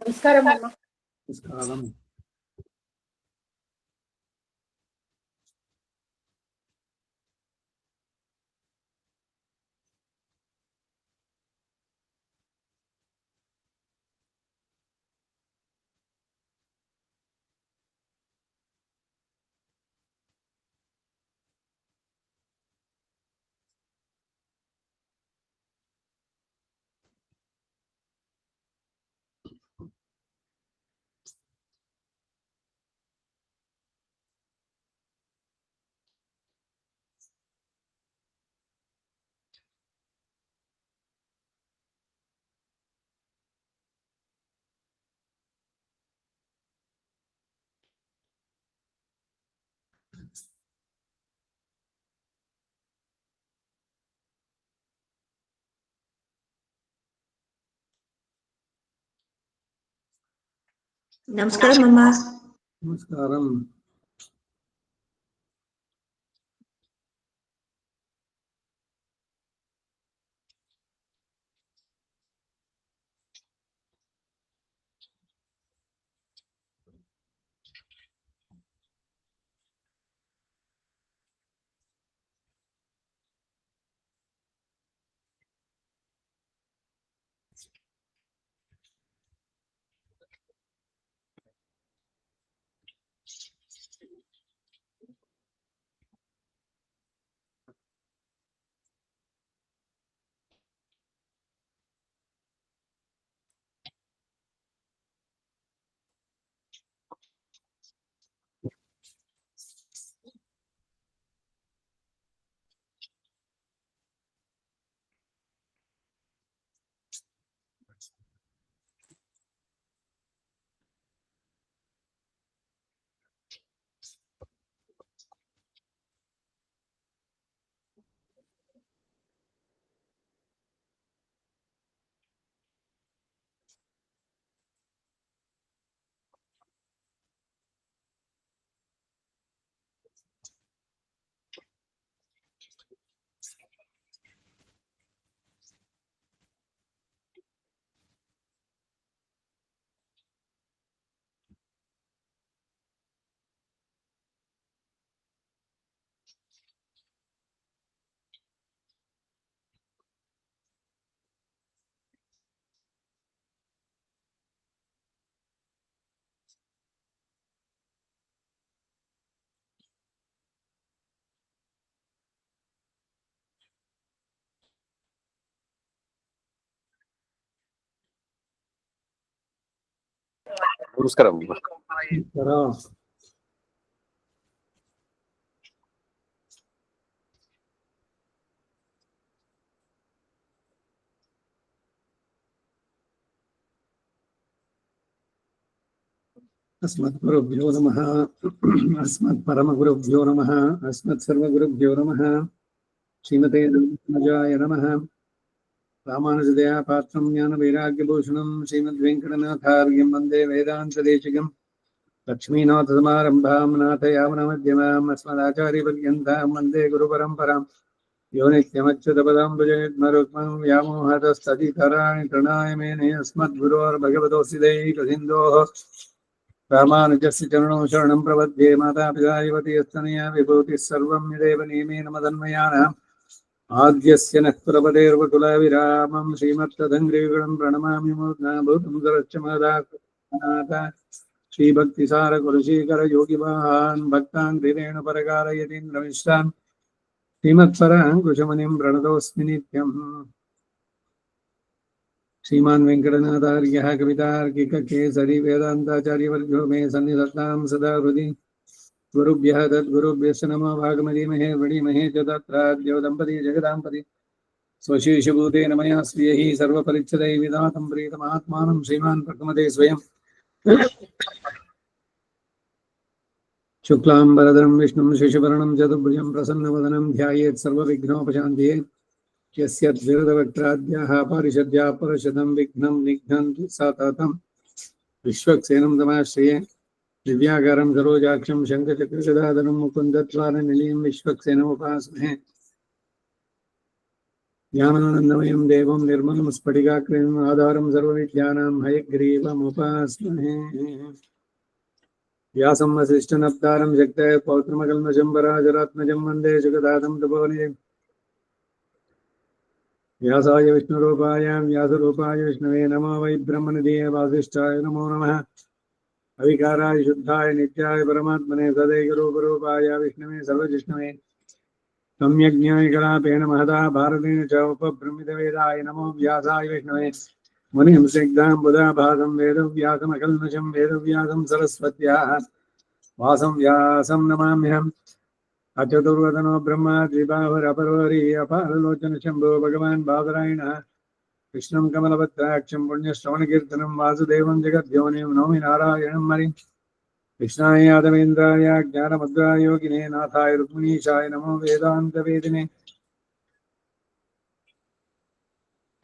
నమస్కారం అమ్మ. నమస్కారం. నమస్కారం అమ్మా. నమస్కారం. నమస్కారం. अस्मद्गुरुभ्यो नमः. अस्मत्परमगुरुभ्यो नमः. अस्मत्सर्वगुरुभ्यो नमः. श्रीमते रामानुजाय नमः. रामानुजदया पात्रं ज्ञानवैराग्यभूषणं श्रीमद्वेङ्कटनाथार्यं वन्दे वेदान्तदेशिकं लक्ष्मीनाथसमारम्भां नाथयावनमध्यमाम् अस्मदाचार्यपर्यन्तां वन्दे गुरुपरम्परां यो नित्यमच्युतपदाम्बुजयुग्मरुक्मं व्यामोहतस्तदितराणि तृणाय मेने अस्मद्गुरोर्भगवतोऽस्य दैकसिन्धोः रामानुजस्य चरणौ शरणं प्रपद्ये. मातापिता युवतीस्तनया विभूतिः सर्वं यदेव नियमेन मदन्मयानाम् आद्यस्य नः कुलपतेर्वकुलाविरामं श्रीमत्तदङ्ग्रियुगलं प्रणमामि मूर्ध्ना भूतं सरश्च महदानाथ श्रीभक्तिसारकुलशीकरयोगिवाहान् भक्तान् परकारयतीन्द्रमिष्टान् श्रीमत्पराङ्कुशमुनिं प्रणतोऽस्मि नित्यम्. श्रीमान् वेङ्कटनाथार्यः कवितार्किककेसरी वेदान्ताचार्यवर्यो मे सन्निधत्तां सदा हृदि. गुरुभ्यः तद्गुरुभ्यश्च नमो भागमदीमहे वडीमहे च तत्राद्यो दम्पती जगदाम्पति स्वशीर्षभूतेन मया स्वीयैः सर्वपरिच्छदैः विधातं प्रीतमात्मानं श्रीमान् प्रकमते स्वयं. शुक्लाम्बरधरं विष्णुं शशिवर्णं चतुर्भुजं प्रसन्नवदनं ध्यायेत् सर्वविघ्नोपशान्तये. यस्य द्विरदवक्त्राद्याः पारिषद्याः परशतं विघ्नं निघ्नन्ति सततं विश्वक्सेनं तमाश्रये. दिव्याकारं सरोजाक्षं शङ्खचक्रगदाधरं मुकुन्दद्वारनिलयं विश्वक्सेनमुपास्महे. ज्ञानानन्दमयं देवं निर्मलं स्फटिकाकृतिम् आधारं सर्वविद्यानां हयग्रीवमुपास्महे। व्यासं वसिष्ठनप्तारं जगते पौत्रमकल्मषं पराशरात्मजं वन्दे जगदादं तपोनिधिं। व्यासाय विष्णुरूपाय व्यासरूपाय विष्णवे नमो वै ब्रह्मनिधये वासिष्ठाय नमो नमः। अविकाराय शुद्धाय नित्याय परमात्मने सदैकरूपरूपाय विष्णवे सर्वजिष्णवे सम्यज्ञाय कलापेन महता भारतेन च उपब्रह्मितवेदाय नमो व्यासाय विष्णवे मुनिं सिग्धां बुधाभासं वेदव्यासमकल्मषं वेदव्यासं सरस्वत्याः वासं व्यासं नमाम्यहम्। अचतुर्वदनो ब्रह्मा द्विबाहुरपरोहरि अपारलोचन शम्भो भगवान् बादरायणः कृष्णं कमलपत्राक्षं पुण्यश्रवणकीर्तनं वासुदेवं जगद्योनिं नौमि नारायणं हरिं। कृष्णाय यादवेन्द्राय ज्ञानमुद्राय योगिने नाथाय रुक्मिणीशाय नमो वेदान्तवेदिने।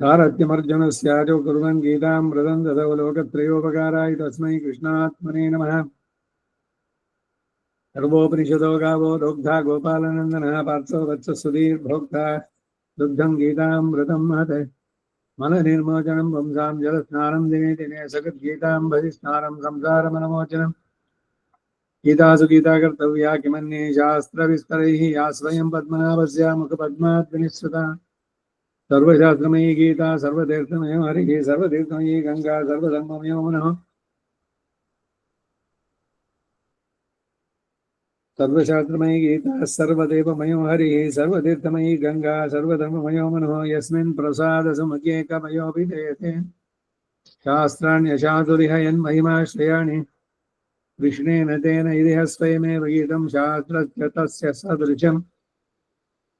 तारत्यमर्जुनस्य जो कुर्वन् गीतामृतं ददौ लोकत्रयोपकाराय तस्मै कृष्णात्मने नमः। सर्वोपनिषदो गावो दोग्धा गोपालनन्दनः पार्थो वत्सः सुधीर्भोक्ता दुग्धं गीतामृतं महत्। मलनिर्मोचनं पुंसां जलस्नानं दिने दिने सगद्गीतां भजिस्नानं संसारमनमोचनम्। गीतासु गीता कर्तव्या किमन्ये शास्त्रविस्तरैः या स्वयं पद्मनाभस्य मुखपद्मात् विनिःसृता। सर्वशास्त्रमयी गीता सर्वतीर्थमयो हरिः सर्वतीर्थमयी गंगा सर्वधर्ममयो मनः। सर्वशास्त्रमयी गीता सर्वदेवमयो हरिः सर्वतीर्थमयी गंगा सर्वधर्ममयो मनः। यस्मिन् प्रसादसमुद्येकमयो विधेयते शास्त्राण्यशातुरिह यन्महिमाश्रयाणि कृष्णेन तेन इह स्वयमेव गीतं शास्त्रस्य तस्य सदृशम्।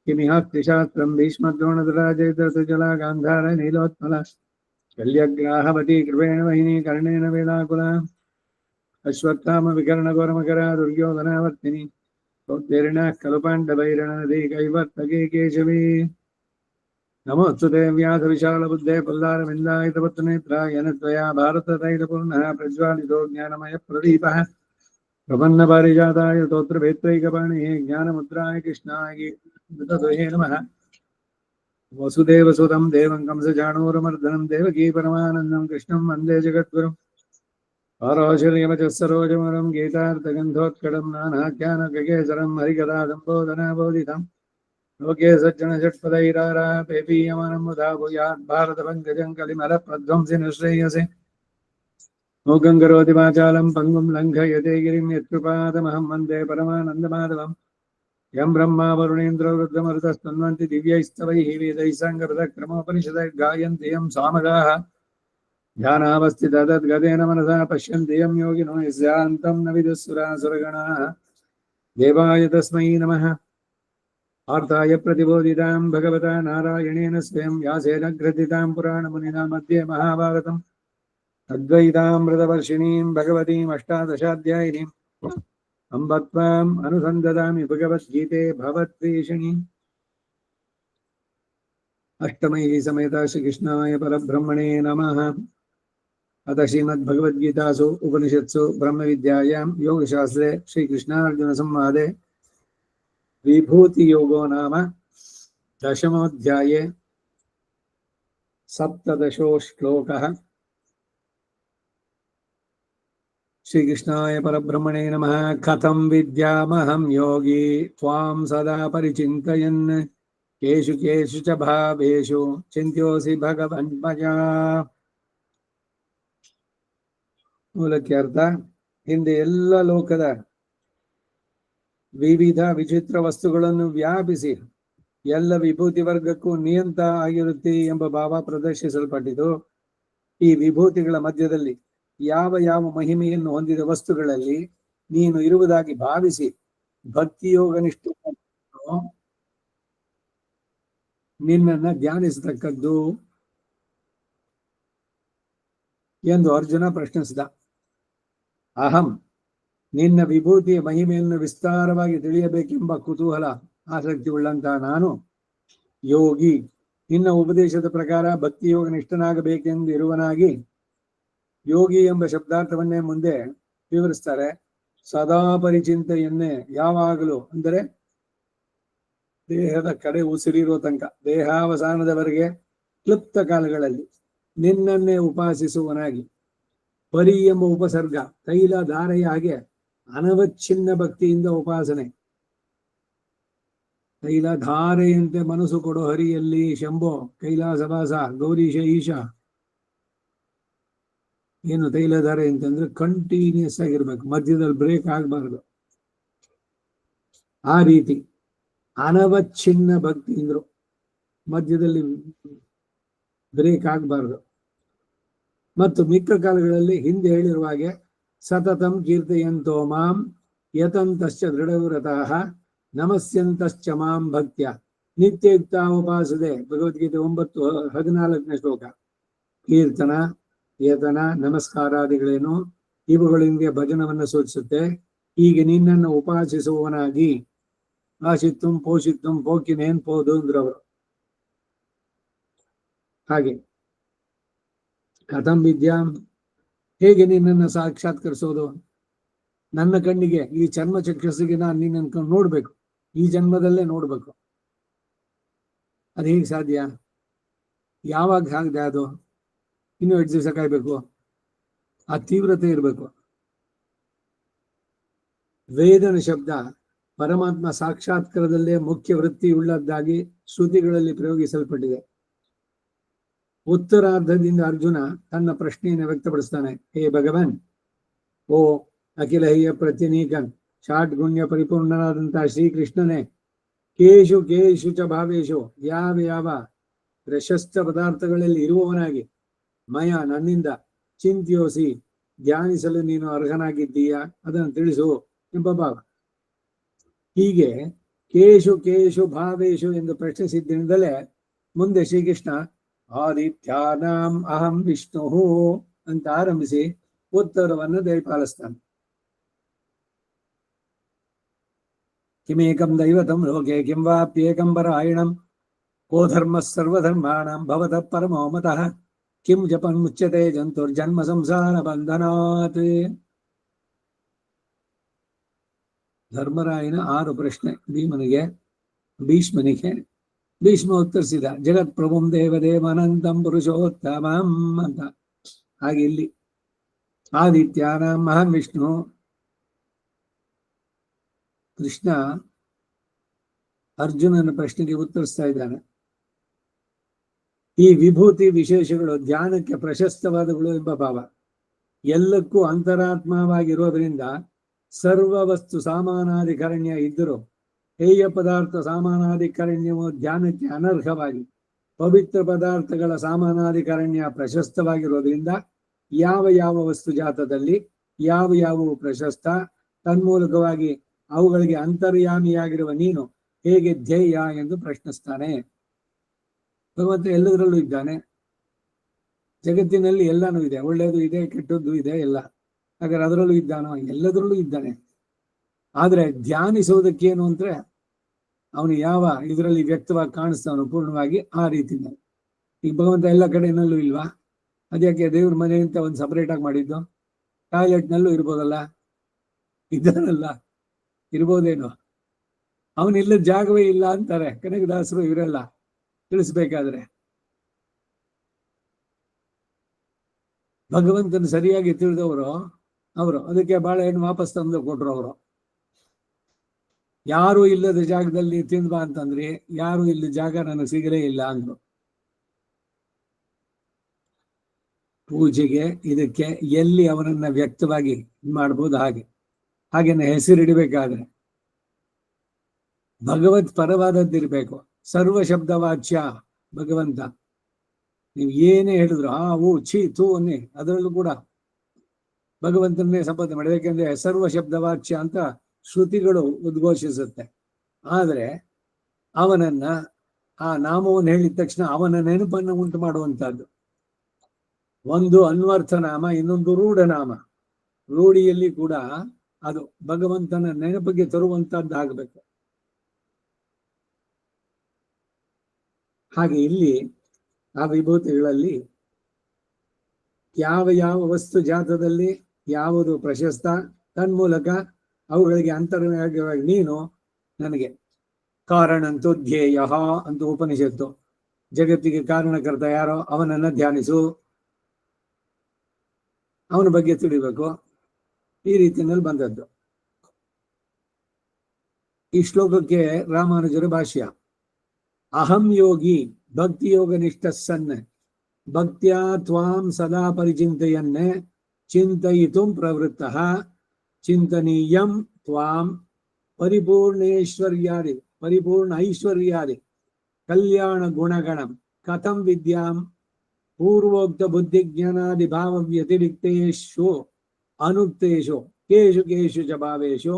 किमिहास्तिशास्त्रं भीष्मद्रोणधराजयद्रथजला गान्धार नीलोत्पला शल्यग्राहवती कृपेण वहिनी कर्णेन वेलाकुला अश्वत्थामविकर्णघोरमकरा दुर्योधनावर्तिनी सौत्तीर्णाः खलु पाण्डवैरणनदी कैवर्तके केशवी। नमोऽस्तुते व्यासविशालबुद्धे पुल्लारविन्दायतपत्रनेत्राय येन त्वया भारततैलपूर्णः प्रज्वालितो ज्ञानमयप्रदीपः प्रपन्नपारिजाताय स्तोत्रवेत्रैकपाणिः ज्ञानमुद्राय कृष्णाय गीतदुहे नमः। वसुदेवसुतं देवं कंसचाणूरमर्दनं देवकी परमानन्दं कृष्णं वन्दे जगद्गुरुम्। पाराशर्यवचः सरोजमरं गीतार्थगन्धोत्कटं नानाख्यानगगेसरं हरिकथासम्बोधनाबोधितं लोके सज्जनषट्पदैरारापेपीयमानं मुदा भूयात् भारतपङ्कजं कलिमलप्रध्वंसिन श्रेयसे। मूकं करोति वाचालं पङ्गुं लङ्घयते गिरिं यत्कृपादमहं वन्दे परमानन्दमाधवम्। यं ब्रह्मा वरुणेन्द्रो रुद्रमरुतस्तन्वन्ति दिव्यैस्तवैः वेदैः साङ्गपदक्रमोपनिषदैर्गायन्ति यं सामगाः ध्यानावस्थिततद्गतेन मनसा पश्यन्ति यं योगिनो यस्यान्तं न विदुःसुरासुरगणाः। देवाय तस्मै नमः। आर्ताय प्रतिबोधितां भगवता नारायणेन स्वयं व्यासेन ग्रथितां पुराणमुनिना मध्ये महाभारतम् अद्वैतामृतवर्षिणीं भगवतीम् अष्टादशाध्यायिनीम् अम्ब त्वाम् अनुसन्ददामि भगवद्गीते भवद्वेषिणीम्। अष्टमयी समेत श्रीकृष्णाय परब्रह्मणे नमः। अथ श्रीमद्भगवद्गीतासु उपनिषत्सु ब्रह्मविद्यायां योगशास्त्रे श्रीकृष्णार्जुनसंवादे विभूतियोगो नाम दशमोऽध्याये सप्तदशो श्लोकः। श्रीकृष्णाय परब्रह्मणे नमः। कथं विद्यामहं योगी त्वां सदा परिचिन्तयन् केषु केषु च भावेषु चिन्त्योऽसि भगवन्मया। ಮೂಲಕ್ಕೆ ಅರ್ಥ, ಹಿಂದೆ ಎಲ್ಲ ಲೋಕದ ವಿವಿಧ ವಿಚಿತ್ರ ವಸ್ತುಗಳನ್ನು ವ್ಯಾಪಿಸಿ ಎಲ್ಲ ವಿಭೂತಿ ವರ್ಗಕ್ಕೂ ನಿಯಂತ ಆಗಿರುತ್ತೆ ಎಂಬ ಭಾವ ಪ್ರದರ್ಶಿಸಲ್ಪಟ್ಟಿತು. ಈ ವಿಭೂತಿಗಳ ಮಧ್ಯದಲ್ಲಿ ಯಾವ ಯಾವ ಮಹಿಮೆಯನ್ನು ಹೊಂದಿದ ವಸ್ತುಗಳಲ್ಲಿ ನೀನು ಇರುವುದಾಗಿ ಭಾವಿಸಿ ಭಕ್ತಿಯೋಗನಿಷ್ಠ ನಿನ್ನನ್ನ ಧ್ಯಾನಿಸತಕ್ಕದ್ದು ಎಂದು ಅರ್ಜುನ ಪ್ರಶ್ನಿಸಿದ. ಅಹಂ, ನಿನ್ನ ವಿಭೂತಿಯ ಮಹಿಮೆಯನ್ನು ವಿಸ್ತಾರವಾಗಿ ತಿಳಿಯಬೇಕೆಂಬ ಕುತೂಹಲ ಆಸಕ್ತಿ ಉಳ್ಳಂತಹ ನಾನು ಯೋಗಿ, ನಿನ್ನ ಉಪದೇಶದ ಪ್ರಕಾರ ಭಕ್ತಿಯೋಗ ನಿಷ್ಠನಾಗಬೇಕೆಂದು ಇರುವನಾಗಿ. ಯೋಗಿ ಎಂಬ ಶಬ್ದಾರ್ಥವನ್ನೇ ಮುಂದೆ ವಿವರಿಸ್ತಾರೆ. ಸದಾ ಪರಿಚಿಂತೆಯನ್ನೇ, ಯಾವಾಗಲೂ ಅಂದರೆ ದೇಹದ ಕಡೆ ಉಸಿರಿರೋ ತನಕ, ದೇಹಾವಸಾನದವರೆಗೆ ಕ್ಲುಪ್ತ ಕಾಲಗಳಲ್ಲಿ ನಿನ್ನನ್ನೇ ಉಪಾಸಿಸುವನಾಗಿ, ಪರಿ ಎಂಬ ಉಪಸರ್ಗ ತೈಲ ಧಾರೆಯ ಹಾಗೆ ಅನವಚ್ಛಿನ್ನ ಭಕ್ತಿಯಿಂದ ಉಪಾಸನೆ. ತೈಲ ಧಾರೆಯಂತೆ ಮನಸ್ಸು ಕೊಡೋ ಹರಿಯಲ್ಲಿ ಶಂಭೋ ಕೈಲಾಸವಾಸ ಗೌರೀಶ ಈಶ. ಏನು ತೈಲಧಾರೆ ಅಂತಂದ್ರೆ ಕಂಟಿನ್ಯೂಸ್ ಆಗಿರ್ಬೇಕು, ಮಧ್ಯದಲ್ಲಿ ಬ್ರೇಕ್ ಆಗಬಾರ್ದು. ಆ ರೀತಿ ಅನವಚ್ಛಿನ್ನ ಭಕ್ತಿ ಅಂದ್ರು, ಮಧ್ಯದಲ್ಲಿ ಬ್ರೇಕ್ ಆಗಬಾರ್ದು. ಮತ್ತು ಮಿಕ್ಕ ಕಾಲಗಳಲ್ಲಿ ಹಿಂದೆ ಹೇಳಿರುವ ಹಾಗೆ ಸತತಂ ಕೀರ್ತಯಂತೋ ಮಾಂ ಯತಂತಶ್ಚ ದೃಢವ್ರತಃ ನಮಸ್ಯಂತಶ್ಚ ಮಾಂ ಭಕ್ತ್ಯ ನಿತ್ಯಯುಕ್ತ ಉಪಾಸದೆ. ಭಗವದ್ಗೀತೆ 9:14 ಶ್ಲೋಕ. ಕೀರ್ತನ, ಯತನ, ನಮಸ್ಕಾರಾದಿಗಳೇನು ಇವುಗಳಿಂದ ಭಜನವನ್ನು ಸೂಚಿಸುತ್ತೆ. ಹೀಗೆ ನಿನ್ನನ್ನು ಉಪಾಸಿಸುವವನಾಗಿ ಆಶಿತ್ತುಂ ಪೋಷಿತ್ತುಂ ಪೋಕಿನೇನ್ ಪೋದು ಅಂದ್ರವರು. ಹಾಗೆ ಕಥಂ ವಿದ್ಯಾಂ, ಹೇಗೆ ನಿನ್ನನ್ನು ಸಾಕ್ಷಾತ್ಕರಿಸೋದು? ನನ್ನ ಕಣ್ಣಿಗೆ, ಈ ಚರ್ಮ ಚಕ್ಷುಸಿಗೆ ನಾನು ನಿನ್ನನ್ನು ನೋಡ್ಬೇಕು, ಈ ಜನ್ಮದಲ್ಲೇ ನೋಡ್ಬೇಕು. ಅದು ಹೇಗೆ ಸಾಧ್ಯ? ಯಾವಾಗ ಸಾಧ್ಯ? ಅದು ಇನ್ನೂ 8 ದಿವಸ ಕಾಯ್ಬೇಕು. ಆ ತೀವ್ರತೆ ಇರಬೇಕು. ವೇದನ ಶಬ್ದ ಪರಮಾತ್ಮ ಸಾಕ್ಷಾತ್ಕಾರದಲ್ಲೇ ಮುಖ್ಯ ವೃತ್ತಿ ಉಳ್ಳದ್ದಾಗಿ ಶ್ರುತಿಗಳಲ್ಲಿ ಪ್ರಯೋಗಿಸಲ್ಪಟ್ಟಿದೆ. ಉತ್ತರಾರ್ಧದಿಂದ ಅರ್ಜುನ ತನ್ನ ಪ್ರಶ್ನೆಯನ್ನು ವ್ಯಕ್ತಪಡಿಸ್ತಾನೆ. ಹೇ ಭಗವನ್, ಓ ಅಖಿಲ ಹಯ್ಯ ಪ್ರತಿನೀಕನ್, ಷಾಟ್ ಗುಣ್ಯ ಪರಿಪೂರ್ಣನಾದಂತಹ ಶ್ರೀಕೃಷ್ಣನೇ, ಕೇಶು ಕೇಶು ಚ ಭಾವೇಶು, ಯಾವ ಯಾವ ಪ್ರಶಸ್ತ ಪದಾರ್ಥಗಳಲ್ಲಿ ಇರುವವನಾಗಿ, ಮಯ ನನ್ನಿಂದ ಚಿಂತ್ಯೋಸಿ ಧ್ಯಾನಿಸಲು ನೀನು ಅರ್ಹನಾಗಿದ್ದೀಯಾ ಅದನ್ನು ತಿಳಿಸು ಎಂಬ ಭಾವ. ಹೀಗೆ ಕೇಶು ಕೇಶು ಭಾವೇಶು ಎಂದು ಪ್ರಶ್ನಿಸಿದ್ದರಿಂದಲೇ ಮುಂದೆ ಶ್ರೀಕೃಷ್ಣ ಆದಿತ್ಯಾನಾಂ ಅಹಂ ವಿಷ್ಣು ಅಂತ ಆರಂಭಿಸಿ ಉತ್ತರವನ್ನು ದಯಪಾಲಿಸ್ತಾನೆ. ಕಿಮೇಕಂ ದೈವತಂ ಲೋಕೆ ಕಿಂ ವಾಪ್ಯೇಕಂ ಪರಾಯಣಂ ಕೋ ಧರ್ಮ ಸರ್ವಧರ್ಮಾಣಾಂ ಭವತಃ ಪರಮೋ ಮತಃ ಕಿಂ ಜಪನ್ ಮುಚ್ಯತೆ ಜಂತುರ್ಜನ್ಮ ಸಂಸಾರ ಬಂಧನಾತ್. ಧರ್ಮರಾಯನ 6 ಪ್ರಶ್ನೆ ಭೀಷ್ಮನಿಗೆ ಭೀಷ್ಮ ಉತ್ತರಿಸಿದ. ಜಗತ್ ಪ್ರಭುಂ ದೇವದೇವನಂತಂ ಪುರುಷೋತ್ತಮಂ ಅಂತ. ಹಾಗೆ ಇಲ್ಲಿ ಆದಿತ್ಯಾನಾಂ ಅಹಂ ವಿಷ್ಣು. ಕೃಷ್ಣ ಅರ್ಜುನನ ಪ್ರಶ್ನೆಗೆ ಉತ್ತರಿಸ್ತಾ ಇದ್ದಾನೆ. ಈ ವಿಭೂತಿ ವಿಶೇಷಗಳು ಧ್ಯಾನಕ್ಕೆ ಪ್ರಶಸ್ತವಾದಗಳು ಎಂಬ ಭಾವ. ಎಲ್ಲಕ್ಕೂ ಅಂತರಾತ್ಮವಾಗಿರೋದ್ರಿಂದ ಸರ್ವ ವಸ್ತು ಸಾಮಾನಾಧಿಕರಣ್ಯ ಇದ್ದರೂ ಹೇಯ ಪದಾರ್ಥ ಸಾಮಾನಾಧಿಕರಣ್ಯವು ಧ್ಯಾನಕ್ಕೆ ಅನರ್ಹವಾಗಿ, ಪವಿತ್ರ ಪದಾರ್ಥಗಳ ಸಾಮಾನಾಧಿಕರಣ್ಯ ಪ್ರಶಸ್ತವಾಗಿರೋದ್ರಿಂದ ಯಾವ ಯಾವ ವಸ್ತು ಜಾತದಲ್ಲಿ ಯಾವ ಯಾವುವು ಪ್ರಶಸ್ತ, ತನ್ಮೂಲಕವಾಗಿ ಅವುಗಳಿಗೆ ಅಂತರ್ಯಾಮಿಯಾಗಿರುವ ನೀನು ಹೇಗೆ ಧ್ಯೇಯ ಎಂದು ಪ್ರಶ್ನಿಸ್ತಾನೆ. ಭಗವಂತ ಎಲ್ಲದರಲ್ಲೂ ಇದ್ದಾನೆ. ಜಗತ್ತಿನಲ್ಲಿ ಎಲ್ಲಾನು ಇದೆ, ಒಳ್ಳೆಯದು ಇದೆ, ಕೆಟ್ಟದ್ದು ಇದೆ, ಎಲ್ಲ. ಹಾಗಾದ್ರೆ ಅದರಲ್ಲೂ ಇದ್ದಾನೋ? ಎಲ್ಲದರಲ್ಲೂ ಇದ್ದಾನೆ. ಆದ್ರೆ ಧ್ಯಾನಿಸುವುದಕ್ಕೇನು ಅಂದ್ರೆ ಅವನು ಯಾವ ಇದರಲ್ಲಿ ವ್ಯಕ್ತವಾಗಿ ಕಾಣಿಸ್ತಾವನು ಪೂರ್ಣವಾಗಿ ಆ ರೀತಿಯಿಂದ. ಈಗ ಭಗವಂತ ಎಲ್ಲ ಕಡೆನಲ್ಲೂ ಇಲ್ವಾ? ಅದ್ಯಾಕೆ ದೇವ್ರ ಮನೆ ಅಂತ ಒಂದು ಸಪರೇಟ್ ಆಗಿ ಮಾಡಿದ್ದು? ಟಾಯ್ಲೆಟ್ನಲ್ಲೂ ಇರ್ಬೋದಲ್ಲ, ಇದ್ದಾನಲ್ಲ, ಇರ್ಬೋದೇನೋ. ಅವನಿಲ್ಲದ ಜಾಗವೇ ಇಲ್ಲ ಅಂತಾರೆ ಕನಕದಾಸರು ಇವರೆಲ್ಲ ತಿಳಿಸ್ಬೇಕಾದ್ರೆ. ಭಗವಂತನ ಸರಿಯಾಗಿ ತಿಳಿದವರು ಅವರು ಅದಕ್ಕೆ ಬಾಳೆಹಣ್ಣು ವಾಪಸ್ ತಂದು ಕೊಟ್ರು. ಅವರು ಯಾರು ಇಲ್ಲದ ಜಾಗದಲ್ಲಿ ತಿಂದ್ಬಾ ಅಂತಂದ್ರಿ, ಯಾರು ಇಲ್ಲದ ಜಾಗ ನನಗೆ ಸಿಗಲೇ ಇಲ್ಲ ಅಂದ್ರು. ಪೂಜೆಗೆ ಇದಕ್ಕೆ ಎಲ್ಲಿ ಅವನನ್ನ ವ್ಯಕ್ತವಾಗಿ ಮಾಡ್ಬೋದು ಹಾಗೇನೆ ಹೆಸರಿಡಬೇಕಾದ್ರೆ ಭಗವತ್ ಪರವಾದದ್ದಿರ್ಬೇಕು. ಸರ್ವ ಶಬ್ದ ವಾಚ್ಯ ಭಗವಂತ. ನೀವು ಏನೇ ಹೇಳಿದ್ರು ಆ ಓ ಛೀ ತೂ ಅನ್ನಿ, ಅದರಲ್ಲೂ ಕೂಡ ಭಗವಂತನೇ ಸಂಪಾದನೆ ಮಾಡಿ. ಯಾಕೆಂದ್ರೆ ಸರ್ವ ಶಬ್ದ ವಾಚ್ಯ ಅಂತ ಶ್ರುತಿಗಳು ಉದ್ಘೋಷಿಸುತ್ತೆ. ಆದ್ರೆ ಅವನನ್ನ ಆ ನಾಮವನ್ನು ಹೇಳಿದ ತಕ್ಷಣ ಅವನ ನೆನಪನ್ನು ಉಂಟು ಮಾಡುವಂತಹದ್ದು. ಒಂದು ಅನ್ವರ್ಥ ನಾಮ, ಇನ್ನೊಂದು ರೂಢನಾಮ. ರೂಢಿಯಲ್ಲಿ ಕೂಡ ಅದು ಭಗವಂತನ ನೆನಪಿಗೆ ತರುವಂತಹದ್ದು ಆಗಬೇಕು. ಹಾಗೆ ಇಲ್ಲಿ ಆ ವಿಭೂತಿಗಳಲ್ಲಿ ಯಾವ ಯಾವ ವಸ್ತು ಜಾತದಲ್ಲಿ ಯಾವುದು ಪ್ರಶಸ್ತ, ತನ್ಮೂಲಕ ಅವುಗಳಿಗೆ ಅಂತರ್ಯಾಗವಾಗಿ ನೀನು ನನಗೆ ಕಾರಣಂತೂ ಧ್ಯೇಯ ಅಂತ ಉಪನಿಷತ್ತು. ಜಗತ್ತಿಗೆ ಕಾರಣಕರ್ತ ಯಾರೋ ಅವನನ್ನ ಧ್ಯಾನಿಸು, ಅವನ ಬಗ್ಗೆ ತಿಳಿಬೇಕು. ಈ ರೀತಿಯಲ್ಲಿ ಬಂದದ್ದು. ಈ ಶ್ಲೋಕಕ್ಕೆ ರಾಮಾನುಜರ ಭಾಷ್ಯ. ಅಹಂ ಯೋಗಿ ಭಕ್ತಿ ಯೋಗ ನಿಷ್ಠ ಸನ್ ಭಕ್ತ್ಯಾ ತ್ವಾಂ ಸದಾ ಪರಿಚಿಂತೆಯನ್ನ ಚಿಂತಯಿತು ಪ್ರವೃತ್ತಃ ಚಿಂತನೀಯಂ ತ್ವಾಂ ಪರಿಪೂರ್ಣ ಐಶ್ವರ್ಯಾದಿ ಕಲ್ಯಾಣ ಗುಣಗಣಂ ಕಥಂ ವಿದ್ಯಾಂ ಪೂರ್ವೋಕ್ತ ಬುದ್ಧಿಜ್ಞಾನಾದಿ ಭಾವ ವ್ಯತಿರಿಕ್ತೇಷು ಅನುಕ್ತೇಷು ಕೇಷು ಕೇಷು ಚ ಭಾವೇಷು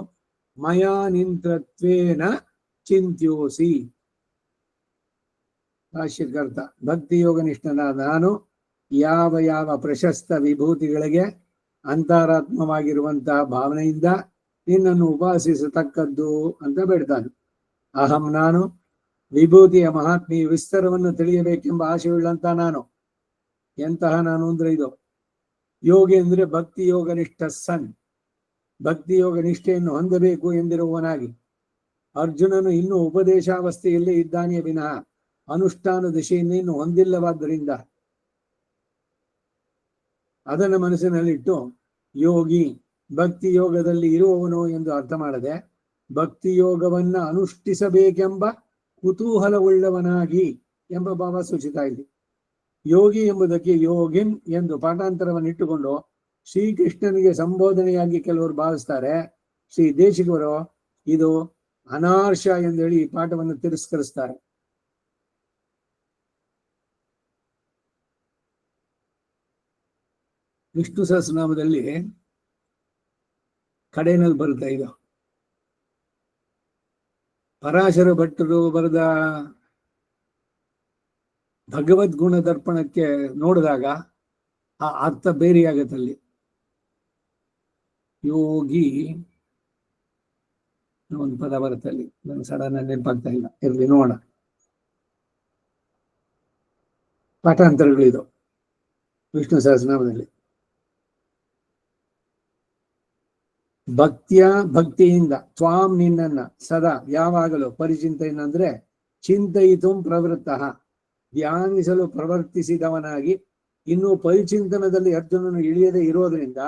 ಮಯಾ ನಿಂತ್ರತ್ವೇನ ಚಿಂತ್ಯೋಸಿ. ಭಾಷ್ಯಕರ್ತ. ಭಕ್ತಿಯೋಗನಿಷ್ಠನಾದ ನಾನು ಯಾವ ಯಾವ ಪ್ರಶಸ್ತ ವಿಭೂತಿಗಳಿಗೆ ಅಂತರಾತ್ಮವಾಗಿರುವಂತಹ ಭಾವನೆಯಿಂದ ನಿನ್ನನ್ನು ಉಪಾಸಿಸತಕ್ಕದ್ದು ಅಂತ ಬೇಡ್ತಾನೆ. ಅಹಂ ನಾನು ವಿಭೂತಿಯ ಮಹಾತ್ಮೆಯ ವಿಸ್ತಾರವನ್ನು ತಿಳಿಯಬೇಕೆಂಬ ಆಶೆಯುಳ್ಳಂತ ನಾನು. ಎಂತಹ ನಾನು ಅಂದ್ರೆ ಇದು ಯೋಗಿ ಅಂದ್ರೆ ಭಕ್ತಿ ಯೋಗ ನಿಷ್ಠ ಸನ್, ಭಕ್ತಿ ಯೋಗ ನಿಷ್ಠೆಯನ್ನು ಹೊಂದಬೇಕು ಎಂದಿರುವವನಾಗಿ. ಅರ್ಜುನನು ಇನ್ನೂ ಉಪದೇಶಾವಸ್ಥೆಯಲ್ಲೇ ಇದ್ದಾನೆಯೇ ವಿನಃ ಅನುಷ್ಠಾನ ದಿಶೆಯನ್ನೇನು ಹೊಂದಿಲ್ಲವಾದ್ದರಿಂದ ಅದನ್ನು ಮನಸ್ಸಿನಲ್ಲಿಟ್ಟು ಯೋಗಿ ಭಕ್ತಿ ಯೋಗದಲ್ಲಿ ಇರುವವನು ಎಂದು ಅರ್ಥ ಮಾಡದೆ ಭಕ್ತಿ ಯೋಗವನ್ನ ಅನುಷ್ಠಿಸಬೇಕೆಂಬ ಕುತೂಹಲವುಳ್ಳವನಾಗಿ ಎಂಬ ಭಾವ ಸೂಚಿತ ಇದೆ. ಯೋಗಿ ಎಂಬುದಕ್ಕೆ ಯೋಗಿನ್ ಎಂದು ಪಾಠಾಂತರವನ್ನಿಟ್ಟುಕೊಂಡು ಶ್ರೀಕೃಷ್ಣನಿಗೆ ಸಂಬೋಧನೆಯಾಗಿ ಕೆಲವರು ಭಾವಿಸ್ತಾರೆ. ಶ್ರೀ ದೇಶಿಕರು ಇದು ಅನಾರ್ಷ ಎಂದೇಳಿ ಈ ಪಾಠವನ್ನು ತಿರಸ್ಕರಿಸ್ತಾರೆ. ವಿಷ್ಣು ಸಹಸ್ರನಾಮದಲ್ಲಿ ಕಡೆಯಲ್ಲಿ ಬರುತ್ತೆ ಇದು. ಪರಾಶರ ಭಟ್ಟರು ಬರೆದ ಭಗವದ್ಗುಣ ದರ್ಪಣಕ್ಕೆ ನೋಡಿದಾಗ ಆ ಅರ್ಥ ಬೇರೆಯಾಗತ್ತಲ್ಲಿ. ಯೋಗಿ ಒಂದು ಪದ ಬರುತ್ತೆ ಅಲ್ಲಿ, ನನ್ನ ಸಡನ್ ನೆನಪಾಗ್ತಾ ಇಲ್ಲ, ಇರ್ಲಿ ನೋಡೋಣ. ಪಾಠಾಂತರಗಳಿದು ವಿಷ್ಣು ಸಹಸ್ರನಾಮದಲ್ಲಿ. ಭಕ್ತಿಯಿಂದ ತ್ವಾಂ ನಿನ್ನನ್ನ ಸದಾ ಯಾವಾಗಲೂ ಪರಿಚಿಂತೆಯನ್ನಂದ್ರೆ ಚಿಂತಯಿತು ಪ್ರವೃತ್ತಃ ಧ್ಯಾನಿಸಲು ಪ್ರವರ್ತಿಸಿದವನಾಗಿ, ಇನ್ನು ಪರಿಚಿಂತನದಲ್ಲಿ ಅರ್ಜುನನು ಇಳಿಯದೆ ಇರೋದ್ರಿಂದ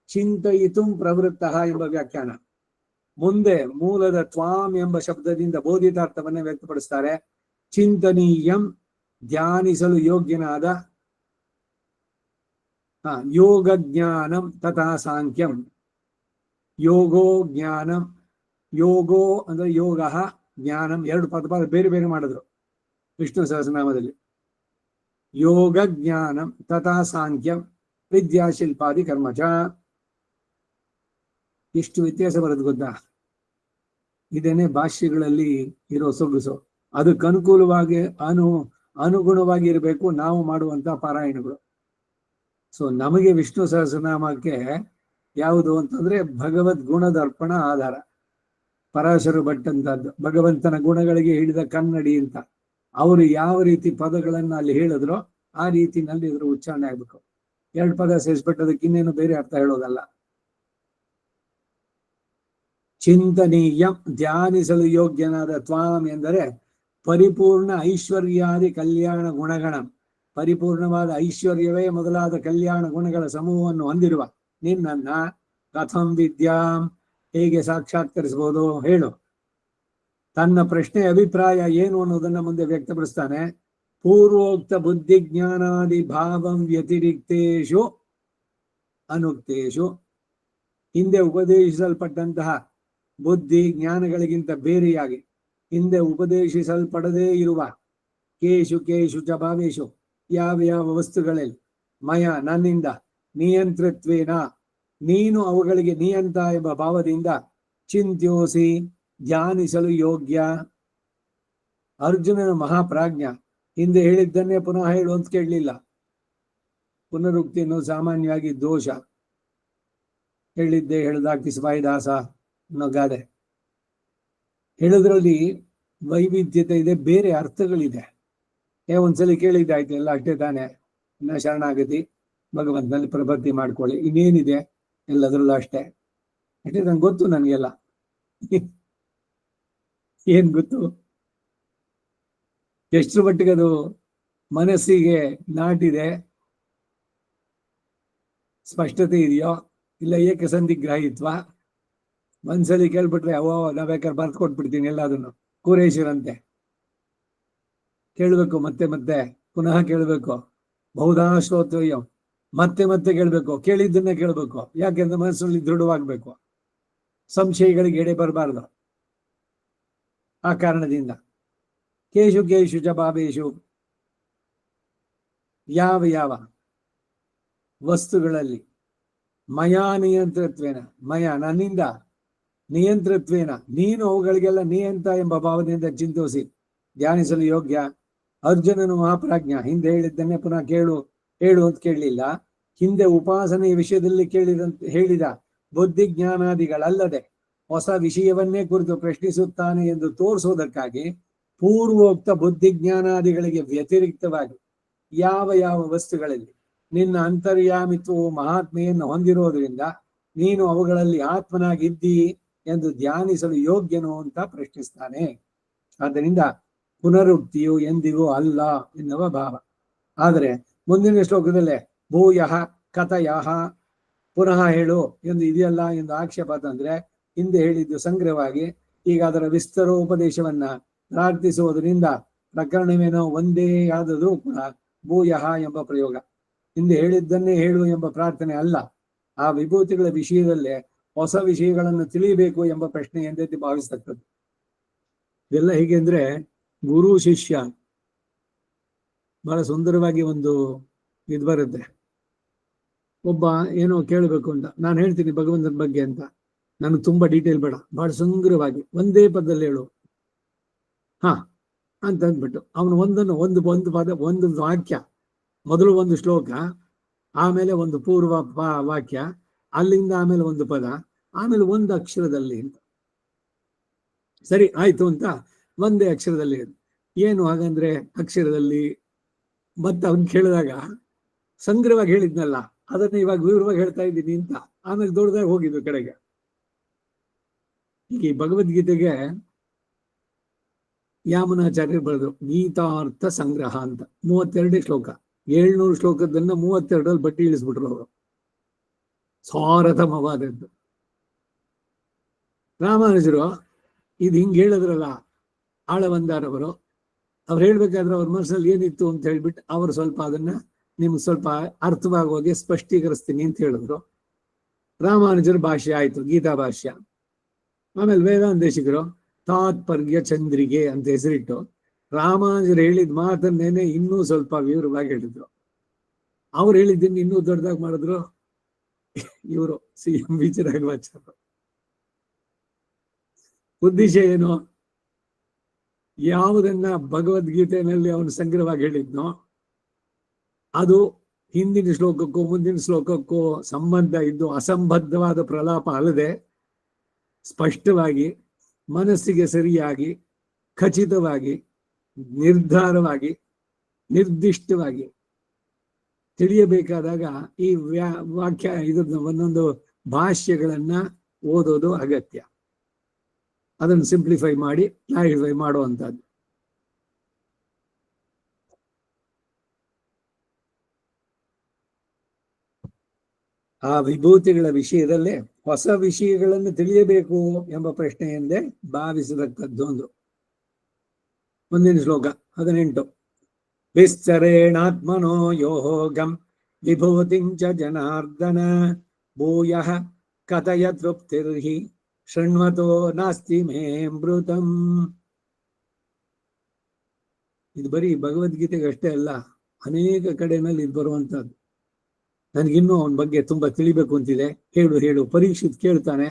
ಚಿಂತಯಿತು ಪ್ರವೃತ್ತಃ ಎಂಬ ವ್ಯಾಖ್ಯಾನ. ಮುಂದೆ ಮೂಲದ ತ್ವಾಂ ಎಂಬ ಶಬ್ದದಿಂದ ಬೋಧಿತಾರ್ಥವನ್ನೇ ವ್ಯಕ್ತಪಡಿಸ್ತಾರೆ. ಚಿಂತನೀಯಂ ಧ್ಯಾನಿಸಲು ಯೋಗ್ಯನಾದ, ಯೋಗ ಜ್ಞಾನಂ ತಥಾ ಸಾಂಖ್ಯಂ. ಯೋಗೋ ಜ್ಞಾನಂ, ಯೋಗೋ ಅಂದ್ರೆ ಯೋಗ, ಜ್ಞಾನಂ ಎರಡು ಪದ ಬೇರೆ ಬೇರೆ ಮಾಡಿದ್ರು ವಿಷ್ಣು ಸಹಸ್ರನಾಮದಲ್ಲಿ. ಯೋಗ ಜ್ಞಾನಂ ತಥಾ ಸಾಂಖ್ಯಂ ವಿದ್ಯಾಶಿಲ್ಪಾದಿ ಕರ್ಮಚ. ಇಷ್ಟು ವ್ಯತ್ಯಾಸ ಬರೋದು ಗೊತ್ತಾ? ಇದೇನೆ ಭಾಷ್ಯಗಳಲ್ಲಿ ಇರೋ ಸೊಗಸು. ಅದಕ್ಕೆ ಅನುಕೂಲವಾಗಿ ಅನುಗುಣವಾಗಿ ಇರಬೇಕು ನಾವು ಮಾಡುವಂತ ಪಾರಾಯಣಗಳು. ಸೊ ನಮಗೆ ವಿಷ್ಣು ಸಹಸ್ರನಾಮಕ್ಕೆ ಯಾವುದು ಅಂತಂದ್ರೆ ಭಗವದ್ ಗುಣದರ್ಪಣ ಆಧಾರ. ಪರಾಶರ ಭಟ್ಟಂತದ್ದು ಭಗವಂತನ ಗುಣಗಳಿಗೆ ಹಿಡಿದ ಕನ್ನಡಿ ಅಂತ. ಅವರು ಯಾವ ರೀತಿ ಪದಗಳನ್ನ ಅಲ್ಲಿ ಹೇಳಿದ್ರೋ ಆ ರೀತಿನಲ್ಲಿ ಇದ್ರ ಉಚ್ಚಾರಣೆ ಆಗ್ಬೇಕು. ಎರಡು ಪದ ಸೇರಿಸ್ಬಿಟ್ಟದಕ್ಕೆ ಇನ್ನೇನು ಬೇರೆ ಅರ್ಥ ಹೇಳೋದಲ್ಲ. ಚಿಂತನೀಯ ಧ್ಯಾನಿಸಲು ಯೋಗ್ಯನಾದ ತ್ವಾಂ ಎಂದರೆ ಪರಿಪೂರ್ಣ ಐಶ್ವರ್ಯಾದಿ ಕಲ್ಯಾಣ ಗುಣಗಣ, ಪರಿಪೂರ್ಣವಾದ ಐಶ್ವರ್ಯವೇ ಮೊದಲಾದ ಕಲ್ಯಾಣ ಗುಣಗಳ ಸಮೂಹವನ್ನು ಹೊಂದಿರುವ ನಿನ್ನನ್ನ ಕಥಂ ವಿದ್ಯಾಂ ಹೇಗೆ ಸಾಕ್ಷಾತ್ಕರಿಸಬಹುದು ಹೇಳು. ತನ್ನ ಪ್ರಶ್ನೆ ಅಭಿಪ್ರಾಯ ಏನು ಅನ್ನೋದನ್ನ ಮುಂದೆ ವ್ಯಕ್ತಪಡಿಸ್ತಾನೆ. ಪೂರ್ವೋಕ್ತ ಬುದ್ಧಿ ಜ್ಞಾನಾದಿ ಭಾವಂ ವ್ಯತಿರಿಕ್ತೇಷು ಅನುಕ್ತೇಷು. ಹಿಂದೆ ಉಪದೇಶಿಸಲ್ಪಟ್ಟಂತಹ ಬುದ್ಧಿ ಜ್ಞಾನಗಳಿಗಿಂತ ಬೇರೆಯಾಗಿ ಹಿಂದೆ ಉಪದೇಶಿಸಲ್ಪಡದೇ ಇರುವ ಕೇಶು ಕೇಶು ಚ ಭಾವೇಶು ಯಾವ ಯಾವ ವಸ್ತುಗಳಲ್ಲಿ ಮಯ ನನ್ನಿಂದ ನಿಯಂತ್ರತ್ವೇನ ನೀನು ಅವುಗಳಿಗೆ ನಿಯಂತ ಎಂಬ ಭಾವದಿಂದ ಚಿಂತ್ಯೋಸಿ ಧ್ಯಾನಿಸಲು ಯೋಗ್ಯ. ಅರ್ಜುನನ ಮಹಾಪ್ರಾಜ್ಞ ಹಿಂದೆ ಹೇಳಿದ್ದನ್ನೇ ಪುನಃ ಹೇಳು ಅಂತ ಕೇಳಲಿಲ್ಲ. ಪುನರುಕ್ತಿ ಅನ್ನೋದು ಸಾಮಾನ್ಯವಾಗಿ ದೋಷ. ಹೇಳಿದ್ದೆ ಹೇಳ್ದ ಕಿಸ್ಬಾಯಿ ದಾಸ ಅನ್ನೋ ಗಾದೆ. ಹೇಳೋದ್ರಲ್ಲಿ ವೈವಿಧ್ಯತೆ ಇದೆ, ಬೇರೆ ಅರ್ಥಗಳಿದೆ. ಒಂದ್ಸಲಿ ಕೇಳಿದ್ದಾಯ್ತು ಎಲ್ಲ ಅಷ್ಟೇ ತಾನೆ, ಇನ್ನ ಶರಣಾಗತಿ ಭಗವಂತನಲ್ಲಿ ಪ್ರಭಕ್ತಿ ಮಾಡ್ಕೊಳ್ಳಿ, ಇನ್ನೇನಿದೆ ಎಲ್ಲದ್ರಲ್ಲೂ ಅಷ್ಟೇ ನಂಗೆ ಗೊತ್ತು. ನನಗೆಲ್ಲ ಏನ್ ಗೊತ್ತು? ಎಷ್ಟರ ಮಟ್ಟಿಗೆ ಅದು ಮನಸ್ಸಿಗೆ ನಾಟಿದೆ, ಸ್ಪಷ್ಟತೆ ಇದೆಯೋ, ಇಲ್ಲ ಏಕಸಂಧಿಗ್ರಾಹಿತ್ವ. ಒಂದ್ಸಲಿ ಕೇಳ್ಬಿಟ್ರೆ ನಾ ಬೇಕಾದ್ರೆ ಬರ್ದು ಕೊಟ್ಬಿಡ್ತೀನಿ ಎಲ್ಲದನ್ನು ಕೂರೈಸಿರಂತೆ. ಕೇಳ್ಬೇಕು, ಮತ್ತೆ ಮತ್ತೆ ಪುನಃ ಕೇಳ್ಬೇಕು. ಬಹುಧಾ ಶ್ರೋತವ್ಯಂ, ಮತ್ತೆ ಮತ್ತೆ ಕೇಳ್ಬೇಕು, ಕೇಳಿದ್ದನ್ನೇ ಕೇಳ್ಬೇಕು. ಯಾಕೆಂದ್ರೆ ಮನಸ್ಸಲ್ಲಿ ದೃಢವಾಗ್ಬೇಕು, ಸಂಶಯಗಳಿಗೆ ಎಡೆ ಬರಬಾರ್ದು. ಆ ಕಾರಣದಿಂದ ಕೇಶು ಕೇಶು ಚ ಭಾವೇಶು, ಯಾವ ಯಾವ ವಸ್ತುಗಳಲ್ಲಿ ಮಯಾ ನಿಯಂತ್ರತ್ವೇನ, ನನ್ನಿಂದ ನಿಯಂತ್ರತ್ವೇನ, ನೀನು ಅವುಗಳಿಗೆಲ್ಲ ನಿಯಂತ್ರ ಎಂಬ ಭಾವನೆಯಿಂದ ಚಿಂತಿಸಿ ಧ್ಯಾನಿಸಲು ಯೋಗ್ಯ. ಅರ್ಜುನನು ಮಹಾಪ್ರಾಜ್ಞ, ಹಿಂದೆ ಹೇಳಿದ್ದನ್ನೇ ಪುನಃ ಹೇಳು ಅಂತ ಕೇಳಲಿಲ್ಲ. ಹಿಂದೆ ಉಪಾಸನೆಯ ವಿಷಯದಲ್ಲಿ ಹೇಳಿದ ಬುದ್ಧಿಜ್ಞಾನಾದಿಗಳಲ್ಲದೆ ಹೊಸ ವಿಷಯವನ್ನೇ ಕುರಿತು ಪ್ರಶ್ನಿಸುತ್ತಾನೆ ಎಂದು ತೋರಿಸುವುದಕ್ಕಾಗಿ ಪೂರ್ವೋಕ್ತ ಬುದ್ಧಿಜ್ಞಾನಾದಿಗಳಿಗೆ ವ್ಯತಿರಿಕ್ತವಾಗಿ ಯಾವ ಯಾವ ವಸ್ತುಗಳಲ್ಲಿ ನಿನ್ನ ಅಂತರ್ಯಾಮಿತ್ವವು ಮಹಾತ್ಮೆಯನ್ನು ಹೊಂದಿರೋದ್ರಿಂದ ನೀನು ಅವುಗಳಲ್ಲಿ ಆತ್ಮನಾಗಿದ್ದೀ ಎಂದು ಧ್ಯಾನಿಸಲು ಯೋಗ್ಯನು ಅಂತ ಪ್ರಶ್ನಿಸ್ತಾನೆ. ಆದ್ದರಿಂದ ಪುನರುಕ್ತಿಯು ಎಂದಿಗೂ ಅಲ್ಲ ಎನ್ನುವ ಭಾವ. ಆದರೆ ಮುಂದಿನ ಶ್ಲೋಕದಲ್ಲೇ ಭೂಯಃ ಕಥಯಃ, ಪುನಃ ಹೇಳು ಎಂದು ಇದೆಯಲ್ಲ ಎಂದು ಆಕ್ಷೇಪ ತಂದ್ರೆ, ಹಿಂದೆ ಹೇಳಿದ್ದು ಸಂಗ್ರಹವಾಗಿ ಈಗ ಅದರ ವಿಸ್ತರೋಪದೇಶವನ್ನ ಪ್ರಾರ್ಥಿಸುವುದರಿಂದ ಪ್ರಕರಣವೇನೋ ಒಂದೇ ಆದರೂ ಕೂಡ ಭೂಯಃ ಎಂಬ ಪ್ರಯೋಗ. ಹಿಂದೆ ಹೇಳಿದ್ದನ್ನೇ ಹೇಳು ಎಂಬ ಪ್ರಾರ್ಥನೆ ಅಲ್ಲ, ಆ ವಿಭೂತಿಗಳ ವಿಷಯದಲ್ಲೇ ಹೊಸ ವಿಷಯಗಳನ್ನು ತಿಳಿಯಬೇಕು ಎಂಬ ಪ್ರಶ್ನೆ ಎಂದೆತ್ತಿ ಭಾವಿಸ್ತಕ್ಕದ್ದು. ಇದೆಲ್ಲ ಹೇಗೆ ಅಂದ್ರೆ, ಗುರು ಶಿಷ್ಯ ಬಹಳ ಸುಂದರವಾಗಿ ಒಂದು ಇದು ಬರುತ್ತೆ. ಒಬ್ಬ ಏನೋ ಕೇಳಬೇಕು ಅಂತ, ನಾನು ಹೇಳ್ತೀನಿ ಭಗವಂತನ ಬಗ್ಗೆ ಅಂತ, ನನಗೆ ತುಂಬಾ ಡೀಟೇಲ್ ಬೇಡ, ಬಹಳ ಸುಂದರವಾಗಿ ಒಂದೇ ಪದದಲ್ಲಿ ಹೇಳು ಅಂತ ಅಂದ್ಬಿಟ್ಟು ಅವನು ಒಂದು ಪದ, ಒಂದು ವಾಕ್ಯ, ಮೊದಲು ಒಂದು ಶ್ಲೋಕ, ಆಮೇಲೆ ಒಂದು ಪೂರ್ವ ವಾಕ್ಯ, ಅಲ್ಲಿಂದ ಆಮೇಲೆ ಒಂದು ಪದ, ಆಮೇಲೆ ಒಂದು ಅಕ್ಷರದಲ್ಲಿ ಅಂತ. ಸರಿ ಆಯ್ತು ಅಂತ ಒಂದೇ ಅಕ್ಷರದಲ್ಲಿ. ಏನು ಹಾಗಂದ್ರೆ ಅಕ್ಷರದಲ್ಲಿ? ಮತ್ತೆ ಅವನ್ ಕೇಳಿದಾಗ ಸಂಗ್ರಹವಾಗಿ ಹೇಳಿದ್ನಲ್ಲ, ಅದನ್ನ ಇವಾಗ ವಿವರವಾಗಿ ಹೇಳ್ತಾ ಇದ್ದೀನಿ ಅಂತ ಆಮೇಲೆ ದೊಡ್ಡದಾಗಿ ಹೋಗಿದ್ದು ಕಡೆಗೆ. ಈಗ ಈ ಭಗವದ್ಗೀತೆಗೆ ಯಾಮನಾಚಾರ್ಯರು ಬರೆದ್ರು ಗೀತಾರ್ಥ ಸಂಗ್ರಹ ಅಂತ, 32 ಶ್ಲೋಕ, 700 ಶ್ಲೋಕದನ್ನ 32ರಲ್ಲಿ ಬಟ್ಟಿ ಇಳಿಸ್ಬಿಟ್ರು ಅವರು. ಸಾರಥಮವಾದದ್ದು. ರಾಮಾನುಜರು ಇದು ಹಿಂಗೆ ಹೇಳಿದ್ರಲ್ಲ ಆಳವಂದಾರವರು, ಅವ್ರು ಹೇಳ್ಬೇಕಾದ್ರೆ ಅವ್ರ ಮನಸ್ಸಲ್ಲಿ ಏನಿತ್ತು ಅಂತ ಹೇಳ್ಬಿಟ್ಟು ಅವರು ಸ್ವಲ್ಪ ಅದನ್ನ ನಿಮ್ಗೆ ಸ್ವಲ್ಪ ಅರ್ಥವಾಗೋಗೆ ಸ್ಪಷ್ಟೀಕರಿಸ್ತೀನಿ ಅಂತ ಹೇಳಿದ್ರು. ರಾಮಾನುಜರ ಭಾಷ್ಯ ಆಯ್ತು, ಗೀತಾ ಭಾಷ್ಯ. ಆಮೇಲೆ ವೇದಾಂತೇಶಿಕರು ತಾತ್ಪರ್ಯ ಚಂದ್ರಿಕೆ ಅಂತ ಹೆಸರಿಟ್ಟು ರಾಮಾನುಜರು ಹೇಳಿದ ಮಾತನ್ನೇನೆ ಇನ್ನೂ ಸ್ವಲ್ಪ ವಿವರವಾಗಿ ಹೇಳಿದ್ರು. ಅವ್ರು ಹೇಳಿದ್ದನ್ನು ಇನ್ನೂ ದೊಡ್ಡದಾಗಿ ಮಾಡಿದ್ರು ಇವರು CM ವಿ ರಾಘವಾಚಾರ್ಯರು. ಉದ್ದೇಶ ಏನು? ಯಾವುದನ್ನ ಭಗವದ್ಗೀತೆಯಲ್ಲಿ ಅವನು ಸಂಗ್ರಹವಾಗಿ ಹೇಳಿದ್ನೋ ಅದು ಹಿಂದಿನ ಶ್ಲೋಕಕ್ಕೂ ಮುಂದಿನ ಶ್ಲೋಕಕ್ಕೂ ಸಂಬಂಧ ಇದ್ದು ಅಸಂಬದ್ಧವಾದ ಪ್ರಲಾಪ ಅಲ್ಲದೆ ಸ್ಪಷ್ಟವಾಗಿ ಮನಸ್ಸಿಗೆ ಸರಿಯಾಗಿ ಖಚಿತವಾಗಿ ನಿರ್ಧಾರವಾಗಿ ನಿರ್ದಿಷ್ಟವಾಗಿ ತಿಳಿಯಬೇಕಾದಾಗ ಈ ವಾಕ್ಯ ಇದನ್ನ ಒಂದೊಂದು ಭಾಷ್ಯಗಳನ್ನ ಓದೋದು ಅಗತ್ಯ. ಅದನ್ನು ಸಿಂಪ್ಲಿಫೈ ಮಾಡಿ ಕ್ಲಾರಿಫೈ ಮಾಡುವಂಥದ್ದು. ಆ ವಿಭೂತಿಗಳ ವಿಷಯದಲ್ಲೇ ಹೊಸ ವಿಷಯಗಳನ್ನು ತಿಳಿಯಬೇಕು ಎಂಬ ಪ್ರಶ್ನೆಯಂದೇ ಭಾವಿಸತಕ್ಕದ್ದು ಒಂದು. ಮುಂದಿನ ಶ್ಲೋಕ 18. ವಿಸ್ತರೇಣಾತ್ಮನೋ ಯೋಗಂ ವಿಭೂತಿಂಚ ಜನಾರ್ದನ ಭೂಯಃ ಕಥಯ ತೃಪ್ತಿರ್ಹಿ ಶೃಣ್ವತೋ ನಾಸ್ತಿ ಮೇ ಮೃತಂ. ಇದು ಬರೀ ಭಗವದ್ಗೀತೆಗೆ ಅಷ್ಟೇ ಅಲ್ಲ, ಅನೇಕ ಕಡೆನಲ್ಲಿ ಇದು ಬರುವಂತದ್ದು. ನನಗಿನ್ನೂ ಅವನ ಬಗ್ಗೆ ತುಂಬಾ ತಿಳಿಬೇಕು ಅಂತಿದೆ. ಹೇಳು ಪರೀಕ್ಷಿತ್ ಕೇಳ್ತಾನೆ,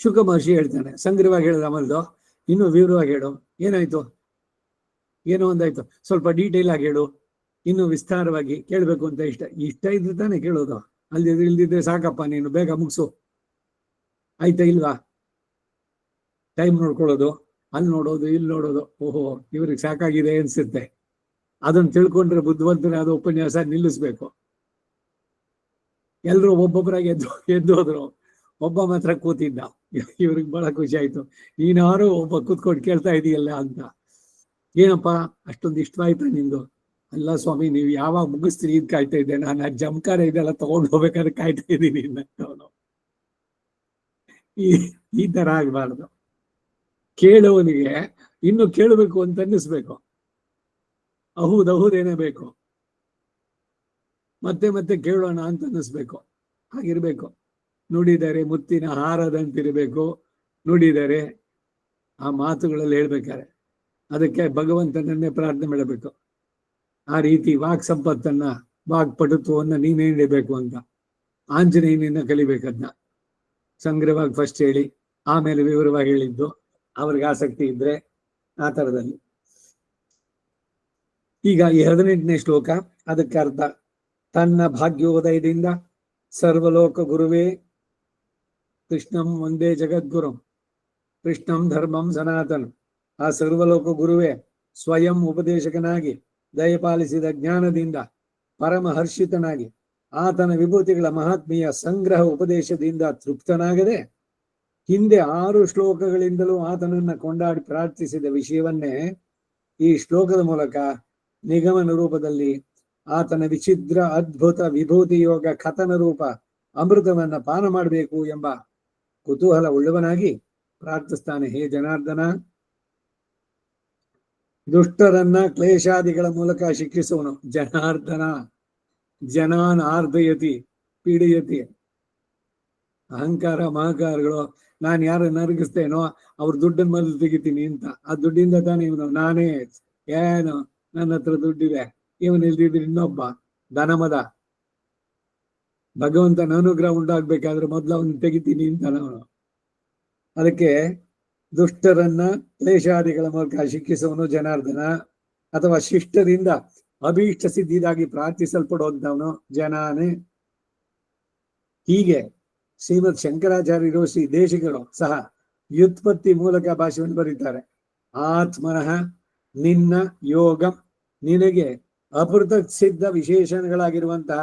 ಶುಕ ಮಹರ್ಷಿ ಹೇಳ್ತಾನೆ, ಸಂಗ್ರಹವಾಗಿ ಹೇಳಿದ ಆಮೇಲೆ ಇನ್ನೂ ವಿವರವಾಗಿ ಹೇಳು, ಏನಾಯ್ತು ಏನೋ ಒಂದಾಯ್ತು, ಸ್ವಲ್ಪ ಡೀಟೇಲ್ ಆಗಿ ಹೇಳು, ಇನ್ನು ವಿಸ್ತಾರವಾಗಿ ಕೇಳಬೇಕು ಅಂತ ಇಷ್ಟ ಇದ್ರೆ ತಾನೇ ಕೇಳೋದು. ಇಲ್ದಿದ್ರೆ ಸಾಕಪ್ಪ ನೀನು ಬೇಗ ಮುಗಿಸು, ಆಯ್ತಾ ಇಲ್ವಾ? ಟೈಮ್ ನೋಡ್ಕೊಳ್ಳೋದು, ಅಲ್ಲಿ ನೋಡೋದು ಇಲ್ಲಿ ನೋಡೋದು, ಓಹೋ ಇವ್ರಿಗೆ ಸಾಕಾಗಿದೆ ಅನ್ಸುತ್ತೆ. ಅದನ್ನು ತಿಳ್ಕೊಂಡ್ರೆ ಬುದ್ಧಿವಂತನಾದ ಉಪನ್ಯಾಸ ನಿಲ್ಲಿಸ್ಬೇಕು. ಎಲ್ರು ಒಬ್ಬೊಬ್ಬರಾಗಿ ಎದ್ದು ಹೋದ್ರು, ಒಬ್ಬ ಮಾತ್ರ ಕೂತಿದ್ದ. ಇವ್ರಿಗೆ ಬಹಳ ಖುಷಿ ಆಯ್ತು, ನೀನಾರು ಒಬ್ಬ ಕೂತ್ಕೊಂಡು ಕೇಳ್ತಾ ಇದೀಯಲ್ಲ ಅಂತ. ಏನಪ್ಪಾ ಅಷ್ಟೊಂದು ಇಷ್ಟವಾಯ್ತಾ ನಿಂದು? ಅಲ್ಲ ಸ್ವಾಮಿ, ನೀವು ಯಾವಾಗ ಮುಗಿಸ್ತೀರಿ ಇದ್ ಕಾಯ್ತಾ ಇದ್ದೆ, ನಾನು ಆ ಜಮಕಾರ ಇದೆಲ್ಲ ತಗೊಂಡು ಹೋಗ್ಬೇಕಾದ್ರೆ ಕಾಯ್ತಾ ಇದ್ದೀನಿ ಅನ್ನೋನು. ಈ ತರ ಆಗ್ಬಾರ್ದು. ಕೇಳುವನಿಗೆ ಇನ್ನು ಕೇಳಬೇಕು ಅಂತ ಅನ್ನಿಸ್ಬೇಕು. ಹೌದೇನೇ ಬೇಕು, ಮತ್ತೆ ಮತ್ತೆ ಕೇಳೋಣ ಅಂತ ಅನ್ನಿಸ್ಬೇಕು. ಹಾಗಿರ್ಬೇಕು. ನುಡಿದರೆ ಮುತ್ತಿನ ಹಾರದಂತಿರ್ಬೇಕು. ನುಡಿದರೆ ಆ ಮಾತುಗಳಲ್ಲಿ ಹೇಳ್ಬೇಕಾರೆ ಅದಕ್ಕೆ ಭಗವಂತನನ್ನೇ ಪ್ರಾರ್ಥನೆ ಮಾಡಬೇಕು. ಆ ರೀತಿ ವಾಕ್ ಸಂಪತ್ತನ್ನ, ವಾಕ್ ಪಟುತ್ವವನ್ನ ನೀನೇ ನೀಡಬೇಕು ಅಂತ ಆಂಜನೇಯನಿಂದ ಕಲಿಬೇಕದ್ನ. ಸಂಗ್ರಹವಾಗಿ ಫಸ್ಟ್ ಹೇಳಿ ಆಮೇಲೆ ವಿವರವಾಗಿ ಹೇಳಿದ್ದು, ಅವ್ರಿಗೆ ಆಸಕ್ತಿ ಇದ್ರೆ ಆ ತರದಲ್ಲಿ. ಈಗ ಈ 18ನೇ ಶ್ಲೋಕ, ಅದಕ್ಕೆ ಅರ್ಥ: ತನ್ನ ಭಾಗ್ಯೋದಯದಿಂದ ಸರ್ವಲೋಕ ಗುರುವೇ ಕೃಷ್ಣಂ ಒಂದೇ ಜಗದ್ಗುರು ಕೃಷ್ಣಂ ಧರ್ಮಂ ಸನಾತನ. ಆ ಸರ್ವಲೋಕ ಗುರುವೇ ಸ್ವಯಂ ಉಪದೇಶಕನಾಗಿ ದಯಪಾಲಿಸಿದ ಜ್ಞಾನದಿಂದ ಪರಮಹರ್ಷಿತನಾಗಿ ಆತನ ವಿಭೂತಿಗಳ ಮಹಾತ್ಮೆಯ ಸಂಗ್ರಹ ಉಪದೇಶದಿಂದ ತೃಪ್ತನಾಗದೆ ಹಿಂದೆ 6 ಶ್ಲೋಕಗಳಿಂದಲೂ ಆತನನ್ನ ಕೊಂಡಾಡಿ ಪ್ರಾರ್ಥಿಸಿದ ವಿಷಯವನ್ನೇ ಈ ಶ್ಲೋಕದ ಮೂಲಕ ನಿಗಮನ ರೂಪದಲ್ಲಿ ಆತನ ವಿಚಿತ್ರ ಅದ್ಭುತ ವಿಭೂತಿ ಯೋಗ ಕಥನ ರೂಪ ಅಮೃತವನ್ನ ಪಾನ ಮಾಡಬೇಕು ಎಂಬ ಕುತೂಹಲ ಉಳ್ಳವನಾಗಿ ಪ್ರಾರ್ಥಿಸ್ತಾನೆ. ಹೇ ಜನಾರ್ದನ, ದುಷ್ಟರನ್ನ ಕ್ಲೇಶಾದಿಗಳ ಮೂಲಕ ಶಿಕ್ಷಿಸುವನು. ಜನಾರ್ದನ, ಜನಾನ್ ಆರ್ಧಯತಿ ಪೀಡಿಯತಿ. ಅಹಂಕಾರ ಮಹಂಕಾರಗಳು, ನಾನು ಯಾರನ್ನ ನರಗಿಸ್ತೇನೋ ಅವ್ರ ದುಡ್ಡನ್ನ ಮೊದಲು ತೆಗಿತೀನಿ ಅಂತ. ಆ ದುಡ್ಡಿಂದ ತಾನೇ ಇವನು ನಾನೇ, ಏನು ನನ್ನ ಹತ್ರ ದುಡ್ಡಿದೆ, ಇವನ್ ಇಲ್ದಿದ್ರೆ ಇನ್ನೊಬ್ಬ ಧನಮದ. ಭಗವಂತನ ಅನುಗ್ರಹ ಉಂಟಾಗ್ಬೇಕಾದ್ರೆ ಮೊದಲು ಅವನು ತೆಗಿತೀನಿ ಅಂತ ಅವನು. ಅದಕ್ಕೆ ದುಷ್ಟರನ್ನ ಕ್ಲೇಶಾದಿಗಳ ಮೂಲಕ ಶಿಕ್ಷಿಸುವನು ಜನಾರ್ದನ, ಅಥವಾ ಶಿಷ್ಟರಿಂದ ಅಭೀಷ್ಟ ಸಿದ್ಧಿದಾಗಿ ಪ್ರಾರ್ಥಿಸಲ್ಪಡುವಂತವನು ಜನಾನೇ. ಹೀಗೆ ಶ್ರೀಮದ್ ಶಂಕರಾಚಾರ್ಯರು, ಶ್ರೀ ದೇಶಿಕರು ಸಹ ವ್ಯುತ್ಪತ್ತಿ ಮೂಲಕ ಭಾಷೆಯನ್ನು ಬರೀತಾರೆ. ಆತ್ಮನಃ ನಿನ್ನ ಯೋಗಂ, ನಿನಗೆ ಅಪೃಥಕ್ ಸಿದ್ಧ ವಿಶೇಷಣಗಳಾಗಿರುವಂತಹ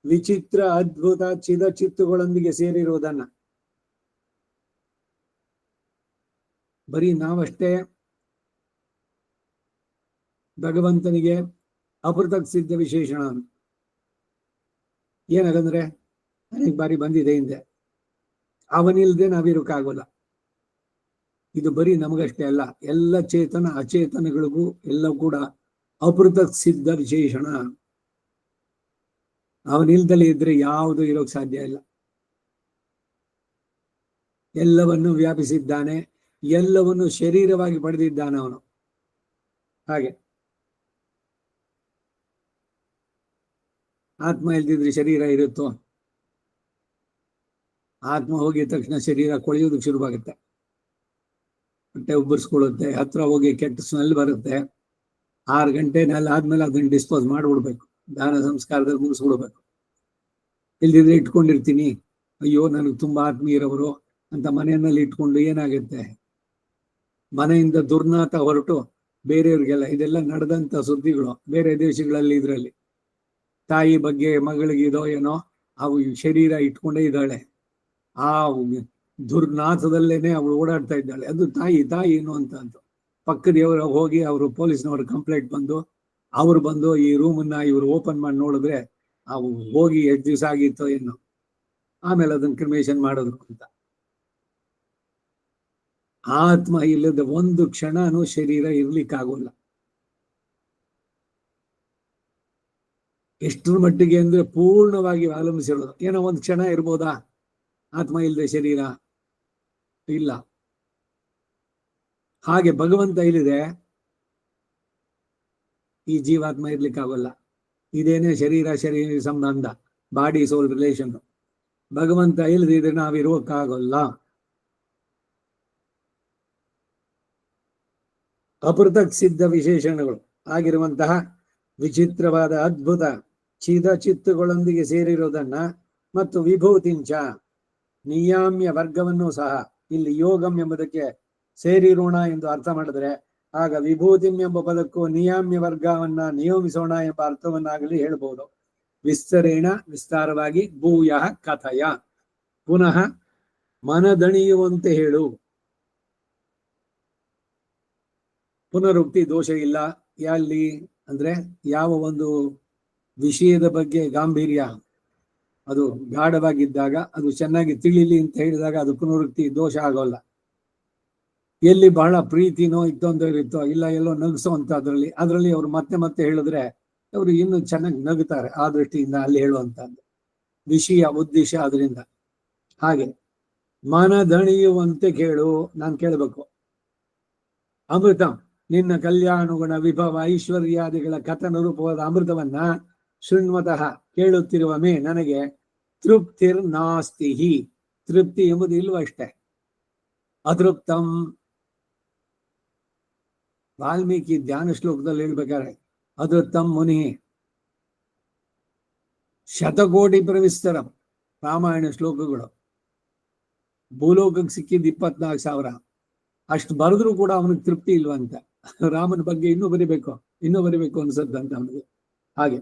ವಿಚಿತ್ರ ಅದ್ಭುತ ಚಿತ್ತುಗಳೊಂದಿಗೆ ಸೇರಿರುವುದನ್ನ. ಬರೀ ನಾವಷ್ಟೇ ಭಗವಂತನಿಗೆ ಅಪೃಥಕ್ ಸಿದ್ಧ ವಿಶೇಷಣ ಏನಾಗಂದ್ರೆ ಅನೇಕ ಬಾರಿ ಬಂದಿದೆ ಹಿಂದೆ, ಅವನಿಲ್ದೆ ನಾವಿರೋಕ್ಕಾಗೋಲ್ಲ. ಇದು ಬರೀ ನಮಗಷ್ಟೇ ಅಲ್ಲ, ಎಲ್ಲ ಚೇತನ ಅಚೇತನಗಳಿಗೂ ಎಲ್ಲ ಕೂಡ ಅಪೃಥಕ್ ಸಿದ್ಧ ವಿಶೇಷಣ. ಅವನಿಲ್ದಲೇ ಇದ್ರೆ ಯಾವುದು ಇರೋಕ್ ಸಾಧ್ಯ ಇಲ್ಲ. ಎಲ್ಲವನ್ನು ವ್ಯಾಪಿಸಿದ್ದಾನೆ, ಎಲ್ಲವನ್ನು ಶರೀರವಾಗಿ ಪಡೆದಿದ್ದಾನೆ ಅವನು. ಹಾಗೆ ಆತ್ಮ ಇಲ್ದಿದ್ರೆ ಶರೀರ ಇರುತ್ತೋ? ಆತ್ಮ ಹೋಗಿದ ತಕ್ಷಣ ಶರೀರ ಕೊಳೆಯೋದಕ್ಕೆ ಶುರುವಾಗುತ್ತೆ, ಹೊಟ್ಟೆ ಉಬ್ಬರಿಸ್ಕೊಳ್ಳುತ್ತೆ, ಹತ್ರ ಹೋಗಿ ಕೆಟ್ಟ ಸ್ಮೆಲ್ ಬರುತ್ತೆ. 6 ಗಂಟೆ ಆದ್ಮೇಲೆ ಅದನ್ನ ಡಿಸ್ಪೋಸ್ ಮಾಡಿಬಿಡ್ಬೇಕು, ದಾನ ಸಂಸ್ಕಾರದಲ್ಲಿ ಮುಗಿಸ್ಬಿಡ್ಬೇಕು. ಇಲ್ದಿದ್ರೆ ಇಟ್ಕೊಂಡಿರ್ತೀನಿ, ಅಯ್ಯೋ ನನಗೆ ತುಂಬಾ ಆತ್ಮೀಯರವರು ಅಂತ ಮನೆಯಲ್ಲಿ ಇಟ್ಕೊಂಡು ಏನಾಗುತ್ತೆ, ಮನೆಯಿಂದ ದುರ್ನಾತ ಹೊರಟು ಬೇರೆಯವ್ರಿಗೆಲ್ಲ ಇದೆಲ್ಲ ನಡೆದಂತ ಸುದ್ದಿಗಳು ಬೇರೆ ದೇಶಗಳಲ್ಲಿ. ಇದರಲ್ಲಿ ತಾಯಿ ಬಗ್ಗೆ ಮಗಳಿಗಿದೋ ಏನೋ, ಅವು ಶರೀರ ಇಟ್ಕೊಂಡೇ ಇದ್ದಾಳೆ, ಆ ದುರ್ನಾಥದಲ್ಲೇನೆ ಅವಳು ಓಡಾಡ್ತಾ ಇದ್ದಾಳೆ. ಅದು ತಾಯಿ ಏನು ಅಂತ ಪಕ್ಕದವರು ಹೋಗಿ ಅವರು ಪೊಲೀಸ್ನವರು ಕಂಪ್ಲೇಂಟ್ ಬಂದು ಅವ್ರು ಬಂದು ಈ ರೂಮನ್ನ ಇವ್ರು ಓಪನ್ ಮಾಡಿ ನೋಡಿದ್ರೆ ಅವು ಹೋಗಿ ಎಷ್ಟು ದಿವಸ ಆಗಿತ್ತೋ ಏನೋ, ಆಮೇಲೆ ಅದನ್ನ ಕ್ರಿಮೇಷನ್ ಮಾಡಿದ್ರು ಅಂತ. ಆತ್ಮ ಇಲ್ಲದ ಒಂದು ಕ್ಷಣನೂ ಶರೀರ ಇರ್ಲಿಕ್ಕಾಗೋಲ್ಲ. ಎಷ್ಟರ ಮಟ್ಟಿಗೆ ಅಂದ್ರೆ ಪೂರ್ಣವಾಗಿ ಅವಲಂಬಿಸಿರೋದು. ಏನೋ ಒಂದು ಕ್ಷಣ ಇರ್ಬೋದಾ ಆತ್ಮ ಇಲ್ಲದೆ ಶರೀರ? ಇಲ್ಲ. ಹಾಗೆ ಭಗವಂತ ಇಲ್ಲಿದೆ, ಈ ಜೀವಾತ್ಮ ಇರ್ಲಿಕ್ಕಾಗಲ್ಲ. ಇದೇನೇ ಶರೀರ ಸಂಬಂಧ, ಬಾಡಿ ಸೋಲ್ ರಿಲೇಷನ್. ಭಗವಂತ ಇಲ್ಲದಿದ್ರೆ ನಾವಿರೋಕ್ಕಾಗಲ್ಲ. ಅಪೃಥಕ್ ಸಿದ್ಧ ವಿಶೇಷಣಗಳು ಆಗಿರುವಂತಹ ವಿಚಿತ್ರವಾದ ಅದ್ಭುತ ಚಿತ್ತುಗಳೊಂದಿಗೆ ಸೇರಿರುವುದನ್ನ ಮತ್ತು ವಿಭೂತಿಂಚ ನಿಯಾಮ್ಯ ವರ್ಗವನ್ನು ಸಹ ಇಲ್ಲಿ ಯೋಗಂ ಎಂಬುದಕ್ಕೆ ಸೇರಿರೋಣ ಎಂದು ಅರ್ಥ ಮಾಡಿದ್ರೆ, ಆಗ ವಿಭೂತಿಂ ಎಂಬ ಪದಕ್ಕೂ ನಿಯಾಮ್ಯ ವರ್ಗವನ್ನ ನಿಯಮಿಸೋಣ ಎಂಬ ಅರ್ಥವನ್ನಾಗಲಿ ಹೇಳ್ಬೋದು. ವಿಸ್ತಾರವಾಗಿ ಭೂಯ ಕಥಯ, ಪುನಃ ಮನದಣಿಯುವಂತೆ ಹೇಳು. ಪುನರುಕ್ತಿ ದೋಷ ಇಲ್ಲ. ಎಲ್ಲಿ ಅಂದ್ರೆ ಯಾವ ಒಂದು ವಿಷಯದ ಬಗ್ಗೆ ಗಾಂಭೀರ್ಯ ಅದು ಗಾಢವಾಗಿದ್ದಾಗ, ಅದು ಚೆನ್ನಾಗಿ ತಿಳಿಲಿ ಅಂತ ಹೇಳಿದಾಗ ಅದು ಪುನರುಕ್ತಿ ದೋಷ ಆಗೋಲ್ಲ. ಎಲ್ಲಿ ಬಹಳ ಪ್ರೀತಿನೋ ಇತ್ತೊಂದೋ ಇರುತ್ತೋ, ಇಲ್ಲ ಎಲ್ಲೋ ನಗಿಸೋ ಅಂತ ಅದರಲ್ಲಿ ಅವ್ರು ಮತ್ತೆ ಮತ್ತೆ ಹೇಳಿದ್ರೆ ಅವರು ಇನ್ನೂ ಚೆನ್ನಾಗಿ ನಗುತ್ತಾರೆ. ಆ ದೃಷ್ಟಿಯಿಂದ ಅಲ್ಲಿ ಹೇಳುವಂತದ್ದು ವಿಷಯ ಉದ್ದೇಶ ಅದರಿಂದ. ಹಾಗೆ ಮನದಣಿಯುವಂತೆ ಕೇಳು, ನಾನು ಕೇಳಬೇಕು. ಅಮೃತಂ, ನಿನ್ನ ಕಲ್ಯಾಣಗುಣ ವಿಭವ ಐಶ್ವರ್ಯಾದಿಗಳ ಕಥನ ರೂಪವಾದ ಅಮೃತವನ್ನ ಶೃಣ್ವತಃ ಕೇಳುತ್ತಿರುವ ಮೇ ನನಗೆ ತೃಪ್ತಿರ್ ನಾಸ್ತಿ. ತೃಪ್ತಿ ಎಂಬುದು ಇಲ್ವಷ್ಟೇ. ಅತೃಪ್ತಂ, ವಾಲ್ಮೀಕಿ ಧ್ಯಾನ ಶ್ಲೋಕದಲ್ಲಿ ಹೇಳ್ಬೇಕಾದ್ರೆ ಅದೃಪ್ತಂ ಮುನಿ ಶತಕೋಟಿ ಪ್ರವಿಸ್ತರಂ. ರಾಮಾಯಣ ಶ್ಲೋಕಗಳು ಭೂಲೋಕಕ್ಕೆ ಸಿಕ್ಕಿದ್ದು 24,000. ಅಷ್ಟು ಬರೆದ್ರು ಕೂಡ ಅವನಿಗೆ ತೃಪ್ತಿ ಇಲ್ವಂತ. ರಾಮನ ಬಗ್ಗೆ ಇನ್ನೂ ಬರಿಬೇಕು ಅನ್ಸತ್ತಂತ ಅವನಿಗೆ. ಹಾಗೆ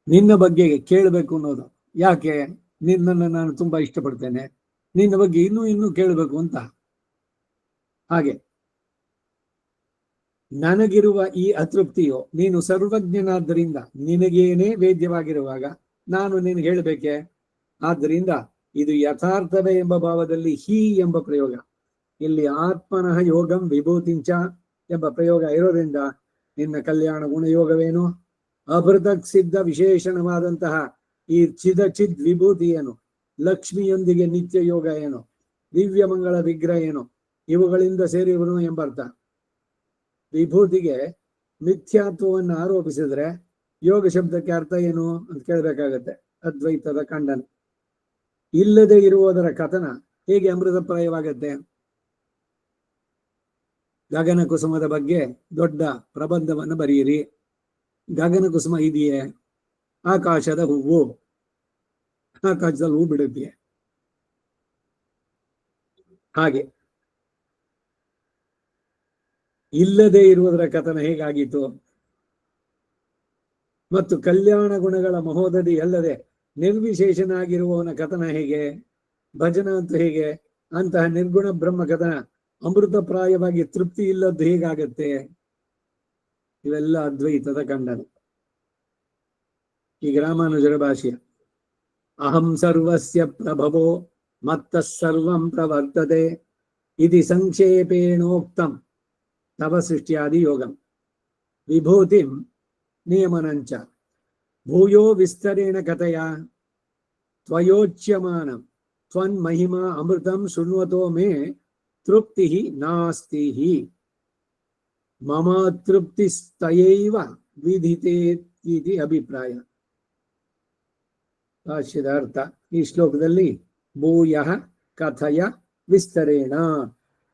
ನಿನ್ನ ಬಗ್ಗೆ ಕೇಳಬೇಕು ಅನ್ನೋದು ಯಾಕೆ? ನಿನ್ನನ್ನು ನಾನು ತುಂಬಾ ಇಷ್ಟಪಡ್ತೇನೆ, ನಿನ್ನ ಬಗ್ಗೆ ಇನ್ನೂ ಕೇಳಬೇಕು ಅಂತ. ಹಾಗೆ ನನಗಿರುವ ಈ ಅತೃಪ್ತಿಯು ನೀನು ಸರ್ವಜ್ಞನಾದ್ದರಿಂದ ನಿನಗೇನೇ ವೇದ್ಯವಾಗಿರುವಾಗ ನಾನು ನಿನಗೆ ಹೇಳಬೇಕೆ? ಆದ್ದರಿಂದ ಇದು ಯಥಾರ್ಥವೇ ಎಂಬ ಭಾವದಲ್ಲಿ ಹಿ ಎಂಬ ಪ್ರಯೋಗ, ಇಲ್ಲಿ ಆತ್ಮನಃ ಯೋಗಂ ವಿಭೂತಿಂಚ ಎಂಬ ಪ್ರಯೋಗ ಇರೋದ್ರಿಂದ ನಿನ್ನ ಕಲ್ಯಾಣ ಗುಣಯೋಗವೇನು, ಅಭೃತಕ್ ಸಿದ್ಧ ವಿಶೇಷಣವಾದಂತಹ ಈ ಚಿದ್ ವಿಭೂತಿ ಏನು, ಲಕ್ಷ್ಮಿಯೊಂದಿಗೆ ನಿತ್ಯ ಯೋಗ ಏನು, ದಿವ್ಯಮಂಗಳ ವಿಗ್ರಹ ಏನು, ಇವುಗಳಿಂದ ಸೇರಿರುವನು ಎಂಬರ್ಥ. ವಿಭೂತಿಗೆ ಮಿಥ್ಯಾತ್ವವನ್ನು ಆರೋಪಿಸಿದ್ರೆ ಯೋಗ ಶಬ್ದಕ್ಕೆ ಅರ್ಥ ಏನು ಅಂತ ಕೇಳಬೇಕಾಗತ್ತೆ. ಅದ್ವೈತದ ಖಂಡನ. ಇಲ್ಲದೆ ಇರುವುದರ ಕಥನ ಹೇಗೆ ಅಮೃತಪ್ರಾಯವಾಗತ್ತೆ? ಗಗನ ಕುಸುಮದ ಬಗ್ಗೆ ದೊಡ್ಡ ಪ್ರಬಂಧವನ್ನು ಬರೆಯಿರಿ. ಗಗನ ಕುಸುಮ ಇದೆಯೇ? ಆಕಾಶದ ಹೂವು, ಆಕಾಶದಲ್ಲಿ ಹೂ ಬಿಡುತ್ತೆ. ಹಾಗೆ ಇಲ್ಲದೆ ಇರುವುದರ ಕಥನ ಹೇಗಾಗಿತ್ತು? ಮತ್ತು ಕಲ್ಯಾಣ ಗುಣಗಳ ಮಹೋದಧಿ ಅಲ್ಲದೆ ನಿರ್ವಿಶೇಷನಾಗಿರುವವನ ಕಥನ ಹೇಗೆ? ಭಜನ ಅಂತ ಹೇಗೆ? ಅಂತಹ ನಿರ್ಗುಣ ಬ್ರಹ್ಮ ಕಥನ ಅಮೃತಪ್ರಾಯವಾಗಿ ತೃಪ್ತಿ ಇಲ್ಲದ್ದು ಹೇಗಾಗತ್ತೆ? ಇವೆಲ್ಲ ಅದ್ವೈತದ ಖಂಡನ. ಈ ರಾಮಾನುಜರ ಭಾಷ್ಯ. ಅಹಂ ಸರ್ವಸ್ಯ ಪ್ರಭವೋ ಮತ್ತಃ ಸರ್ವಂ ಪ್ರವರ್ತತೆ ಇತಿ ಸಂಕ್ಷೇಪೇಣೋಕ್ತಂ ತವ ಸೃಷ್ಟ್ಯಾದಿ ಯೋಗಂ ವಿಭೂತಿಂ ನಿಯಮನಂಚ ಭೂಯೋ ವಿಸ್ತರೇಣ ಕಥೆಯ ತ್ವಯೋಚ್ಯಮಾನಂ ತ್ವನ್ಮಹಿಮಾ ಅಮೃತಂ ಶೃಣ್ವತೋ ಮೇ ತೃಪ್ತಿ ನಾಸ್ತಿ. ಮಮ ತೃಪ್ತಿಸ್ತಯೈವ ವಿಧಿತೇತಿ ಅಭಿಪ್ರಾಯ. ಭಾಷ್ಯದ ಅರ್ಥ. ಈ ಶ್ಲೋಕದಲ್ಲಿ ಭೂಯಃ ಕಥಯ ವಿಸ್ತರೇಣ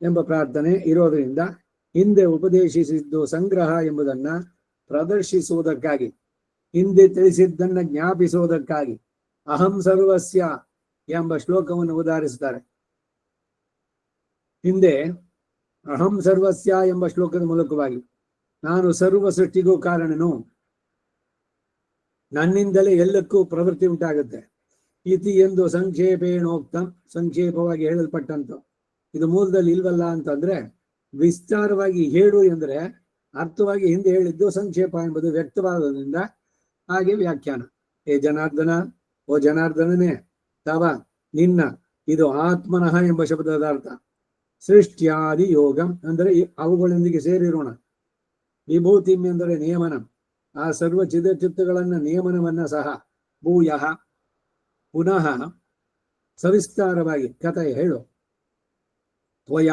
ಎಂಬ ಪ್ರಾರ್ಥನೆ ಇರೋದ್ರಿಂದ ಹಿಂದೆ ಉಪದೇಶಿಸಿದ್ದು ಸಂಗ್ರಹ ಎಂಬುದನ್ನ ಪ್ರದರ್ಶಿಸುವುದಕ್ಕಾಗಿ, ಹಿಂದೆ ತಿಳಿಸಿದ್ದನ್ನ ಜ್ಞಾಪಿಸುವುದಕ್ಕಾಗಿ ಅಹಂ ಸರ್ವಸ್ಯ ಎಂಬ ಶ್ಲೋಕವನ್ನು ಉದಾಹರಿಸುತ್ತಾರೆ. ಹಿಂದೆ ಅಹಂ ಸರ್ವಸ್ಯ ಎಂಬ ಶ್ಲೋಕದ ಮೂಲಕವಾಗಿ ನಾನು ಸರ್ವ ಸೃಷ್ಟಿಗೂ ಕಾರಣನು, ನನ್ನಿಂದಲೇ ಎಲ್ಲಕ್ಕೂ ಪ್ರವೃತ್ತಿ ಉಂಟಾಗುತ್ತೆ. ಇತಿ ಎಂದು ಸಂಕ್ಷೇಪೇಣೋಕ್ತ, ಸಂಕ್ಷೇಪವಾಗಿ ಹೇಳಲ್ಪಟ್ಟಂತ. ಇದು ಮೂಲದಲ್ಲಿ ಇಲ್ವಲ್ಲ ಅಂತಂದ್ರೆ ವಿಸ್ತಾರವಾಗಿ ಹೇಳು ಎಂದ್ರೆ ಅರ್ಥವಾಗಿ ಹಿಂದೆ ಹೇಳಿದ್ದು ಸಂಕ್ಷೇಪ ಎಂಬುದು ವ್ಯಕ್ತವಾಗೋದ್ರಿಂದ ಹಾಗೆ ವ್ಯಾಖ್ಯಾನ. ಏ ಜನಾರ್ದನ, ಓ ಜನಾರ್ದನನೇ, ತವ ನಿನ್ನ, ಇದು ಆತ್ಮನಃ ಎಂಬ ಶಬ್ದದ ಅರ್ಥ. ಸೃಷ್ಟ್ಯಾದಿ ಯೋಗಂ ಅಂದರೆ ಅವುಗಳೊಂದಿಗೆ ಸೇರಿರೋಣ. ವಿಭೂತಿಂ ಎಂದರೆ ನಿಯಮನ, ಆ ಸರ್ವ ಚಿತ್ತಗಳನ್ನ ನಿಯಮನವನ್ನ ಸಹ. ಭೂಯಃ ಪುನಃ ಸವಿಸ್ತಾರವಾಗಿ ಕಥೆ ಹೇಳು. ತ್ವಯ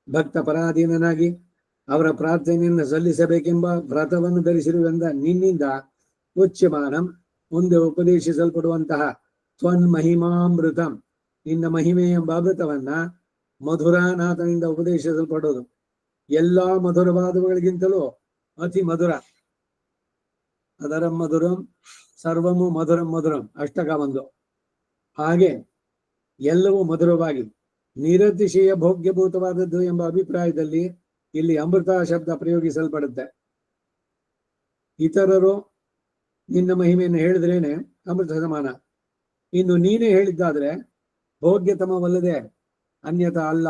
ಭಕ್ತ ಪರಾಧೀನನಾಗಿ ಅವರ ಪ್ರಾರ್ಥನೆಯನ್ನು ಸಲ್ಲಿಸಬೇಕೆಂಬ ವ್ರತವನ್ನು ಧರಿಸಿರುವೆಂದ ನಿನ್ನಿಂದ ಉಚ್ಯಮಾನಂ ಮುಂದೆ ಉಪದೇಶಿಸಲ್ಪಡುವಂತಹ ತ್ವನ್ ಮಹಿಮಾಮೃತಂ ನಿನ್ನ ಮಹಿಮೆ ಎಂಬ ಅಮೃತವನ್ನ ಮಧುರನಾಥನಿಂದ ಉಪದೇಶಿಸಲ್ಪಡೋದು. ಎಲ್ಲಾ ಮಧುರವಾದವುಗಳಿಗಿಂತಲೂ ಅತಿ ಮಧುರ. ಅದರಂ ಮಧುರಂ ಸರ್ವಮು ಮಧುರಂ ಮಧುರಂ ಅಷ್ಟಕ ಒಂದು. ಹಾಗೆ ಎಲ್ಲವೂ ಮಧುರವಾಗಿ ನಿರತಿಶಯ ಭೋಗ್ಯಭೂತವಾದದ್ದು ಎಂಬ ಅಭಿಪ್ರಾಯದಲ್ಲಿ ಇಲ್ಲಿ ಅಮೃತ ಶಬ್ದ ಪ್ರಯೋಗಿಸಲ್ಪಡುತ್ತೆ. ಇತರರು ನಿನ್ನ ಮಹಿಮೆಯನ್ನು ಹೇಳಿದ್ರೇನೆ ಅಮೃತ ಸಮಾನ. ಇನ್ನು ನೀನೇ ಹೇಳಿದ್ದಾದ್ರೆ ಭೋಗ್ಯತಮವಲ್ಲದೆ ಅನ್ಯತಾ ಅಲ್ಲ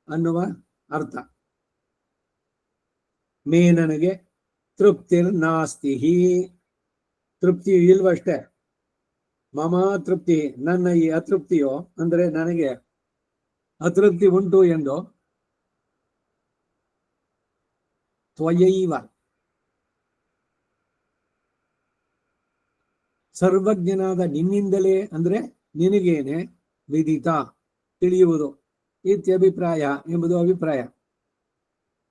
ಅನ್ನುವ ಅರ್ಥ. ಮೇ ನನಗೆ ತೃಪ್ತಿರ್ನಾಸ್ತಿ, ತೃಪ್ತಿ ಇಲ್ವಷ್ಟೇ. ಮಮ ತೃಪ್ತಿ, ನನ್ನ ಈ ಅತೃಪ್ತಿಯೋ ಅಂದ್ರೆ ನನಗೆ ಅತೃಪ್ತಿ ಉಂಟು ಎಂದು ತ್ವಯೈವ, ಸರ್ವಜ್ಞನಾದ ನಿನ್ನಿಂದಲೇ ಅಂದ್ರೆ ನಿನಗೇನೆ ವಿದಿತ, ತಿಳಿಯುವುದು, ಇತ್ಯಭಿಪ್ರಾಯ ಎಂಬುದು ಅಭಿಪ್ರಾಯ.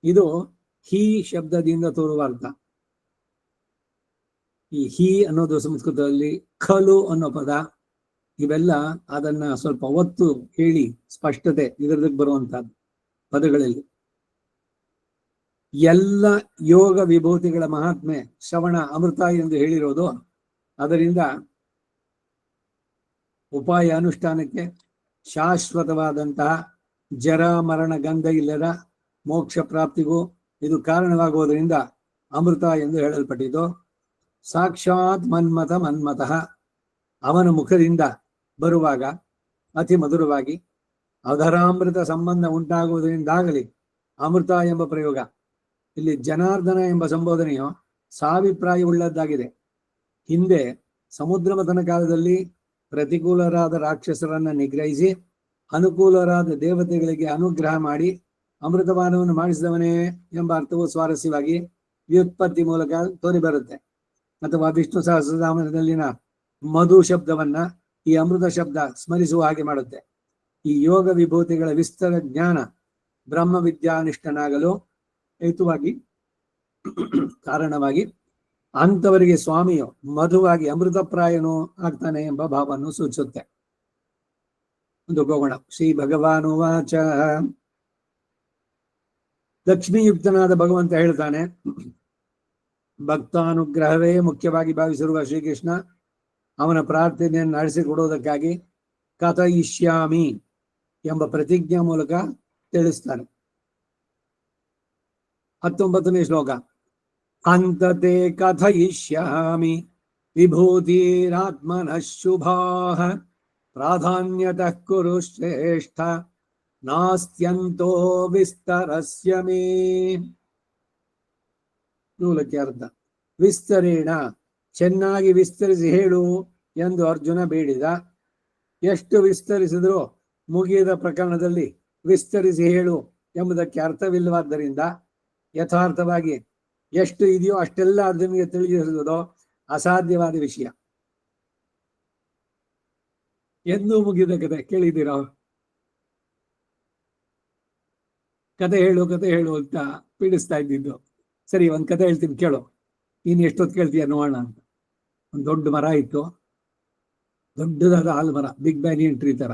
ಇದು ಹಿ ಶಬ್ದದಿಂದ ತೋರುವ ಅರ್ಥ. ಈ ಹಿ ಅನ್ನೋದು ಸಂಸ್ಕೃತದಲ್ಲಿ ಖಲು ಅನ್ನೋ ಪದ, ಇವೆಲ್ಲ ಅದನ್ನ ಸ್ವಲ್ಪ ಒತ್ತು ಹೇಳಿ ಸ್ಪಷ್ಟತೆ ಇದರದಕ್ಕೆ ಬರುವಂತಹದ್ದು ಪದಗಳಲ್ಲಿ. ಎಲ್ಲ ಯೋಗ ವಿಭೂತಿಗಳ ಮಹಾತ್ಮೆ ಶ್ರವಣ ಅಮೃತ ಎಂದು ಹೇಳಿರೋದು ಅದರಿಂದ ಉಪಾಯ ಅನುಷ್ಠಾನಕ್ಕೆ ಶಾಶ್ವತವಾದಂತಹ ಜರ ಮರಣ ಗಂಧ ಇಲ್ಲದ ಮೋಕ್ಷ ಪ್ರಾಪ್ತಿಗೂ ಇದು ಕಾರಣವಾಗುವುದರಿಂದ ಅಮೃತ ಎಂದು ಹೇಳಲ್ಪಟ್ಟಿತು. ಸಾಕ್ಷಾತ್ ಮನ್ಮಥಃ, ಅವನ ಮುಖದಿಂದ ಬರುವಾಗ ಅತಿ ಮಧುರವಾಗಿ ಅಧರಾಮೃತ ಸಂಬಂಧ ಉಂಟಾಗುವುದರಿಂದಾಗಲಿ ಅಮೃತ ಎಂಬ ಪ್ರಯೋಗ. ಇಲ್ಲಿ ಜನಾರ್ದನ ಎಂಬ ಸಂಬೋಧನೆಯು ಸಾಭಿಪ್ರಾಯವುಳ್ಳದ್ದಾಗಿದೆ. ಹಿಂದೆ ಸಮುದ್ರ ಮಥನ ಕಾಲದಲ್ಲಿ ಪ್ರತಿಕೂಲರಾದ ರಾಕ್ಷಸರನ್ನ ನಿಗ್ರಹಿಸಿ ಅನುಕೂಲರಾದ ದೇವತೆಗಳಿಗೆ ಅನುಗ್ರಹ ಮಾಡಿ ಅಮೃತಪಾನವನ್ನು ಮಾಡಿಸಿದವನೇ ಎಂಬ ಅರ್ಥವು ಸ್ವಾರಸ್ಯವಾಗಿ ವ್ಯುತ್ಪತ್ತಿ ಮೂಲಕ ತೋರಿಬರುತ್ತೆ. ಅಥವಾ ವಿಷ್ಣು ಸಹಸ್ರನಾಮದಲ್ಲಿನ ಮಧು ಶಬ್ದವನ್ನ ಈ ಅಮೃತ ಶಬ್ದ ಸ್ಮರಿಸುವ ಹಾಗೆ ಮಾಡುತ್ತೆ. ಈ ಯೋಗ ವಿಭೂತಿಗಳ ವಿಸ್ತಾರ ಜ್ಞಾನ ಬ್ರಹ್ಮವಿದ್ಯಾನಿಷ್ಠನಾಗಲು ಹೇತುವಾಗಿ ಕಾರಣವಾಗಿ ಅಂಥವರಿಗೆ ಸ್ವಾಮಿಯು ಮಧುವಾಗಿ ಅಮೃತಪ್ರಾಯನು ಆಗ್ತಾನೆ ಎಂಬ ಭಾವವನ್ನು ಸೂಚಿಸುತ್ತೆ. ಒಂದು ಹೋಗೋಣ. ಶ್ರೀ ಭಗವಾನುವಾಚ, ಲಕ್ಷ್ಮೀಯುಕ್ತನಾದ ಭಗವಂತ ಹೇಳ್ತಾನೆ, ಭಕ್ತಾನುಗ್ರಹವೇ ಮುಖ್ಯವಾಗಿ ಭಾವಿಸಿರುವ ಶ್ರೀಕೃಷ್ಣ ಅವನ ಪ್ರಾರ್ಥನೆಯನ್ನು ನಡೆಸಿಕೊಡುವುದಕ್ಕಾಗಿ ಕಥಯಿಷ್ಯಾಮಿ ಎಂಬ ಪ್ರತಿಜ್ಞಾ ಮೂಲಕ ತಿಳಿಸ್ತಾನೆ. 19ನೇ ಶ್ಲೋಕ. ಅಂತತೆ ಕಥಯಿಷ್ಯಾಮಿ ವಿಭೂತಿರಾತ್ಮನಃ ಶುಭಾಃ ಪ್ರಾಧಾನ್ಯತಃ ಕುರು ಶ್ರೇಷ್ಠ ನಾಸ್ತ್ಯಂತೋ ವಿಸ್ತರಸ್ಯ ಮೇ. ಮೂಲಕ್ಕೆ ಅರ್ಥ. ವಿಸ್ತರೇಣ, ಚೆನ್ನಾಗಿ ವಿಸ್ತರಿಸಿ ಹೇಳು ಎಂದು ಅರ್ಜುನ ಬೇಡಿದ. ಎಷ್ಟು ವಿಸ್ತರಿಸಿದರೂ ಮುಗಿಯದ ಪ್ರಕರಣದಲ್ಲಿ ವಿಸ್ತರಿಸಿ ಹೇಳು ಎಂಬುದಕ್ಕೆ ಅರ್ಥವಿಲ್ಲವಾದ್ದರಿಂದ ಯಥಾರ್ಥವಾಗಿ ಎಷ್ಟು ಇದೆಯೋ ಅಷ್ಟೆಲ್ಲ ಅರ್ಜುನಿಗೆ ತಿಳಿದಿರುವುದೋ ಅಸಾಧ್ಯವಾದ ವಿಷಯ. ಎಂದೂ ಮುಗಿದ ಕತೆ ಕೇಳಿದ್ದೀರೋ? ಕತೆ ಹೇಳು ಅಂತ ಪೀಡಿಸ್ತಾ ಇದ್ದಿದ್ದು. ಸರಿ, ಒಂದ್ ಕತೆ ಹೇಳ್ತೀನಿ ಕೇಳು, ನೀನು ಎಷ್ಟೊತ್ತು ಕೇಳ್ತೀಯ ನೋಡೋಣ ಅಂತ. ಒಂದು ದೊಡ್ಡ ಮರ ಇತ್ತು, ದೊಡ್ಡದಾದ ಆಲ್ಮರ, ಬಿಗ್ ಬ್ಯಾನಿಯನ್ ಟ್ರೀ ತರ.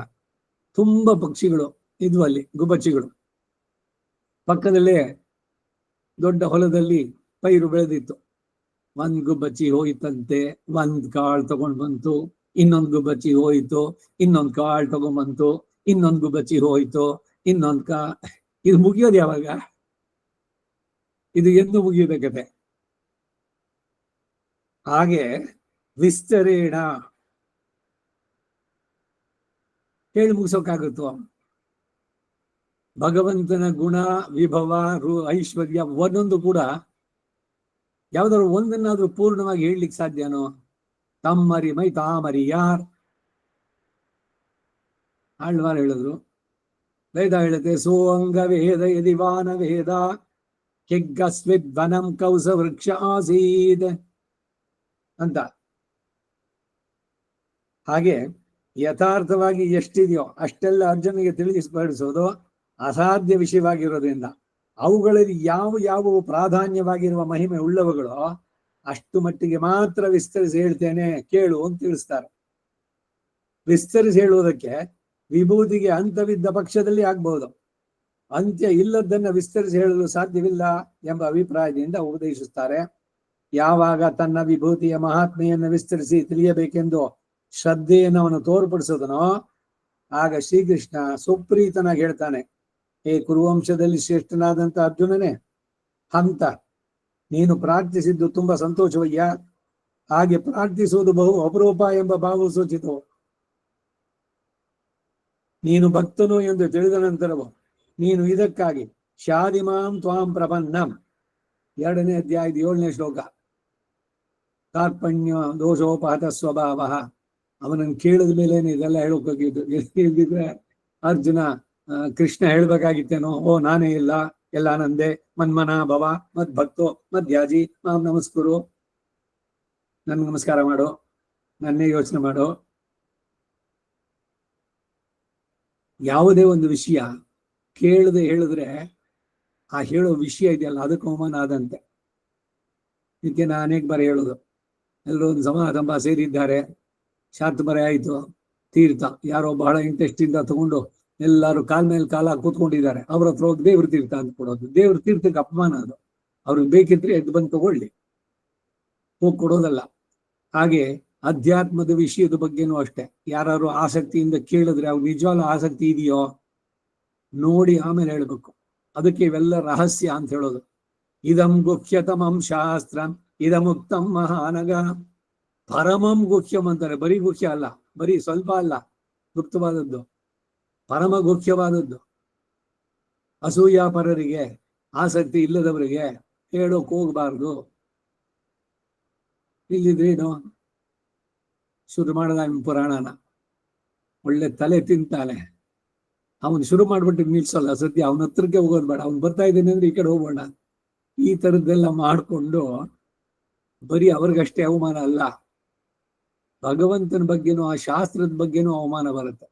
ತುಂಬಾ ಪಕ್ಷಿಗಳು ಇದ್ವು ಅಲ್ಲಿ, ಗುಬ್ಬಚ್ಚಿಗಳು. ಪಕ್ಕದಲ್ಲೇ ದೊಡ್ಡ ಹೊಲದಲ್ಲಿ ಪೈರು ಬೆಳೆದಿತ್ತು. ಒಂದ್ ಗುಬ್ಬಚ್ಚಿ ಹೋಯ್ತಂತೆ, ಒಂದ್ ಕಾಳು ತಗೊಂಡ್ ಬಂತು, ಇನ್ನೊಂದು ಗುಬ್ಬಚ್ಚಿ ಹೋಯ್ತು, ಇನ್ನೊಂದ್ ಕಾಳು ತಗೊಂಡ್ಬಂತು, ಇನ್ನೊಂದು ಗುಬ್ಬಚ್ಚಿ ಹೋಯ್ತು, ಇದು ಮುಗಿಯೋದು ಯಾವಾಗ? ಇದು ಎಂದು ಮುಗಿಯೋದ ಕತೆ. ಹಾಗೆ ವಿಸ್ತರೇಣ ಹೇಳಿ ಮುಗಿಸೋಕ್ಕಾಗುತ್ತೋ? ಭಗವಂತನ ಗುಣ, ವಿಭವ, ಐಶ್ವರ್ಯ ಒಂದೊಂದು ಕೂಡ ಯಾವ್ದಾದ್ರು ಒಂದನ್ನಾದ್ರೂ ಪೂರ್ಣವಾಗಿ ಹೇಳಲಿಕ್ಕೆ ಸಾಧ್ಯನೋ? ತಮ್ಮರಿ ಮೈ ತಾಮರಿ ಯಾರ್ ಆಳ್ವಾರ್ ಹೇಳಿದ್ರು. ವೇದ ಹೇಳುತ್ತೆ, ಸೋಂಗ ವೇದ ಯದಿವಾನ ವೇದ ಕೆಗ್ಗಸ್ವಿದ್ವನಂ ಕೌಸ ವೃಕ್ಷ ಆಸೀದ್ ಅಂತ. ಹಾಗೆ ಯಥಾರ್ಥವಾಗಿ ಎಷ್ಟಿದೆಯೋ ಅಷ್ಟೆಲ್ಲ ಅರ್ಜುನಿಗೆ ತಿಳಿಸಿಪಡಿಸೋದು ಅಸಾಧ್ಯ ವಿಷಯವಾಗಿರೋದ್ರಿಂದ ಅವುಗಳಲ್ಲಿ ಯಾವ ಪ್ರಾಧಾನ್ಯವಾಗಿರುವ ಮಹಿಮೆ ಉಳ್ಳವುಗಳು ಅಷ್ಟು ಮಟ್ಟಿಗೆ ಮಾತ್ರ ವಿಸ್ತರಿಸಿ ಹೇಳ್ತೇನೆ ಕೇಳು ಅಂತ ತಿಳಿಸ್ತಾರೆ. ವಿಸ್ತರಿಸಿ ಹೇಳುವುದಕ್ಕೆ ವಿಭೂತಿಗೆ ಅಂತವಿದ್ದ ಪಕ್ಷದಲ್ಲಿ ಆಗ್ಬಹುದು, ಅಂತ್ಯ ಇಲ್ಲದನ್ನ ವಿಸ್ತರಿಸಿ ಹೇಳಲು ಸಾಧ್ಯವಿಲ್ಲ ಎಂಬ ಅಭಿಪ್ರಾಯದಿಂದ ಉಪದೇಶಿಸುತ್ತಾರೆ. ಯಾವಾಗ ತನ್ನ ವಿಭೂತಿಯ ಮಹಾತ್ಮೆಯನ್ನು ವಿಸ್ತರಿಸಿ ತಿಳಿಯಬೇಕೆಂದು ಶ್ರದ್ಧೆಯನ್ನು ಅವನು ತೋರ್ಪಡಿಸೋದನೋ ಆಗ ಶ್ರೀಕೃಷ್ಣ ಸುಪ್ರೀತನಾಗಿ ಹೇಳ್ತಾನೆ, ಹೇ ಕುರುವಂಶದಲ್ಲಿ ಶ್ರೇಷ್ಠನಾದಂತ ಅರ್ಜುನನೇ, ಹಂತ ನೀನು ಪ್ರಾರ್ಥಿಸಿದ್ದು ತುಂಬಾ ಸಂತೋಷವಯ್ಯ. ಹಾಗೆ ಪ್ರಾರ್ಥಿಸುವುದು ಬಹು ಅಪರೂಪ ಎಂಬ ಭಾವ ಸೂಚಿತವು. ನೀನು ಭಕ್ತನು ಎಂದು ತಿಳಿದ ನಂತರವೂ ನೀನು ಇದಕ್ಕಾಗಿ ಶಾದಿಮಾಂ ತ್ವಾಂ ಪ್ರಪನ್ನಂ, 2ನೇ ಅಧ್ಯಾಯದ 7ನೇ ಶ್ಲೋಕ. ಕಾರ್ಪಣ್ಯ ದೋಷೋಪಹತ ಸ್ವಭಾವ. ಅವನನ್ನು ಕೇಳಿದ ಮೇಲೇನೆ ಇದೆಲ್ಲ ಹೇಳೋಕೋಗಿದ್ದು. ಇಲ್ದಿದ್ರೆ ಅರ್ಜುನ ಕೃಷ್ಣ ಹೇಳ್ಬೇಕಾಗಿತ್ತೇನೋ, ಓ ನಾನೇ ಇಲ್ಲ, ಎಲ್ಲ ನಂದೇ, ಮನ್ಮನ ಭವ ಮದ್ ಭಕ್ತೋ ಮಧ್ಯಾಜಿ ಮಾಂ ನಮಸ್ಕುರು, ನನ್ಗೆ ನಮಸ್ಕಾರ ಮಾಡು, ನನ್ನೇ ಯೋಚನೆ ಮಾಡು. ಯಾವುದೇ ಒಂದು ವಿಷಯ ಕೇಳದೆ ಹೇಳಿದ್ರೆ ಆ ಹೇಳೋ ವಿಷಯ ಇದೆಯಲ್ಲ ಅದಕ್ಕೆ ಅವಮಾನ ಆದಂತೆ. ಇದಕ್ಕೆ ನಾನು ಅನೇಕ ಬಾರಿ ಹೇಳೋದು, ಎಲ್ಲರೂ ಒಂದು ಸಮಾರಂಭ ಸೇರಿದ್ದಾರೆ, ಶಾಂತಮರೆ ಆಯಿತು, ತೀರ್ಥ ಯಾರೋ ಬಹಳ ಇಂಟ್ರೆಸ್ಟ್ ಇಂದ ತಗೊಂಡು ಎಲ್ಲರೂ ಕಾಲ್ ಮೇಲೆ ಕಾಲ ಕೂತ್ಕೊಂಡಿದ್ದಾರೆ, ಅವ್ರ ಹತ್ರ ಹೋಗಿ ದೇವ್ರ ತೀರ್ಥ ಅಂತ ಕೊಡೋದು. ದೇವ್ರ ತೀರ್ಥಕ್ಕೆ ಅಪಮಾನ ಅದು. ಅವ್ರಿಗೆ ಬೇಕಿದ್ರೆ ಎದ್ದು ಬಂದು ತಗೊಳ್ಳಿ, ಹೋಗಿ ಕೊಡೋದಲ್ಲ. ಹಾಗೆ ಅಧ್ಯಾತ್ಮದ ವಿಷಯದ ಬಗ್ಗೆನೂ ಅಷ್ಟೇ, ಯಾರು ಆಸಕ್ತಿಯಿಂದ ಕೇಳಿದ್ರೆ ಅವ್ರು ನಿಜವಾದ ಆಸಕ್ತಿ ಇದೆಯೋ ನೋಡಿ ಆಮೇಲೆ ಹೇಳ್ಬೇಕು. ಅದಕ್ಕೆ ಇವೆಲ್ಲ ರಹಸ್ಯ ಅಂತ ಹೇಳೋದು. ಇದಂ ಗುಹ್ಯತಮಂ ಶಾಸ್ತ್ರಂ ಇದಮುಕ್ತಂ ಮಹಾನಗ. ಪರಮಂ ಗುಹ್ಯಂ ಅಂತಾರೆ. ಬರೀ ಗುಹ್ಯ ಅಲ್ಲ, ಬರೀ ಸ್ವಲ್ಪ ಅಲ್ಲ, ಗುಪ್ತವಾದದ್ದು, ಪರಮ ಗುಹ್ಯವಾದದ್ದು. ಅಸೂಯಾಪರರಿಗೆ, ಆಸಕ್ತಿ ಇಲ್ಲದವರಿಗೆ ಹೇಳೋಕ್ ಹೋಗ್ಬಾರ್ದು. ಇಲ್ಲಿದ್ರೇನು ಶುರು ಮಾಡದ ಪುರಾಣನ, ಒಳ್ಳೆ ತಲೆ ತಿಂತಾನೆ. ಅವನು ಶುರು ಮಾಡ್ಬಿಟ್ಟು ನಿಲ್ಸಲ್ಲ ಸದ್ಯ, ಅವನ ಹತ್ರಕ್ಕೆ ಹೋಗೋದು ಬೇಡ. ಅವ್ನು ಬರ್ತಾ ಇದ್ದೇನೆ ಅಂದ್ರೆ ಈ ಕಡೆ ಹೋಗೋಣ. ಈ ತರದ್ದೆಲ್ಲ ಮಾಡಿಕೊಂಡು ಬರೀ ಅವ್ರಿಗಷ್ಟೇ ಅವಮಾನ ಅಲ್ಲ, ಭಗವಂತನ ಬಗ್ಗೆನೂ ಆ ಶಾಸ್ತ್ರದ ಬಗ್ಗೆನೂ ಅವಮಾನ ಬರುತ್ತೆ.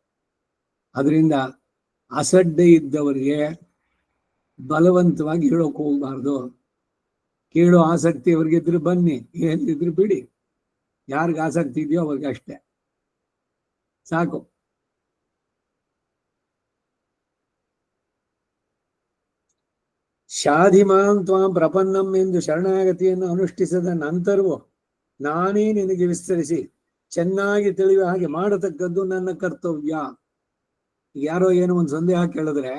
ಅದರಿಂದ ಅಸಡ್ಡೆ ಇದ್ದವರಿಗೆ ಬಲವಂತವಾಗಿ ಹೇಳೋಕೆ ಹೋಗ್ಬಾರ್ದು. ಕೇಳೋ ಆಸಕ್ತಿ ಅವ್ರಿಗಿದ್ರೆ ಬನ್ನಿ, ಏನಿದ್ರು ಬಿಡಿ. ಯಾರಿಗೆ ಆಸಕ್ತಿ ಇದೆಯೋ ಅವ್ರಿಗೆ ಅಷ್ಟೇ ಸಾಕು. ಶಾಧಿಮಾನ್ ತ್ವಾಂ ಪ್ರಪನ್ನಂ ಎಂದು ಶರಣಾಗತಿಯನ್ನು ಅನುಷ್ಠಿಸಿದ ನಂತರವೂ ನಾನೇ ನಿನಗೆ ವಿಸ್ತರಿಸಿ ಚೆನ್ನಾಗಿ ತಿಳಿಯುವ ಹಾಗೆ ಮಾಡತಕ್ಕದ್ದು ನನ್ನ ಕರ್ತವ್ಯ. ಯಾರೋ ಏನೋ ಒಂದು ಸಂದೇಹ ಕೇಳಿದ್ರೆ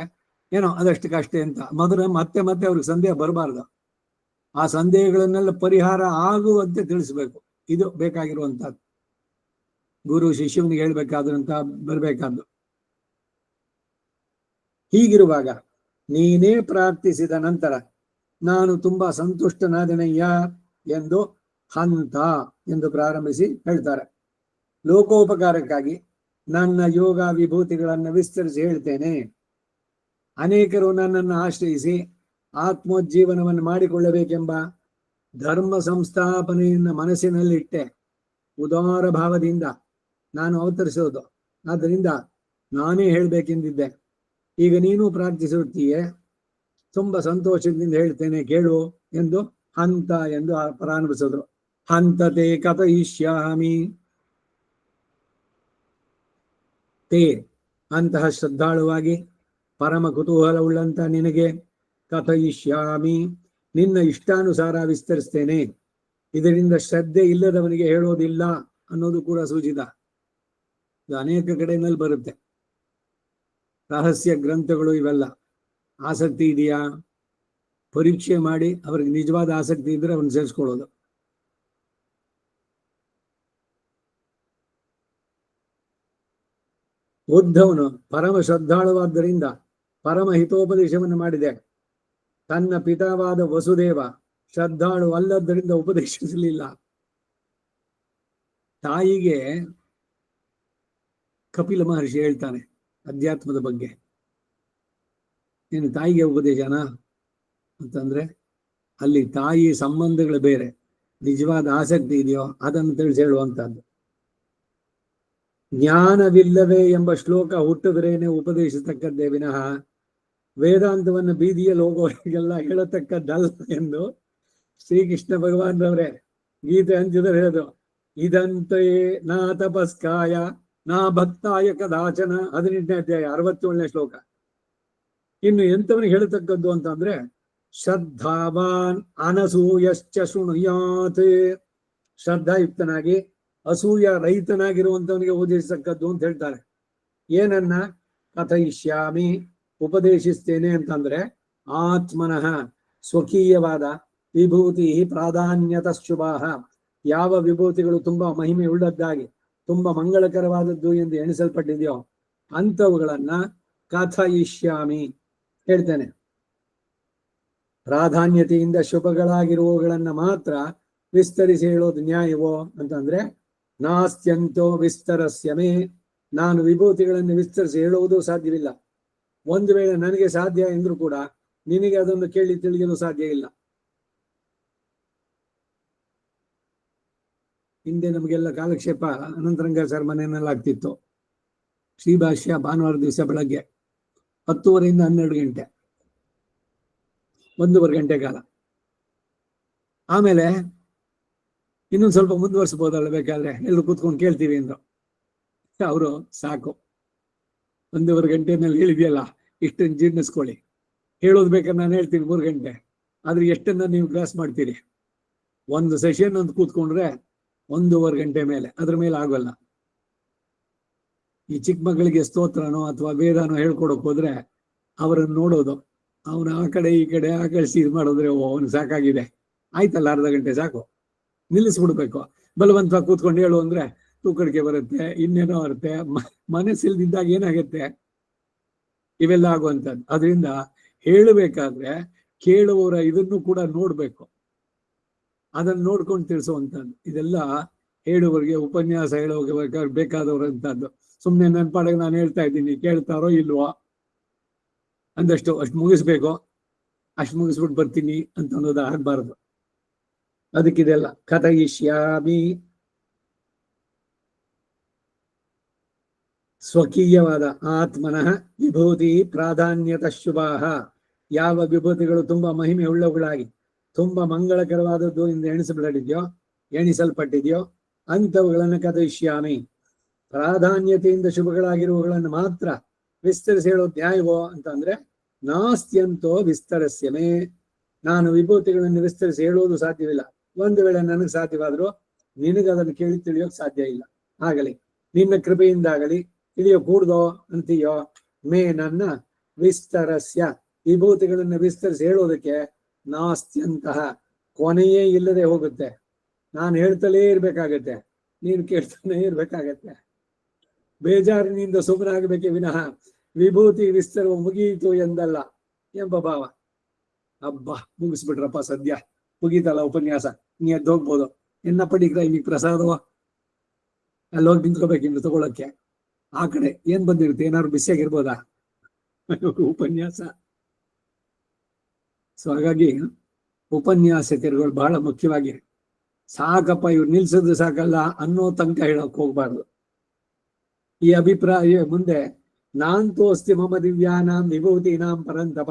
ಏನೋ ಅದಷ್ಟಕ್ಕಷ್ಟೇ ಅಂತ ಮತ್ತೆ ಮತ್ತೆ ಅವ್ರಿಗೆ ಸಂದೇಹ ಬರಬಾರ್ದು. ಆ ಸಂದೇಹಗಳನ್ನೆಲ್ಲ ಪರಿಹಾರ ಆಗುವಂತೆ ತಿಳಿಸ್ಬೇಕು. ಇದು ಬೇಕಾಗಿರುವಂತಹದ್ದು. ಗುರು ಶಿಷ್ಯನಿಗೆ ಹೇಳ್ಬೇಕಾದಂತ ಬರಬೇಕಾದ್ದು. ಹೀಗಿರುವಾಗ ನೀನೇ ಪ್ರಾರ್ಥಿಸಿದ ನಂತರ ನಾನು ತುಂಬಾ ಸಂತುಷ್ಟನಾದನಯ್ಯ ಎಂದು ಹಂತ ಎಂದು ಪ್ರಾರಂಭಿಸಿ ಹೇಳ್ತಾರೆ. ಲೋಕೋಪಕಾರಕ್ಕಾಗಿ ನನ್ನ ಯೋಗ ವಿಭೂತಿಗಳನ್ನು ವಿಸ್ತರಿಸಿ ಹೇಳ್ತೇನೆ. ಅನೇಕರು ನನ್ನನ್ನು ಆಶ್ರಯಿಸಿ ಆತ್ಮೋಜ್ಜೀವನವನ್ನು ಮಾಡಿಕೊಳ್ಳಬೇಕೆಂಬ ಧರ್ಮ ಸಂಸ್ಥಾಪನೆಯನ್ನು ಮನಸ್ಸಿನಲ್ಲಿಟ್ಟೆ ಉದಾರ ಭಾವದಿಂದ ನಾನು ಅವತರಿಸೋದು. ಆದ್ದರಿಂದ ನಾನೇ ಹೇಳ್ಬೇಕೆಂದಿದ್ದೆ. ಈಗ ನೀನು ಪ್ರಾರ್ಥಿಸುತ್ತೀಯೇ, ತುಂಬಾ ಸಂತೋಷದಿಂದ ಹೇಳ್ತೇನೆ ಕೇಳು ಎಂದು ಹಂತ ಎಂದು ಪ್ರಾರಂಭಿಸಿದ್ರು. ಹಂತತೆ ಕಥಯಿಷ್ಯಾಮಿ. ತೇ ಅಂತಹ ಶ್ರದ್ಧಾಳುವಾಗಿ ಪರಮ ಕುತೂಹಲವುಳ್ಳಂತ ನಿನಗೆ ಕಥಯಿಷ್ಯಾಮಿ, ನಿನ್ನ ಇಷ್ಟಾನುಸಾರ ವಿಸ್ತರಿಸ್ತೇನೆ. ಇದರಿಂದ ಶ್ರದ್ಧೆ ಇಲ್ಲದವನಿಗೆ ಹೇಳೋದಿಲ್ಲ ಅನ್ನೋದು ಕೂಡ ಸೂಚಿತ. ಇದು ಅನೇಕ ಕಡೆಯಲ್ಲಿ ಬರುತ್ತೆ. ರಹಸ್ಯ ಗ್ರಂಥಗಳು ಇವೆಲ್ಲ. ಆಸಕ್ತಿ ಇದೆಯಾ ಪರೀಕ್ಷೆ ಮಾಡಿ ಅವ್ರಿಗೆ ನಿಜವಾದ ಆಸಕ್ತಿ ಇದ್ರೆ ಅವನ್ನ ಸೇರಿಸ್ಕೊಳ್ಳೋದು. ಉದ್ಧವನು ಪರಮ ಶ್ರದ್ಧಾಳುವಾದ್ದರಿಂದ ಪರಮ ಹಿತೋಪದೇಶವನ್ನು ಮಾಡಿದೆ. ತನ್ನ ಪಿತಾವಾದ ವಸುದೇವ ಶ್ರದ್ಧಾಳು ಅಲ್ಲದ್ದರಿಂದ ಉಪದೇಶಿಸಲಿಲ್ಲ. ತಾಯಿಗೆ ಕಪಿಲ ಮಹರ್ಷಿ ಹೇಳ್ತಾನೆ ಅಧ್ಯಾತ್ಮದ ಬಗ್ಗೆ. ಏನು ತಾಯಿಗೆ ಉಪದೇಶನಾ ಅಂತಂದ್ರೆ ಅಲ್ಲಿ ತಾಯಿ ಸಂಬಂಧಗಳು ಬೇರೆ, ನಿಜವಾದ ಆಸಕ್ತಿ ಇದೆಯೋ ಅದನ್ನು ತಿಳಿಸಿ ಹೇಳುವಂತಹದ್ದು. ಜ್ಞಾನವಿಲ್ಲವೇ ಎಂಬ ಶ್ಲೋಕ ಹುಟ್ಟಿದ್ರೇನೆ ಉಪದೇಶಿಸತಕ್ಕದ್ದೇ ವಿನಃ ವೇದಾಂತವನ್ನು ಬೀದಿಯಲ್ಲಿ ಹೋಗೋರಿಗೆಲ್ಲ ಹೇಳತಕ್ಕದ್ದಲ್ಲ ಎಂದು ಶ್ರೀಕೃಷ್ಣ ಭಗವಾನ್ರವರೇ ಗೀತೆ ಹಂಚಿದರೆ ಹೇಳೋದು. ಇದಂತೆ ನಾ ತಪಸ್ಕಾಯ ನಾ ಭಕ್ತಾಯ ಕದಾಚನ 18ನೇ ಅಧ್ಯಾಯ 67ನೇ ಶ್ಲೋಕ. ಇನ್ನು ಎಂತವನಿಗೆ ಹೇಳತಕ್ಕದ್ದು ಅಂತಂದ್ರೆ ಶ್ರದ್ಧಾವಾನ್ ಅನಸೂಯಶ್ಚ ಶೃಣುಯಾತ್. ಶ್ರದ್ಧಾಯುಕ್ತನಾಗಿ ಅಸೂಯ ರಹಿತನಾಗಿರುವಂತವನಿಗೆ ಉಪದೇಶಿಸತಕ್ಕದ್ದು ಅಂತ ಹೇಳ್ತಾರೆ. ಏನನ್ನ ಕಥಯಿಷ್ಯಾಮಿ ಉಪದೇಶಿಸ್ತೇನೆ ಅಂತಂದ್ರೆ ಆತ್ಮನಃ ಸ್ವಕೀಯವಾದ ವಿಭೂತಿ ಪ್ರಾಧಾನ್ಯತ ಶುಭಾಹ, ಯಾವ ವಿಭೂತಿಗಳು ತುಂಬಾ ಮಹಿಮೆ ಉಳ್ಳದ್ದಾಗಿ ತುಂಬಾ ಮಂಗಳಕರವಾದದ್ದು ಎಂದು ಎಣಿಸಲ್ಪಟ್ಟಿದೆಯೋ ಅಂಥವುಗಳನ್ನ ಕಥಯಿಷ್ಯಾಮಿ ಹೇಳ್ತೇನೆ. ಪ್ರಾಧಾನ್ಯತೆಯಿಂದ ಶುಭಗಳಾಗಿರುವವುಗಳನ್ನ ಮಾತ್ರ ವಿಸ್ತರಿಸಿ ಹೇಳೋದು ನ್ಯಾಯವೋ ಅಂತಂದ್ರೆ, ನಾಸ್ತ್ಯಂತೋ ವಿಸ್ತರಸ್ಯಮೇ, ನಾನು ವಿಭೂತಿಗಳನ್ನು ವಿಸ್ತರಿಸಿ ಹೇಳುವುದು ಸಾಧ್ಯವಿಲ್ಲ. ಒಂದು ವೇಳೆ ನನಗೆ ಸಾಧ್ಯ ಎಂದ್ರೂ ಕೂಡ ನಿನಗೆ ಅದನ್ನು ಕೇಳಿ ತಿಳಿಯಲು ಸಾಧ್ಯ ಇಲ್ಲ. ಹಿಂದೆ ನಮಗೆಲ್ಲ ಕಾಲಕ್ಷೇಪ ಅನಂತರಂಗಾಚಾರ್ಯ ಮನೆಯಲ್ಲಿ ಆಗ್ತಿತ್ತು. ಶ್ರೀಭಾಷ್ಯ ಭಾನುವಾರ ದಿವಸ ಬೆಳಗ್ಗೆ 10:30 ಇಂದ 12 ಗಂಟೆ, 1.5 ಗಂಟೆ ಕಾಲ. ಆಮೇಲೆ ಇನ್ನೊಂದು ಸ್ವಲ್ಪ ಮುಂದುವರಿಸಬಹುದಲ್ಲ, ಬೇಕಾದ್ರೆ ಎಲ್ಲರೂ ಕೂತ್ಕೊಂಡು ಕೇಳ್ತೀವಿ ಅಂದ್ರು. ಅವರು ಸಾಕು, 1.5 ಗಂಟೆ ಮೇಲೆ ಹೇಳಿದೆಯಲ್ಲ, ಇಷ್ಟನ್ನು ಜೀರ್ಣಿಸ್ಕೊಳ್ಳಿ, ಹೇಳೋದು ಬೇಕಾದ್ರೆ ನಾನು ಹೇಳ್ತೀನಿ 3 ಗಂಟೆ, ಆದ್ರೆ ಎಷ್ಟನ್ನ ನೀವು ಕ್ಲಾಸ್ ಮಾಡ್ತೀರಿ? ಒಂದು ಸೆಷನ್ ಒಂದು ಕೂತ್ಕೊಂಡ್ರೆ 1.5 ಗಂಟೆ ಮೇಲೆ, ಅದ್ರ ಮೇಲೆ ಆಗೋಲ್ಲ. ಈ ಚಿಕ್ಕ ಮಕ್ಕಳಿಗೆ ಸ್ತೋತ್ರನೋ ಅಥವಾ ವೇದನೋ ಹೇಳ್ಕೊಡಕ್ ಹೋದ್ರೆ ಅವರನ್ನು ನೋಡೋದು, ಅವನು ಆ ಕಡೆ ಈ ಕಡೆ ಆಕಳಿಸಿ ಇದು ಮಾಡಿದ್ರೆ ಅವನು ಸಾಕಾಗಿದೆ, ಆಯ್ತಲ್ಲ 1/2 ಗಂಟೆ ಸಾಕು, ನಿಲ್ಲಿಸ್ಬಿಡ್ಬೇಕು. ಬಲವಂತವಾಗಿ ಕೂತ್ಕೊಂಡು ಹೇಳು ಅಂದ್ರೆ ತೂಕಡಿಕೆ ಬರುತ್ತೆ, ಇನ್ನೇನೋ ಬರುತ್ತೆ, ಮನಸ್ಸಿಲ್ದಿದ್ದಾಗ ಏನಾಗುತ್ತೆ, ಇವೆಲ್ಲ ಆಗುವಂಥದ್ದು. ಅದರಿಂದ ಹೇಳಬೇಕಾದ್ರೆ ಕೇಳುವವರ ಇದನ್ನು ಕೂಡ ನೋಡ್ಬೇಕು, ಅದನ್ನು ನೋಡ್ಕೊಂಡು ತಿಳಿಸುವಂಥದ್ದು. ಇದೆಲ್ಲ ಹೇಳುವವರಿಗೆ, ಉಪನ್ಯಾಸ ಹೇಳುವಾಗ ಬೇಕಾದವರಂತದ್ದು. ಸುಮ್ಮನೆ ನನ್ನ ಪಾಡಿಗೆ ನಾನು ಹೇಳ್ತಾ ಇದ್ದೀನಿ, ಕೇಳ್ತಾರೋ ಇಲ್ವೋ ಅಂದಷ್ಟು ಅಷ್ಟು ಮುಗಿಸ್ಬೇಕು, ಅಷ್ಟು ಮುಗಿಸ್ಬಿಟ್ಟು ಬರ್ತೀನಿ ಅಂತ ಅನ್ನೋದು ಆಗ್ಬಾರ್ದು. ಅದಕ್ಕಿದೆಲ್ಲ ಕಥಯಿಷ್ಯಾಮಿ, ಸ್ವಕೀಯವಾದ ಆತ್ಮನಃ ವಿಭೂತಿ ಪ್ರಾಧಾನ್ಯತ ಶುಭಾಹ, ಯಾವ ವಿಭೂತಿಗಳು ತುಂಬಾ ಮಹಿಮೆ ಉಳ್ಳವುಗಳಾಗಿ ತುಂಬಾ ಮಂಗಳಕರವಾದದ್ದು ಎಂದು ಎಣಿಸಲ್ಪಟ್ಟಿದೆಯೋ ಅಂಥವುಗಳನ್ನು ಕಥಯಿಷ್ಯಾಮಿ, ಪ್ರಾಧಾನ್ಯತೆಯಿಂದ ಶುಭಗಳಾಗಿರುವವುಗಳನ್ನು ಮಾತ್ರ ವಿಸ್ತರಿಸಿ ಹೇಳೋ ನ್ಯಾಯವೋ ಅಂತಂದ್ರೆ, ನಾಸ್ತ್ಯಂತೋ ವಿಸ್ತರಸ್ಯಮೇ, ನಾನು ವಿಭೂತಿಗಳನ್ನು ವಿಸ್ತರಿಸಿ ಹೇಳುವುದು ಸಾಧ್ಯವಿಲ್ಲ. ಒಂದು ವೇಳೆ ನನಗೆ ಸಾಧ್ಯವಾದರೂ ನಿನಗೆ ಅದನ್ನು ಕೇಳಿ ತಿಳಿಯೋಕ್ ಸಾಧ್ಯ ಇಲ್ಲ. ಆಗಲಿ ನಿನ್ನ ಕೃಪೆಯಿಂದಾಗಲಿ ತಿಳಿಯೋ ಕೂಡ್ದೋ ಅಂತೀಯೋ, ಮೇ ನನ್ನ ವಿಸ್ತರಸ್ಯ, ವಿಭೂತಿಗಳನ್ನು ವಿಸ್ತರಿಸಿ ಹೇಳೋದಕ್ಕೆ ನಾಸ್ತ್ಯಂತಹ, ಕೊನೆಯೇ ಇಲ್ಲದೆ ಹೋಗುತ್ತೆ. ನಾನು ಹೇಳ್ತಲೇ ಇರ್ಬೇಕಾಗತ್ತೆ, ನೀನು ಕೇಳ್ತಾನೆ ಇರ್ಬೇಕಾಗತ್ತೆ. ಬೇಜಾರಿನಿಂದ ಸುಮ್ಮನಾಗಬೇಕೆ ವಿನಃ ವಿಭೂತಿ ವಿಸ್ತರವ ಮುಗಿಯಿತು ಎಂದಲ್ಲ ಎಂಬ ಭಾವ. ಹಬ್ಬ ಮುಗಿಸ್ಬಿಟ್ರಪ್ಪ, ಸದ್ಯ ಮುಗೀತಲ್ಲ ಉಪನ್ಯಾಸ, ನೀ ಎದ್ದು ಹೋಗ್ಬೋದು, ಎನ್ನ ಪಡಿಗ್ರ ಈಗ ಪ್ರಸಾದವ ಅಲ್ಲಿ ಹೋಗಿ ನಿಂತ್ಕೋಬೇಕಿನ್ನು ತಗೊಳಕ್ಕೆ. ಆ ಕಡೆ ಏನ್ ಬಂದಿರುತ್ತೆ, ಏನಾದ್ರು ಬಿಸಿಯಾಗಿರ್ಬೋದಾ ಉಪನ್ಯಾಸ. ಸೊ ಹಾಗಾಗಿ ಉಪನ್ಯಾಸಕರುಗಳು ಬಹಳ ಮುಖ್ಯವಾಗಿ, ಸಾಕಪ್ಪ ಇವ್ರು ನಿಲ್ಸಿದ್ರೆ ಸಾಕಲ್ಲ ಅನ್ನೋ ತನಕ ಹೇಳಕ್ ಹೋಗ್ಬಾರ್ದು. ಈ ಅಭಿಪ್ರಾಯ ಮುಂದೆ ನಾಂತೋ ಅಸ್ತಿ ಮಮ ದಿವ್ಯಾನಾಂ ವಿಭೂತಿನಾಂ ಪರಂತಪ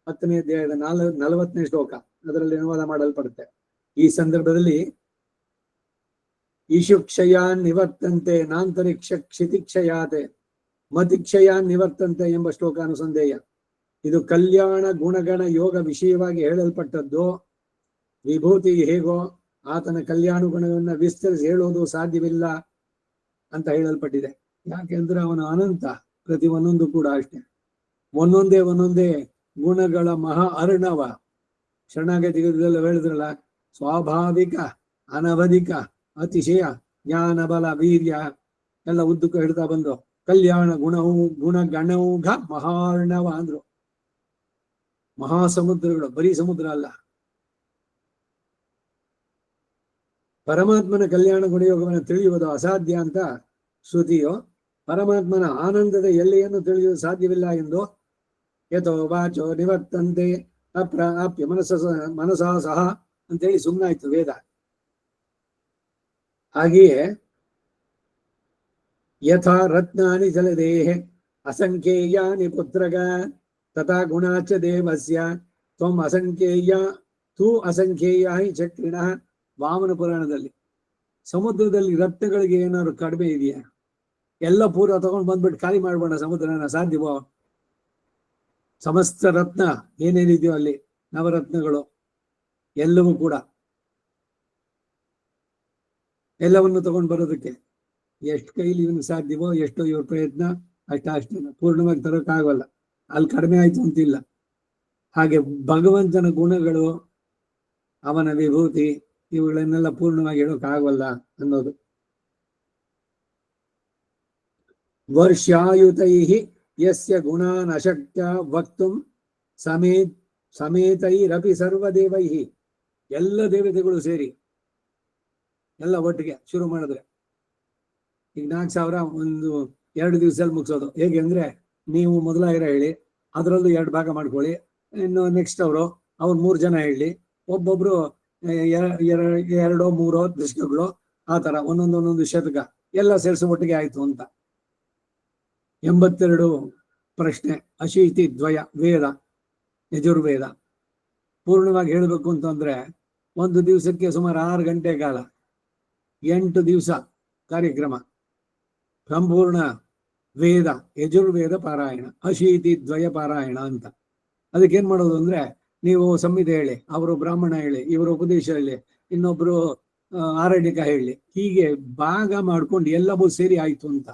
10ನೇ ಅಧ್ಯಾಯದ 40ನೇ ಶ್ಲೋಕ, ಅದರಲ್ಲಿ ಅನುವಾದ ಮಾಡಲ್ಪಡುತ್ತೆ. ಈ ಸಂದರ್ಭದಲ್ಲಿ ಈಶುಕ್ಷಯಾನ್ ನಿವರ್ತಂತೆ ನಾಂತರಿಕ್ಷ ಕ್ಷಿತಿಕ್ಷಯಾತೆ ಮತಿಕ್ಷಯಾನ್ ನಿವರ್ತಂತೆ ಎಂಬ ಶ್ಲೋಕಾನುಸಂಧೇಯ. ಇದು ಕಲ್ಯಾಣ ಗುಣಗಣ ಯೋಗ ವಿಷಯವಾಗಿ ಹೇಳಲ್ಪಟ್ಟದ್ದು. ವಿಭೂತಿ ಹೇಗೋ ಆತನ ಕಲ್ಯಾಣ ಗುಣವನ್ನ ವಿಸ್ತರಿಸಿ ಹೇಳುವುದು ಸಾಧ್ಯವಿಲ್ಲ ಅಂತ ಹೇಳಲ್ಪಟ್ಟಿದೆ. ಯಾಕೆಂದ್ರೆ ಅವನ ಅನಂತ, ಪ್ರತಿ ಒಂದೊಂದು ಕೂಡ ಅಷ್ಟೇ, ಒಂದೊಂದೇ ಗುಣಗಳ ಮಹಾ ಅರ್ಣವ. ಶರಣಾಗತಿಗೆಲ್ಲ ಹೇಳಿದ್ರಲ್ಲ, ಸ್ವಾಭಾವಿಕ, ಅನವಧಿಕ, ಅತಿಶಯ, ಜ್ಞಾನ, ಬಲ, ವೀರ್ಯ ಎಲ್ಲ ಉದ್ದಕ್ಕೂ ಹೇಳ್ತಾ ಬಂದು ಕಲ್ಯಾಣ ಗುಣವು ಗುಣಗಣೌಘ ಮಹಾರ್ಣವ ಅಂದ್ರು. ಮಹಾಸಮುದ್ರಗಳು, ಬರೀ ಸಮುದ್ರ ಅಲ್ಲ. ಪರಮಾತ್ಮನ ಕಲ್ಯಾಣ ಗುಣಯೋಗವನ್ನು ತಿಳಿಯುವುದು ಅಸಾಧ್ಯ ಅಂತ ಶ್ರುತಿಯೋ, ಪರಮಾತ್ಮನ ಆನಂದದ ಎಲ್ಲೆಯನ್ನು ತಿಳಿಯುವುದು ಸಾಧ್ಯವಿಲ್ಲ ಎಂದು ಯಥೋ ವಾಚೋ ನಿವರ್ತಂತೆ ಅಪ್ರಾಪ್ಯ ಮನಸಾ ಸಹ ಅಂತೇಳಿ ಸುಮ್ಮನಾಯ್ತು ವೇದ. ಹಾಗೆಯೇ ಯಥಾ ರತ್ನಾನಿ ಜಲದೇಹೆ ಅಸಂಖ್ಯೇಯಾನಿ ಪುತ್ರಗ ತಥಾ ಗುಣಾಚ ದೇವಸ್ಯ ತ್ವಂ ಅಸಂಖ್ಯೇಯ ತೂ ಅಸಂಖ್ಯೇಯ ಹಿ ಚಕ್ರಿಣಃ. ವಾಮನ ಪುರಾಣದಲ್ಲಿ ಸಮುದ್ರದಲ್ಲಿ ರತ್ನಗಳಿಗೆ ಏನಾದ್ರು ಕಡಿಮೆ ಇದೆಯಾ? ಎಲ್ಲ ಪೂರ ತಗೊಂಡು ಬಂದ್ಬಿಟ್ಟು ಖಾಲಿ ಮಾಡ್ಬೋಣ ಸಮುದ್ರನ? ಸಾಧ್ಯವೋ? ಸಮಸ್ತ ರತ್ನ ಏನೇನಿದೆಯೋ ಅಲ್ಲಿ, ನವರತ್ನಗಳು ಎಲ್ಲವೂ ಕೂಡ, ಎಲ್ಲವನ್ನು ತಗೊಂಡು ಬರೋದಕ್ಕೆ ಎಷ್ಟು ಕೈಲಿ ಇವನು ಸಾಧ್ಯವೋ, ಎಷ್ಟೋ ಇವ್ರ ಪ್ರಯತ್ನ, ಅಷ್ಟೇ ಪೂರ್ಣವಾಗಿ ತರೋಕ್ಕಾಗಲ್ಲ. ಅಲ್ಲಿ ಕಡಿಮೆ ಆಯ್ತು ಅಂತಿಲ್ಲ. ಹಾಗೆ ಭಗವಂತನ ಗುಣಗಳು, ಅವನ ವಿಭೂತಿ, ಇವುಗಳನ್ನೆಲ್ಲ ಪೂರ್ಣವಾಗಿ ಹೇಳೋಕ್ಕಾಗಲ್ಲ ಅನ್ನೋದು. ವರ್ಷಾಯುತೈ ಯಸ್ಯ ಗುಣಾನ್ ಅಶಕ್ಯ ವಕ್ತುಂ ಸಮೇತ್ ಸಮೇತೈರಪಿ ಸರ್ವದೇವೈ, ಎಲ್ಲ ದೇವತೆಗಳು ಸೇರಿ ಎಲ್ಲ ಒಟ್ಟಿಗೆ ಶುರು ಮಾಡಿದ್ರೆ ಈಗ 4,000 ಒಂದು 2 ದಿವಸದಲ್ಲಿ ಮುಗಿಸೋದು. ಹೇಗೆ ಅಂದ್ರೆ, ನೀವು ಮೊದಲಾಗಿರ ಹೇಳಿ, ಅದರಲ್ಲೂ 2 ಭಾಗ ಮಾಡ್ಕೊಳ್ಳಿ, ಇನ್ನು ನೆಕ್ಸ್ಟ್ ಅವ್ರು 3 ಜನ ಹೇಳಿ, ಒಬ್ಬೊಬ್ರು 2 3 ದಶಕಗಳು, ಆ ತರ ಒಂದೊಂದು ಶತಕ ಎಲ್ಲ ಸೇರಿಸಿ ಒಟ್ಟಿಗೆ ಆಯ್ತು ಅಂತ. 82 ಪ್ರಶ್ನೆ, ಅಶೀತಿ ದ್ವಯ ವೇದ ಯಜುರ್ವೇದ ಪೂರ್ಣವಾಗಿ ಹೇಳಬೇಕು ಅಂತಂದ್ರೆ ಒಂದು ದಿವಸಕ್ಕೆ ಸುಮಾರು 6 ಗಂಟೆ ಕಾಲ, 8 ದಿವಸ ಕಾರ್ಯಕ್ರಮ, ಸಂಪೂರ್ಣ ವೇದ ಯಜುರ್ವೇದ ಪಾರಾಯಣ, ಅಶೀತಿ ದ್ವಯ ಪಾರಾಯಣ ಅಂತ. ಅದಕ್ಕೇನ್ ಮಾಡೋದು ಅಂದ್ರೆ, ನೀವು ಸಂಹಿತೆ ಹೇಳಿ, ಅವರು ಬ್ರಾಹ್ಮಣ ಹೇಳಿ, ಇವರು ಉಪದೇಶ ಹೇಳಿ, ಇನ್ನೊಬ್ರು ಆರಣ್ಯಕ ಹೇಳಿ, ಹೀಗೆ ಭಾಗ ಮಾಡ್ಕೊಂಡು ಎಲ್ಲವೂ ಸೇರಿ ಆಯ್ತು ಅಂತ.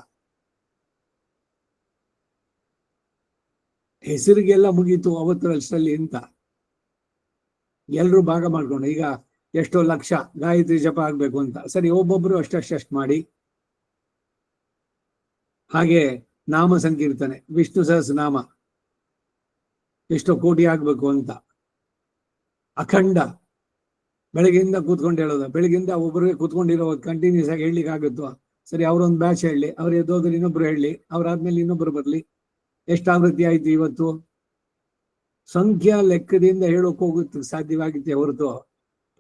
ಹೆಸರಿಗೆಲ್ಲ ಮುಗೀತು ಅವತ್ತರಷ್ಟರಲ್ಲಿ ಅಂತ ಎಲ್ರು ಭಾಗ ಮಾಡ್ಕೊಂಡು, ಈಗ ಎಷ್ಟೋ ಲಕ್ಷ ಗಾಯತ್ರಿ ಜಪ ಆಗ್ಬೇಕು ಅಂತ, ಸರಿ ಒಬ್ಬೊಬ್ರು ಅಷ್ಟಷ್ಟು ಮಾಡಿ. ಹಾಗೆ ನಾಮ ಸಂಕೀರ್ತನೆ, ವಿಷ್ಣು ಸಹಸ್ರನಾಮ ಎಷ್ಟೋ ಕೋಟಿ ಆಗ್ಬೇಕು ಅಂತ. ಅಖಂಡ ಬೆಳಗ್ಗೆಯಿಂದ ಕೂತ್ಕೊಂಡು ಹೇಳೋದು, ಬೆಳಗ್ಗಿಂದ ಒಬ್ಬರಿಗೆ ಕೂತ್ಕೊಂಡಿರೋ ಕಂಟಿನ್ಯೂಸ್ ಆಗಿ ಹೇಳಲಿಕ್ಕೆ ಆಗುತ್ತೋ, ಸರಿ ಅವರೊಂದು ಬ್ಯಾಚ್ ಹೇಳಿ, ಅವ್ರು ಎದ್ದೋದ್ರೆ ಇನ್ನೊಬ್ರು ಹೇಳಿ, ಅವ್ರಾದ್ಮೇಲೆ ಇನ್ನೊಬ್ರು ಬರ್ಲಿ. ಎಷ್ಟಾವೃತ್ತಿ ಆಯ್ತು ಇವತ್ತು? ಸಂಖ್ಯಾ ಲೆಕ್ಕದಿಂದ ಹೇಳೋಕೆ ಹೋಗುತ್ತೆ ಸಾಧ್ಯವಾಗಿತ್ತೆ ಹೊರತು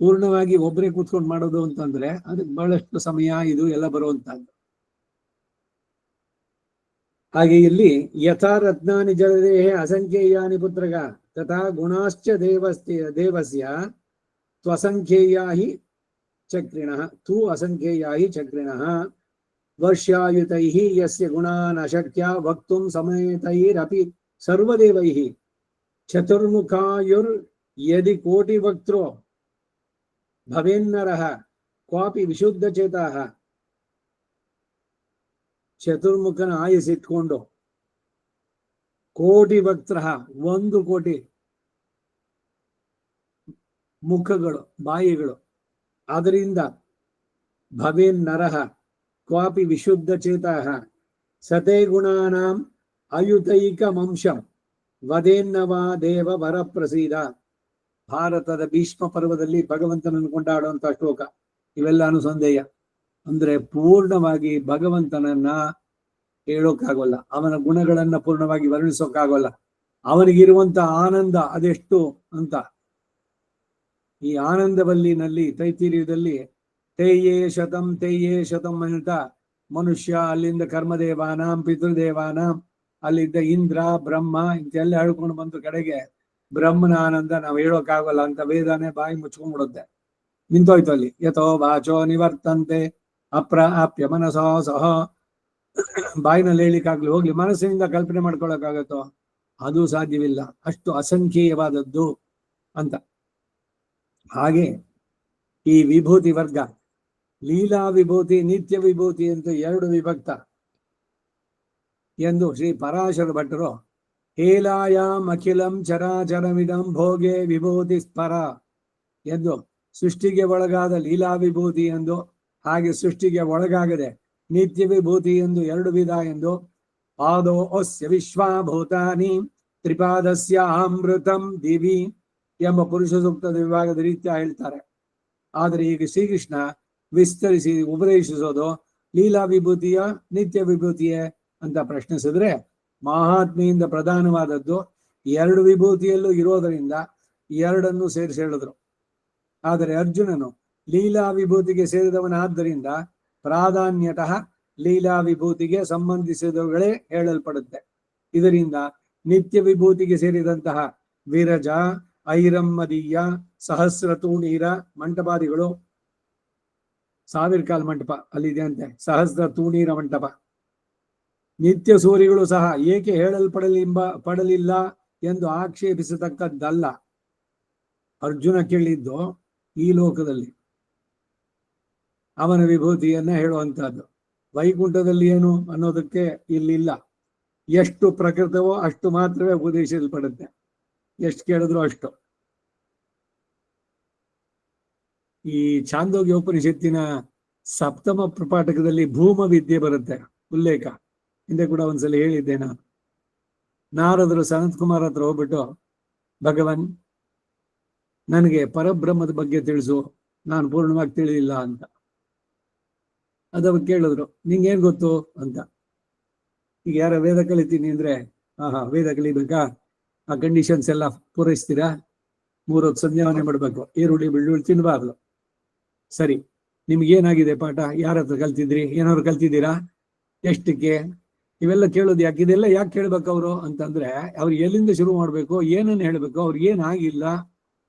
ಪೂರ್ಣವಾಗಿ ಒಬ್ಬರೇ ಕೂತ್ಕೊಂಡು ಮಾಡೋದು ಅಂತಂದ್ರೆ ಅದಕ್ಕೆ ಬಹಳಷ್ಟು ಸಮಯ ಇದು ಎಲ್ಲ ಬರುವಂತಹದ್ದು. ಹಾಗೆ ಇಲ್ಲಿ ಯಥಾ ರತ್ನಾನಿ ಜಲದೇಹೇ ಅಸಂಖ್ಯೇಯಾನಿ ಪುತ್ರಗ ತಥಾ ಗುಣಾಶ್ಚ ದೇವಸ್ಯ ತ್ವಸಂಖ್ಯೇಯಾ ಹಿ ಚಕ್ರಿಣಃ ತು ಅಸಂಖ್ಯೇಯಾ ಹಿ ಚಕ್ರಿಣಃ ವರ್ಷಾಯುತೈಃ ಯಸ್ಯ ಗುಣಾನ್ ಅಶಕ್ಯ ವಕ್ತುಂ ಸಮೇತೈರಪಿ ಸರ್ವದೇವೈಃ ಚತುರ್ಮುಖಾಯುರ್ ಯದಿ ಕೋಟಿ ವಕ್ತೃ ಭವೇನ್ನರಃ ಕ್ವಾಪಿ ವಿಶುದ್ಧಚೇತಃ. ಚತುರ್ಮುಖನ ಆಯಸ್ಸಿಟ್ಕೊಂಡು ಕೋಟಿ ವಕ್ತ್ರ, 1 ಕೋಟಿ ಮುಖಗಳು, ಬಾಯಿಗಳು, ಅದರಿಂದ ಭವೇನ್ನರಃ ಕ್ವಾಪಿ ವಿಶುದ್ಧಚೇತಃ ಸತೇ ಗುಣಾನಾಂ ಅಯುತೈಕಮಂಶಂ ವದೇನ್ನವಾ ದೇವ ವರ ಪ್ರಸೀದ. ಭಾರತದ ಭೀಷ್ಮ ಪರ್ವದಲ್ಲಿ ಭಗವಂತನನ್ನು ಕೊಂಡಾಡುವಂತ ಶ್ಲೋಕ ಇವೆಲ್ಲಾನು ಸಂದೇಹ. ಅಂದ್ರೆ ಪೂರ್ಣವಾಗಿ ಭಗವಂತನನ್ನ ಹೇಳೋಕ್ಕಾಗೋಲ್ಲ, ಅವನ ಗುಣಗಳನ್ನ ಪೂರ್ಣವಾಗಿ ವರ್ಣಿಸೋಕ್ಕಾಗೋಲ್ಲ. ಅವನಿಗಿರುವಂತ ಆನಂದ ಅದೆಷ್ಟು ಅಂತ. ಈ ಆನಂದವಲ್ಲಿನಲ್ಲಿ ತೈತಿರಿಯದಲ್ಲಿ ತೇಯೇ ಶತಂ ಅಂತ ಮನುಷ್ಯ, ಅಲ್ಲಿಂದ ಕರ್ಮದೇವಾನಾಂ ಪಿತೃದೇವಾನಾಂ, ಅಲ್ಲಿದ್ದ ಇಂದ್ರ ಬ್ರಹ್ಮ ಇಂತೆಲ್ಲ ಹೇಳ್ಕೊಂಡು ಬಂದ ಕಡೆಗೆ ಬ್ರಹ್ಮನ ಆನಂದ ನಾವು ಹೇಳೋಕ್ಕಾಗಲ್ಲ ಅಂತ ವೇದನೆ ಬಾಯಿ ಮುಚ್ಕೊಂಡ್ಬಿಡುತ್ತೆ, ನಿಂತೋಯ್ತು ಅಲ್ಲಿ. ಯಥೋ ವಾಚೋ ನಿವರ್ತಂತೆ ಅಪ್ರಾಪ್ಯ ಮನಸೋ ಸಹ. ಬಾಯಿನಲ್ಲಿ ಹೇಳಿಕ್ಕಾಗ್ಲಿ, ಹೋಗ್ಲಿ ಮನಸ್ಸಿನಿಂದ ಕಲ್ಪನೆ ಮಾಡ್ಕೊಳಕ್ಕಾಗತ್ತೋ? ಅದು ಸಾಧ್ಯವಿಲ್ಲ, ಅಷ್ಟು ಅಸಂಖ್ಯೇಯವಾದದ್ದು ಅಂತ. ಹಾಗೆ ಈ ವಿಭೂತಿ ವರ್ಗ, ಲೀಲಾ ವಿಭೂತಿ ನಿತ್ಯ ವಿಭೂತಿ ಅಂತ 2 ವಿಭಕ್ತ ಎಂದು ಶ್ರೀ ಪರಾಶರ ಭಟ್ಟರು ಹೇಲಾಯಾಮ್ ಅಖಿಲಂ ಚರಾಚರಮಿದಂ ಭೋಗೆ ವಿಭೂತಿ ಸ್ಪರ ಎಂದು ಸೃಷ್ಟಿಗೆ ಒಳಗಾದ ಲೀಲಾ ವಿಭೂತಿ ಎಂದು, ಹಾಗೆ ಸೃಷ್ಟಿಗೆ ಒಳಗಾಗದೆ ನಿತ್ಯ ವಿಭೂತಿ ಎಂದು 2 ವಿಧ ಎಂದು, ಪಾದೋ ಅಸ್ಯ ವಿಶ್ವಾಭೂತಾನಿ ತ್ರಿಪಾದಸ್ಯ ಅಮೃತಂ ದಿವಿ ಎಂಬ ಪುರುಷ ಸೂಕ್ತದ ವಿಭಾಗದ ರೀತಿಯ ಹೇಳ್ತಾರೆ. ಆದರೆ ಈಗ ಶ್ರೀಕೃಷ್ಣ ವಿಸ್ತರಿಸಿ ಉಪದೇಶಿಸೋದು ಲೀಲಾ ವಿಭೂತಿಯ ನಿತ್ಯ ವಿಭೂತಿಯೇ ಅಂತ ಪ್ರಶ್ನಿಸಿದ್ರೆ, ಮಹಾತ್ಮೆಯಿಂದ ಪ್ರಧಾನವಾದದ್ದು 2 ವಿಭೂತಿಯಲ್ಲೂ ಇರೋದರಿಂದ 2 ಸೇರಿಸಿ ಹೇಳಿದ್ರು. ಆದರೆ ಅರ್ಜುನನು ಲೀಲಾ ವಿಭೂತಿಗೆ ಸೇರಿದವನಾದ್ದರಿಂದ ಪ್ರಾಧಾನ್ಯತಃ ಲೀಲಾ ವಿಭೂತಿಗೆ ಸಂಬಂಧಿಸಿದವುಗಳೇ ಹೇಳಲ್ಪಡುತ್ತೆ. ಇದರಿಂದ ನಿತ್ಯ ವಿಭೂತಿಗೆ ಸೇರಿದಂತಹ ವಿರಜ, ಐರಮ್ಮದೀಯ, ಸಹಸ್ರ ತೂಣೀರ ಮಂಟಪಾದಿಗಳು, 1000 ಕಾಲ್ ಮಂಟಪ ಅಲ್ಲಿದೆ ಅಂತೆ, ಸಹಸ್ರ ತೂಣೀರ ಮಂಟಪ, ನಿತ್ಯ ಸೂರಿಗಳು ಸಹ ಏಕೆ ಪಡಲಿಲ್ಲ ಎಂದು ಆಕ್ಷೇಪಿಸತಕ್ಕದ್ದಲ್ಲ. ಅರ್ಜುನ ಕೇಳಿದ್ದು ಈ ಲೋಕದಲ್ಲಿ ಅವನ ವಿಭೂತಿಯನ್ನ ಹೇಳುವಂತಹದ್ದು. ವೈಕುಂಠದಲ್ಲಿ ಏನು ಅನ್ನೋದಕ್ಕೆ ಇಲ್ಲಿಲ್ಲ. ಎಷ್ಟು ಪ್ರಕೃತವೋ ಅಷ್ಟು ಮಾತ್ರವೇ ಉಪದೇಶಿಸಲ್ಪಡುತ್ತೆ, ಎಷ್ಟು ಕೇಳಿದ್ರು ಅಷ್ಟು. ಈ ಛಾಂದೋಗ್ಯ ಉಪನಿಷತ್ತಿನ ಸಪ್ತಮ ಪ್ರಪಾಠಕದಲ್ಲಿ ಭೂಮ ವಿದ್ಯೆ ಬರುತ್ತೆ ಉಲ್ಲೇಖ. ಹಿಂದೆ ಕೂಡ ಒಂದ್ಸಲ ಹೇಳಿದ್ದೆ ನಾನು. ನಾರದರು ಸನತ್ ಕುಮಾರ್ ಹತ್ರ ಹೋಗ್ಬಿಟ್ಟು, ಭಗವನ್ ನನಗೆ ಪರಬ್ರಹ್ಮದ ಬಗ್ಗೆ ತಿಳಿಸು, ನಾನು ಪೂರ್ಣವಾಗಿ ತಿಳಿಲಿಲ್ಲ ಅಂತ. ಅದವ್ರು ಕೇಳಿದ್ರು, ನಿಂಗೇನ್ ಗೊತ್ತು ಅಂತ. ಈಗ ಯಾರ ವೇದ ಕಲಿತೀನಿ ಅಂದ್ರೆ, ವೇದ ಕಲಿಬೇಕಾ, ಆ ಕಂಡೀಷನ್ಸ್ ಎಲ್ಲ ಪೂರೈಸ್ತೀರಾ, 3 ಹೊತ್ತು ಸಂಧ್ಯಾವನೆ ಮಾಡ್ಬೇಕು, ಈರುಳ್ಳಿ ಬೆಳ್ಳುಳ್ಳಿ ತಿನ್ಬಾರ್ದು. ಸರಿ, ನಿಮ್ಗೇನಾಗಿದೆ ಪಾಠ, ಯಾರ ಹತ್ರ ಕಲ್ತಿದ್ರಿ, ಏನಾದ್ರು ಕಲ್ತಿದ್ದೀರಾ, ಎಷ್ಟಕ್ಕೆ, ಇವೆಲ್ಲ ಕೇಳೋದು ಯಾಕೆ, ಇದೆಲ್ಲ ಯಾಕೆ ಕೇಳ್ಬೇಕು ಅವರು ಅಂತಂದ್ರೆ, ಅವ್ರಿಗೆ ಎಲ್ಲಿಂದ ಶುರು ಮಾಡ್ಬೇಕು, ಏನನ್ನ ಹೇಳ್ಬೇಕು, ಅವ್ರಿಗೆ ಏನಾಗಿಲ್ಲ,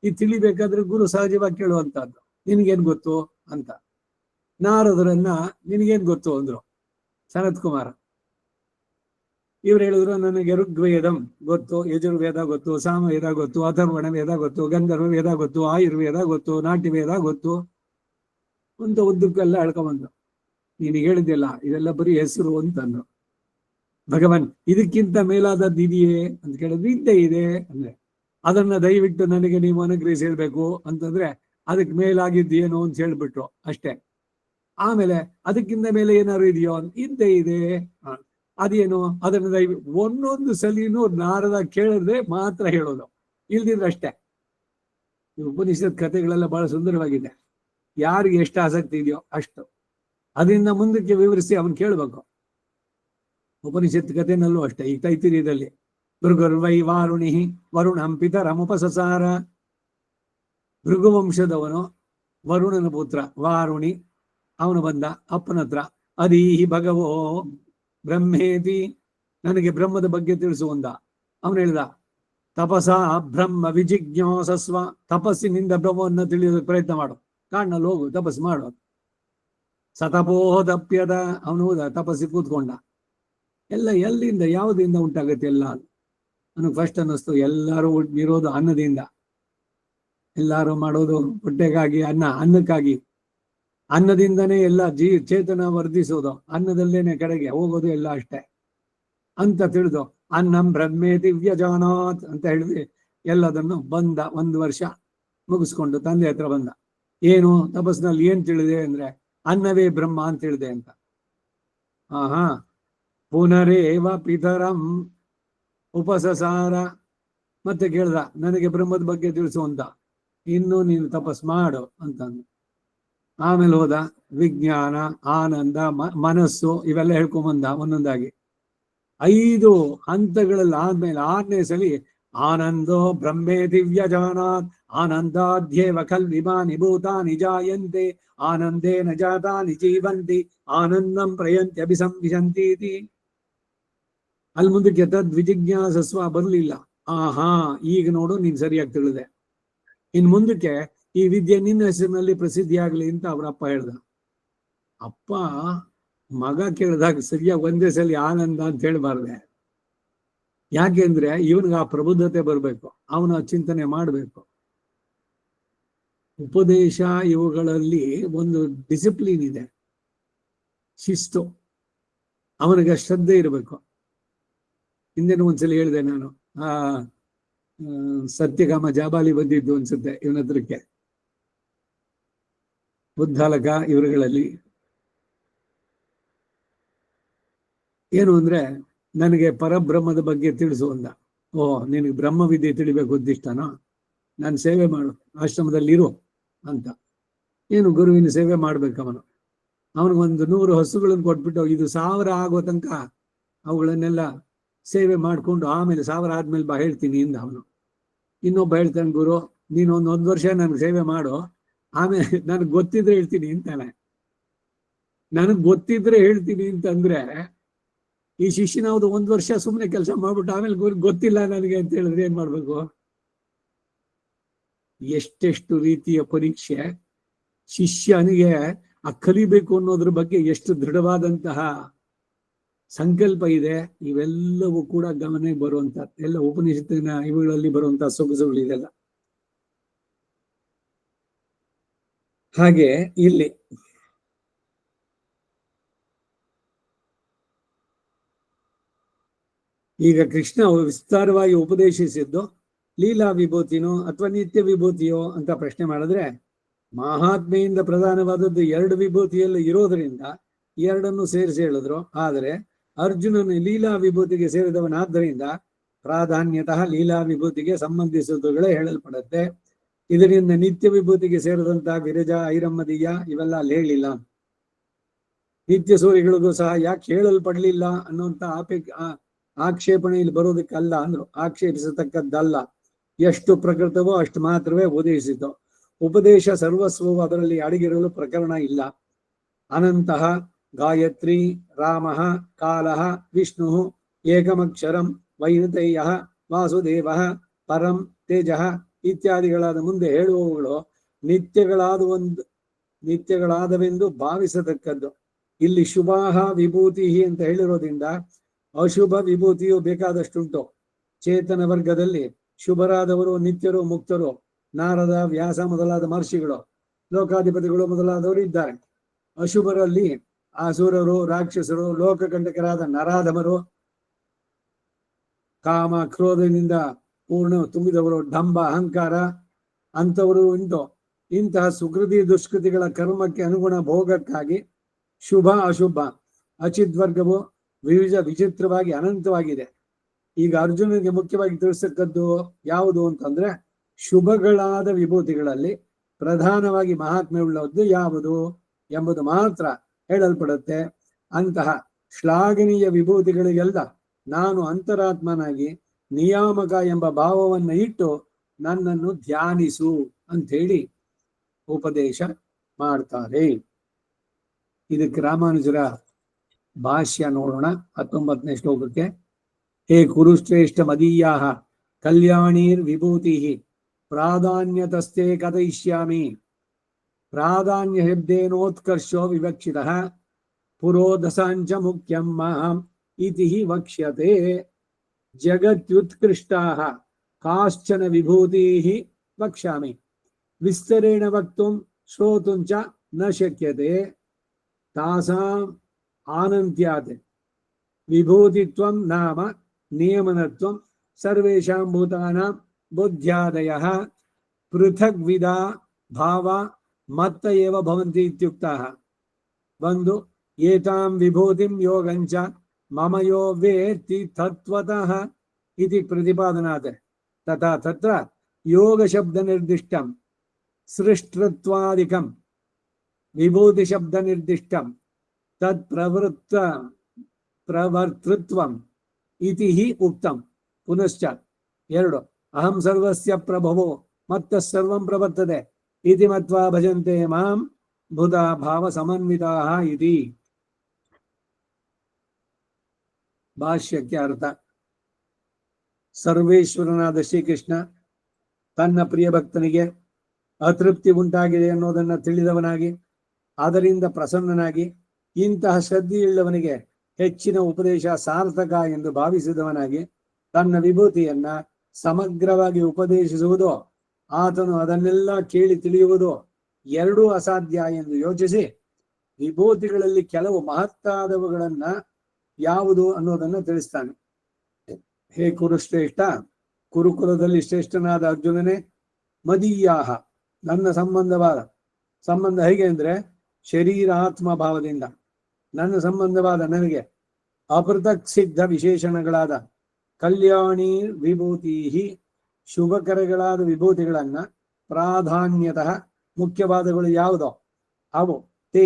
ಇದು ತಿಳಿಬೇಕಾದ್ರೆ ಗುರು ಸಹಜವಾಗಿ ಕೇಳುವಂತಹದ್ದು. ನಿನ್ಗೇನ್ ಗೊತ್ತು ಅಂತ. ನಾರದರನ್ನ ನಿನಗೇನ್ ಗೊತ್ತು ಅಂದ್ರು ಸನತ್ ಕುಮಾರ. ಇವ್ರು ಹೇಳಿದ್ರು, ನನಗೆ ಋಗ್ವೇದಂ ಗೊತ್ತು, ಯಜುರ್ವೇದ ಗೊತ್ತು, ಸಾಮವೇದ ಗೊತ್ತು, ಅಥರ್ವಣ ವೇದ ಗೊತ್ತು, ಗಂಧರ್ವ ವೇದ ಗೊತ್ತು, ಆಯುರ್ವೇದ ಗೊತ್ತು, ನಾಟ್ಯ ವೇದ ಗೊತ್ತು ಅಂತ ಉದ್ದಕ್ಕೆಲ್ಲ ಹೇಳ್ಕೊಂಬಂದ್ರು. ನೀನು ಹೇಳಿದ್ಯಲ್ಲ ಇದೆಲ್ಲ ಬರೀ ಹೆಸರು ಅಂತಂದ್ರು. ಭಗವಾನ್ ಇದಕ್ಕಿಂತ ಮೇಲಾದದ್ದು ಇದೆಯೇ ಅಂತ ಕೇಳಿದ್ರೆ, ಇದ್ದೇ ಇದೆ ಅಂದ್ರೆ, ಅದನ್ನ ದಯವಿಟ್ಟು ನನಗೆ ನೀವು ಅನುಗ್ರಹಿಸಿ ಹೇಳ್ಬೇಕು ಅಂತಂದ್ರೆ, ಅದಕ್ಕೆ ಮೇಲಾಗಿದ್ದು ಏನು ಅಂತ ಹೇಳ್ಬಿಟ್ರು ಅಷ್ಟೇ. ಆಮೇಲೆ ಅದಕ್ಕಿಂತ ಮೇಲೆ ಏನಾದ್ರು ಇದೆಯೋ, ಇದ್ದೇ ಇದೆ. ಅದೇನು, ಅದನ್ನ ದಯವಿಟ್ಟು ಒಂದೊಂದು ಸಲಿನೂ ನಾರದ ಕೇಳಿದ್ರೆ ಮಾತ್ರ ಹೇಳೋದು, ಇಲ್ದಿದ್ರೆ ಅಷ್ಟೇ. ಈ ಉಪನಿಷತ್ ಕಥೆಗಳೆಲ್ಲ ಬಹಳ ಸುಂದರವಾಗಿದೆ. ಯಾರಿಗೆ ಎಷ್ಟು ಆಸಕ್ತಿ ಇದೆಯೋ ಅಷ್ಟು ಅದರಿಂದ ಮುಂದಕ್ಕೆ ವಿವರಿಸಿ ಅವನ್ ಕೇಳ್ಬೇಕು. ಉಪನಿಷತ್ ಕಥೆನಲ್ಲೂ ಅಷ್ಟೇ. ಈ ತೈತಿರಿಯದಲ್ಲಿ ಭೃಗುರ್ವೈ ವಾರುಣಿ ವರುಣಂ ಪಿತರಮುಪಸಸಾರ, ಭೃಗುವಂಶದವನು ವರುಣನ ಪುತ್ರ ವಾರುಣಿ, ಅವನು ಬಂದ ಅಪ್ಪನ ಹತ್ರ, ಅದೀಹಿ ಭಗವೋ ಬ್ರಹ್ಮೇತಿ, ನನಗೆ ಬ್ರಹ್ಮದ ಬಗ್ಗೆ ತಿಳಿಸುವಂದ. ಅವನು ಹೇಳ್ದ, ತಪಸಾ ಬ್ರಹ್ಮ ವಿಜಿಜ್ಞಾಸಸ್ವ, ತಪಸ್ಸಿನಿಂದ ಬ್ರಹ್ಮವನ್ನು ತಿಳಿಯೋದಕ್ಕೆ ಪ್ರಯತ್ನ ಮಾಡು, ಕಾಡಿನಲ್ಲಿ ಹೋಗು ತಪಸ್ಸು ಮಾಡು. ಸತಪೋದಪ್ಯದ, ಅವನು ಹೋದ ತಪಸ್ಸಿ ಕೂತ್ಕೊಂಡ. ಎಲ್ಲ ಎಲ್ಲಿಂದ ಯಾವುದರಿಂದ ಉಂಟಾಗತ್ತೆ ಎಲ್ಲ. ನನಗೆ ಫಸ್ಟ್ ಅನ್ನಿಸ್ತು, ಎಲ್ಲರೂ ಇರೋದು ಅನ್ನದಿಂದ, ಎಲ್ಲರೂ ಮಾಡೋದು ಹೊಟ್ಟೆಗಾಗಿ, ಅನ್ನಕ್ಕಾಗಿ, ಅನ್ನದಿಂದನೇ ಎಲ್ಲ ಚೇತನ ವರ್ಧಿಸೋದು, ಅನ್ನದಲ್ಲೇನೆ ಕಡೆಗೆ ಹೋಗೋದು ಎಲ್ಲ ಅಷ್ಟೇ ಅಂತ ತಿಳಿದು, ಅನ್ನಂ ಬ್ರಹ್ಮೇ ದಿವ್ಯಜಾನಾತ್ ಅಂತ ಹೇಳಿದ್ವಿ. ಎಲ್ಲದನ್ನು ಬಂದ 1 ವರ್ಷ ಮುಗಿಸ್ಕೊಂಡು ತಂದೆ ಹತ್ರ ಬಂದ. ಏನು ತಪಸ್ಸಿನಲ್ಲಿ ಏನ್ ತಿಳಿದೆ ಅಂದ್ರೆ, ಅನ್ನವೇ ಬ್ರಹ್ಮ ಅಂತ ತಿಳಿದೆ ಅಂತ. ಪುನರೇವ ಪಿತರಂ ಉಪಸಸಾರ, ಮತ್ತೆ ಕೇಳ್ದ, ನನಗೆ ಬ್ರಹ್ಮದ ಬಗ್ಗೆ ತಿಳಿಸು ಅಂತ. ಇನ್ನು ನೀನು ತಪಸ್ ಮಾಡು ಅಂತಂದು. ಆಮೇಲೆ ಹೋದ, ವಿಜ್ಞಾನ, ಆನಂದ, ಮನಸ್ಸು ಇವೆಲ್ಲ ಹೇಳ್ಕೊಂಬಂದ ಒಂದೊಂದಾಗಿ. 5 ಹಂತಗಳಲ್ಲಿ ಆದ್ಮೇಲೆ 6ನೇ ಸಲಿ ಆನಂದೋ ಬ್ರಹ್ಮೇ ದಿವ್ಯಜಾನಾತ್ ಆನಂದಾಧ್ಯೇವ ಖಲ್ವಿಮಾನಿ ಭೂತಾನಿ ಜಾಯಂತೆ ಆನಂದೇನ ಜಾತಾನಿ ಜೀವಂತಿ ಆನಂದಂ ಪ್ರಯಂತಿ ಅಭಿಸಂವಿಶಂತೀತಿ. ಅಲ್ಲಿ ಮುಂದಕ್ಕೆ ತದ್ವಿಜಿಜ್ಞಾಸಸ್ವ ಬರಲಿಲ್ಲ. ಈಗ ನೋಡು ನೀನ್ ಸರಿಯಾಗಿ ತಿಳಿದೆ. ಇನ್ ಮುಂದಕ್ಕೆ ಈ ವಿದ್ಯೆ ನಿನ್ನ ಹೆಸರಿನಲ್ಲಿ ಪ್ರಸಿದ್ಧಿ ಆಗ್ಲಿ ಅಂತ ಅವ್ರ ಅಪ್ಪ ಹೇಳ್ದ. ಅಪ್ಪ ಮಗ ಕೇಳಿದಾಗ ಸರಿಯಾಗಿ ಒಂದೇ ಸಲ ಆನಂದ ಅಂತ ಹೇಳ್ಬಾರ್ದೆ. ಯಾಕೆಂದ್ರೆ ಇವನಿಗೆ ಆ ಪ್ರಬುದ್ಧತೆ ಬರ್ಬೇಕು, ಅವನ ಚಿಂತನೆ ಮಾಡ್ಬೇಕು. ಉಪದೇಶ ಇವುಗಳಲ್ಲಿ ಒಂದು ಡಿಸಿಪ್ಲಿನ್ ಇದೆ, ಶಿಸ್ತು, ಅವನಿಗೆ ಶ್ರದ್ಧೆ ಇರಬೇಕು. ಹಿಂದೆನೂ ಒಂದ್ಸಲ ಹೇಳಿದೆ ನಾನು, ಸತ್ಯಗಾಮ ಜಾಬಾಲಿ ಬಂದಿದ್ದು ಅನ್ಸುತ್ತೆ ಇವನ ಹತ್ರಕ್ಕೆ, ಬುದ್ಧಾಲಕ ಇವರುಗಳಲ್ಲಿ. ಏನು ಅಂದ್ರೆ, ನನಗೆ ಪರಬ್ರಹ್ಮದ ಬಗ್ಗೆ ತಿಳಿಸು ಅಂದ. ನಿನಗೆ ಬ್ರಹ್ಮ ವಿದ್ಯೆ ತಿಳಿಬೇಕು ಉದ್ದಿಷ್ಟನೋ, ನಾನು ಸೇವೆ ಮಾಡು, ಆಶ್ರಮದಲ್ಲಿ ಇರು ಅಂತ. ಏನು ಗುರುವಿನ ಸೇವೆ ಮಾಡ್ಬೇಕವನು. ಅವನಿಗೊಂದು 100 ಹಸುಗಳನ್ನು ಕೊಟ್ಬಿಟ್ಟು, ಇದು 1000 ಆಗೋ ತನಕ ಅವುಗಳನ್ನೆಲ್ಲ ಸೇವೆ ಮಾಡ್ಕೊಂಡು ಆಮೇಲೆ 1000 ಆದ್ಮೇಲೆ ಬಾ ಹೇಳ್ತೀನಿ ಇಂದ ಅವನು. ಇನ್ನೊಬ್ಬ ಹೇಳ್ತಾನೆ, ಗುರು ನೀನು 1 ವರ್ಷ ನನ್ಗೆ ಸೇವೆ ಮಾಡು, ಆಮೇಲೆ ನನಗೆ ಗೊತ್ತಿದ್ರೆ ಹೇಳ್ತೀನಿ ಅಂತಾನೆ. ನನಗ್ ಗೊತ್ತಿದ್ರೆ ಹೇಳ್ತೀನಿ ಅಂತಂದ್ರೆ, ಈ ಶಿಷ್ಯನವ್ದು 1 ವರ್ಷ ಸುಮ್ಮನೆ ಕೆಲಸ ಮಾಡ್ಬಿಟ್ಟು ಆಮೇಲೆ ಗೊತ್ತಿಲ್ಲ ನನಗೆ ಅಂತ ಹೇಳಿದ್ರೆ ಏನ್ ಮಾಡ್ಬೇಕು? ಎಷ್ಟೆಷ್ಟು ರೀತಿಯ ಪರೀಕ್ಷೆ ಶಿಷ್ಯನಿಗೆ ಕಲಿಬೇಕು ಅನ್ನೋದ್ರ ಬಗ್ಗೆ ಎಷ್ಟು ದೃಢವಾದಂತಹ ಸಂಕಲ್ಪ ಇದೆ. ಇವೆಲ್ಲವೂ ಕೂಡ ಗಮನಕ್ಕೆ ಬರುವಂತ ಎಲ್ಲ ಉಪನಿಷತ್ತಿನ ಇವುಗಳಲ್ಲಿ ಬರುವಂತಹ ಸೊಗಸುಗಳಿದೆಲ್ಲ. ಹಾಗೆ ಇಲ್ಲಿ ಈಗ ಕೃಷ್ಣ ವಿಸ್ತಾರವಾಗಿ ಉಪದೇಶಿಸಿದ್ದು ಲೀಲಾ ವಿಭೂತಿನೋ ಅಥವಾ ನಿತ್ಯ ವಿಭೂತಿಯೋ ಅಂತ ಪ್ರಶ್ನೆ ಮಾಡಿದ್ರೆ, ಮಹಾತ್ಮೆಯಿಂದ ಪ್ರಧಾನವಾದದ್ದು 2 ವಿಭೂತಿಯಲ್ಲಿ ಇರೋದ್ರಿಂದ 2 ಸೇರಿಸಿ ಹೇಳಿದ್ರು. ಆದರೆ ಅರ್ಜುನನು ಲೀಲಾ ವಿಭೂತಿಗೆ ಸೇರಿದವನಾದ್ದರಿಂದ ಪ್ರಾಧಾನ್ಯತಃ ಲೀಲಾ ವಿಭೂತಿಗೆ ಸಂಬಂಧಿಸಿದವುಗಳೇ ಹೇಳಲ್ಪಡುತ್ತೆ. ಇದರಿಂದ ನಿತ್ಯ ವಿಭೂತಿಗೆ ಸೇರಿದಂತಹ ವಿರಜ, ಐರಮ್ಮದೀಯ ಇವೆಲ್ಲ ಅಲ್ಲಿ ಹೇಳಿಲ್ಲ. ನಿತ್ಯ ಸೂರ್ಯಗಳಿಗೂ ಸಹ ಯಾಕೆ ಹೇಳಲ್ಪಡ್ಲಿಲ್ಲ ಅನ್ನುವಂತ ಆಕ್ಷೇಪಣೆ ಇಲ್ಲಿ ಬರೋದಕ್ಕಲ್ಲ ಅಂದ್ರು. ಆಕ್ಷೇಪಿಸತಕ್ಕದ್ದಲ್ಲ. ಎಷ್ಟು ಪ್ರಕೃತವೋ ಅಷ್ಟು ಮಾತ್ರವೇ ಉಪದೇಶಿತು. ಉಪದೇಶ ಸರ್ವಸ್ವವು ಅದರಲ್ಲಿ ಅಡಗಿರಲು ಪ್ರಕರಣ ಇಲ್ಲ. ಅನಂತಹ ಗಾಯತ್ರಿ, ರಾಮ, ಕಾಲ, ವಿಷ್ಣು, ಏಕಮಕ್ಷರಂ, ವೈನತೇಯ, ವಾಸುದೇವ, ಪರಂ, ತೇಜ ಇತ್ಯಾದಿಗಳಾದ ಮುಂದೆ ಹೇಳುವವುಗಳು ನಿತ್ಯಗಳಾದವೆಂದು ಭಾವಿಸತಕ್ಕದ್ದು. ಇಲ್ಲಿ ಶುಭಾಹ ವಿಭೂತಿ ಅಂತ ಹೇಳಿರೋದ್ರಿಂದ ಅಶುಭ ವಿಭೂತಿಯು ಬೇಕಾದಷ್ಟುಂಟು. ಚೇತನ ವರ್ಗದಲ್ಲಿ ಶುಭರಾದವರು ನಿತ್ಯರು, ಮುಕ್ತರು, ನಾರದ, ವ್ಯಾಸ ಮೊದಲಾದ ಮಹರ್ಷಿಗಳು, ಲೋಕಾಧಿಪತಿಗಳು ಮೊದಲಾದವರು ಇದ್ದಾರೆ. ಅಶುಭರಲ್ಲಿ ಅಸುರರು, ರಾಕ್ಷಸರು, ಲೋಕಕಂಟಕರಾದ ನರಾಧಮರು, ಕಾಮ ಕ್ರೋಧದಿಂದ ತುಂಬಿದವರು, ಢಂಬ ಅಹಂಕಾರ ಅಂಥವರು ಉಂಟು. ಇಂತಹ ಸುಕೃತಿ ದುಷ್ಕೃತಿಗಳ ಕರ್ಮಕ್ಕೆ ಅನುಗುಣ ಭೋಗಕ್ಕಾಗಿ ಶುಭ ಅಶುಭ ಅಚಿದ್ವರ್ಗವು ವಿಚಿತ್ರವಾಗಿ ಅನಂತವಾಗಿದೆ. ಈಗ ಅರ್ಜುನನಿಗೆ ಮುಖ್ಯವಾಗಿ ತಿಳಿಸತಕ್ಕದ್ದು ಯಾವುದು ಅಂತಂದ್ರೆ, ಶುಭಗಳಾದ ವಿಭೂತಿಗಳಲ್ಲಿ ಪ್ರಧಾನವಾಗಿ ಮಹಾತ್ಮೆಯುಳ್ಳದ್ದು ಯಾವುದು ಎಂಬುದು ಮಾತ್ರ ಹೇಳಲ್ಪಡುತ್ತೆ. ಅಂತಹ ಶ್ಲಾಘನೀಯ ವಿಭೂತಿಗಳಿಗೆಲ್ಲ ನಾನು ಅಂತರಾತ್ಮನಾಗಿ ನಿಯಾಮಕ ಎಂಬ ಭಾವವನ್ನು ಇಟ್ಟು ನನ್ನನ್ನು ಧ್ಯಾನಿಸು ಅಂತ ಹೇಳಿ ಉಪದೇಶ ಮಾಡ್ತಾರೆ. ಇದಕ್ಕೆ ರಾಮಾನುಜರ ಭಾಷ್ಯ ನೋಡೋಣ. 19ನೇ ಶ್ಲೋಕಕ್ಕೆ. ಹೇ ಕುರುಶ್ರೇಷ್ಠ ಮದೀಯಾ ಕಲ್ಯಾಣೀರ್ ವಿಭೂತಿ ಪ್ರಾಧಾನ್ಯತಸ್ತೆ ಕಥಯಿಷ್ಯಾಮಿ. ಪ್ರಾಧಾನ್ಯ ಶಬ್ದೇನೋತ್ಕರ್ಷೋ ವಿವಕ್ಷಿತಃ ಪುರೋಧಸಾಂಚ ಮುಖ್ಯಂ ಮಾಂ ಇತಿ ವಕ್ಷ್ಯತೆ. ಜಗತ್ಯುತ್ಕೃಷ್ಟಾಃ ಕಾಶ್ಚನ ವಿಭೂತಿಃ ವಕ್ಷ್ಯಾಮಿ. ವಿಸ್ತರೇಣ ವಕ್ತುಂ ಶ್ರೋತುಂ ಚ ನ ಶಕ್ಯತೆ. ತಾಸಾಂ ಆನಂತ್ಯಾತ್ ವಿಭೂತಿತ್ವಂ ನಾಮ ನಿಯಮನತ್ವಂ ಸರ್ವೇಷಾಂ ಭೂತಾನಾಂ ಬುದ್ಧ್ಯಾದಯಃ ಪೃಥಗ್ವಿಧಾ ಭಾವ ಮತ್ತ ಏವ ಭವಂತಿ ಇತ್ಯುಕ್ತಃ. ಒಂದು ಏತಾಂ ವಿಭೂತಿಂ ಯೋಗಂಚ ಮಮ ಯೋ ವೇತ್ತಿ ತತ್ವತಃ ಇತಿ ಪ್ರತಿಪಾದನಾತ್. ತಥಾ ತತ್ರ ಯೋಗ ಶಬ್ದ ನಿರ್ದಿಷ್ಟಂ ಸೃಷ್ಟೃತ್ವಾದಿಕಂ ವಿಭೂತಿ ಶಬ್ದ ನಿರ್ದಿಷ್ಟಂ ತತ್ ಪ್ರವರ್ತೃತ್ವಂ ಇತಿ ಹಿ ಉಕ್ತಂ. ಪುನಶ್ಚ 2 ಅಹಂ ಸರ್ವಸ್ಯ ಪ್ರಭವೋ ಮತ್ತಃ ಸರ್ವಂ ಪ್ರವರ್ತತೆ ಇತಿ ಮತ್ವಾ ಭಜಂತೆ ಮಾಂ ಬುಧಾ ಭಾವ ಸಮನ್ವಿತಾಃ ಇತಿ. ಭಾಷ್ಯಕ್ಕೆ ಅರ್ಥ. ಸರ್ವೇಶ್ವರನಾದ ಶ್ರೀಕೃಷ್ಣ ತನ್ನ ಪ್ರಿಯ ಭಕ್ತನಿಗೆ ಅತೃಪ್ತಿ ಉಂಟಾಗಿದೆ ಅನ್ನೋದನ್ನ ತಿಳಿದವನಾಗಿ, ಅದರಿಂದ ಪ್ರಸನ್ನನಾಗಿ, ಇಂತಹ ಶ್ರದ್ಧೆಯುಳ್ಳವನಿಗೆ ಹೆಚ್ಚಿನ ಉಪದೇಶ ಸಾರ್ಥಕ ಎಂದು ಭಾವಿಸಿದವನಾಗಿ ತನ್ನ ವಿಭೂತಿಯನ್ನ ಸಮಗ್ರವಾಗಿ ಉಪದೇಶಿಸುವುದು, ಆತನು ಅದನ್ನೆಲ್ಲ ಕೇಳಿ ತಿಳಿಯುವುದು ಎರಡೂ ಅಸಾಧ್ಯ ಎಂದು ಯೋಚಿಸಿ ವಿಭೂತಿಗಳಲ್ಲಿ ಕೆಲವು ಮಹತ್ತಾದವುಗಳನ್ನ ಯಾವುದು ಅನ್ನೋದನ್ನ ತಿಳಿಸ್ತಾನೆ. ಹೇ ಕುರುಶ್ರೇಷ್ಠ, ಕುರುಕುಲದಲ್ಲಿ ಶ್ರೇಷ್ಠನಾದ ಅರ್ಜುನನೇ, ಮದೀಯಾಹ ನನ್ನ ಸಂಬಂಧ ಹೇಗೆ ಅಂದ್ರೆ ಶರೀರ ಆತ್ಮ ಭಾವದಿಂದ ನನ್ನ ಸಂಬಂಧವಾದ ನನಗೆ ಅಪೃಥಕ್ ಸಿದ್ಧ ವಿಶೇಷಣಗಳಾದ ಕಲ್ಯಾಣಿ ವಿಭೂತಿ ಶುಭಕರಗಳಾದ ವಿಭೂತಿಗಳನ್ನ ಪ್ರಾಧಾನ್ಯತಃ ಮುಖ್ಯವಾದಗಳು ಯಾವುದೋ ಅವು ತೇ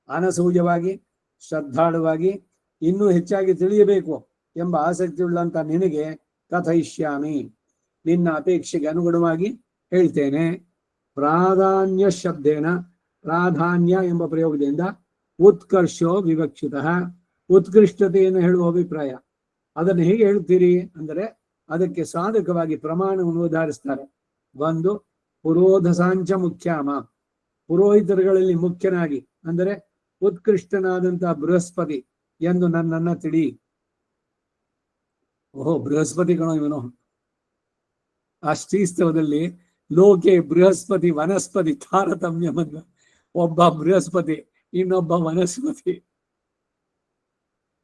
ಅನಸೂಯವಾಗಿ ಶ್ರದ್ಧಾಳುವಾಗಿ ಇನ್ನೂ ಹೆಚ್ಚಾಗಿ ತಿಳಿಯಬೇಕು ಎಂಬ ಆಸಕ್ತಿಯುಳ್ಳಂತ ನಿನಗೆ ಕಥಯಿಷ್ಯಾಮಿ ನಿನ್ನ ಅಪೇಕ್ಷೆಗೆ ಅನುಗುಣವಾಗಿ ಹೇಳ್ತೇನೆ. ಪ್ರಾಧಾನ್ಯ ಶಬ್ದೇನ ಪ್ರಾಧಾನ್ಯ ಎಂಬ ಪ್ರಯೋಗದಿಂದ ಉತ್ಕರ್ಷೋ ವಿವಕ್ಷಿತ ಉತ್ಕೃಷ್ಟತೆಯನ್ನು ಹೇಳುವ ಅಭಿಪ್ರಾಯ. ಅದನ್ನು ಹೇಗೆ ಹೇಳ್ತೀರಿ ಅಂದರೆ ಅದಕ್ಕೆ ಸಾಧಕವಾಗಿ ಪ್ರಮಾಣವನ್ನು ಉದಾಹರಿಸ್ತಾರೆ. ಒಂದು ಪುರೋಧಸಾಂಚ ಮುಖ್ಯಾಮ, ಪುರೋಹಿತರುಗಳಲ್ಲಿ ಮುಖ್ಯನಾಗಿ ಅಂದರೆ ಉತ್ಕೃಷ್ಟನಾದಂತಹ ಬೃಹಸ್ಪತಿ ಎಂದು ನನ್ನನ್ನ ತಿಳಿ. ಓಹೋ, ಬೃಹಸ್ಪತಿ ಕಣೋ ಇವನು. ಆ ಶ್ರೀಸ್ತವದಲ್ಲಿ ಲೋಕೆ ಬೃಹಸ್ಪತಿ ವನಸ್ಪತಿ ತಾರತಮ್ಯ ಬಂದ, ಒಬ್ಬ ಬೃಹಸ್ಪತಿ ಇನ್ನೊಬ್ಬ ವನಸ್ಪತಿ.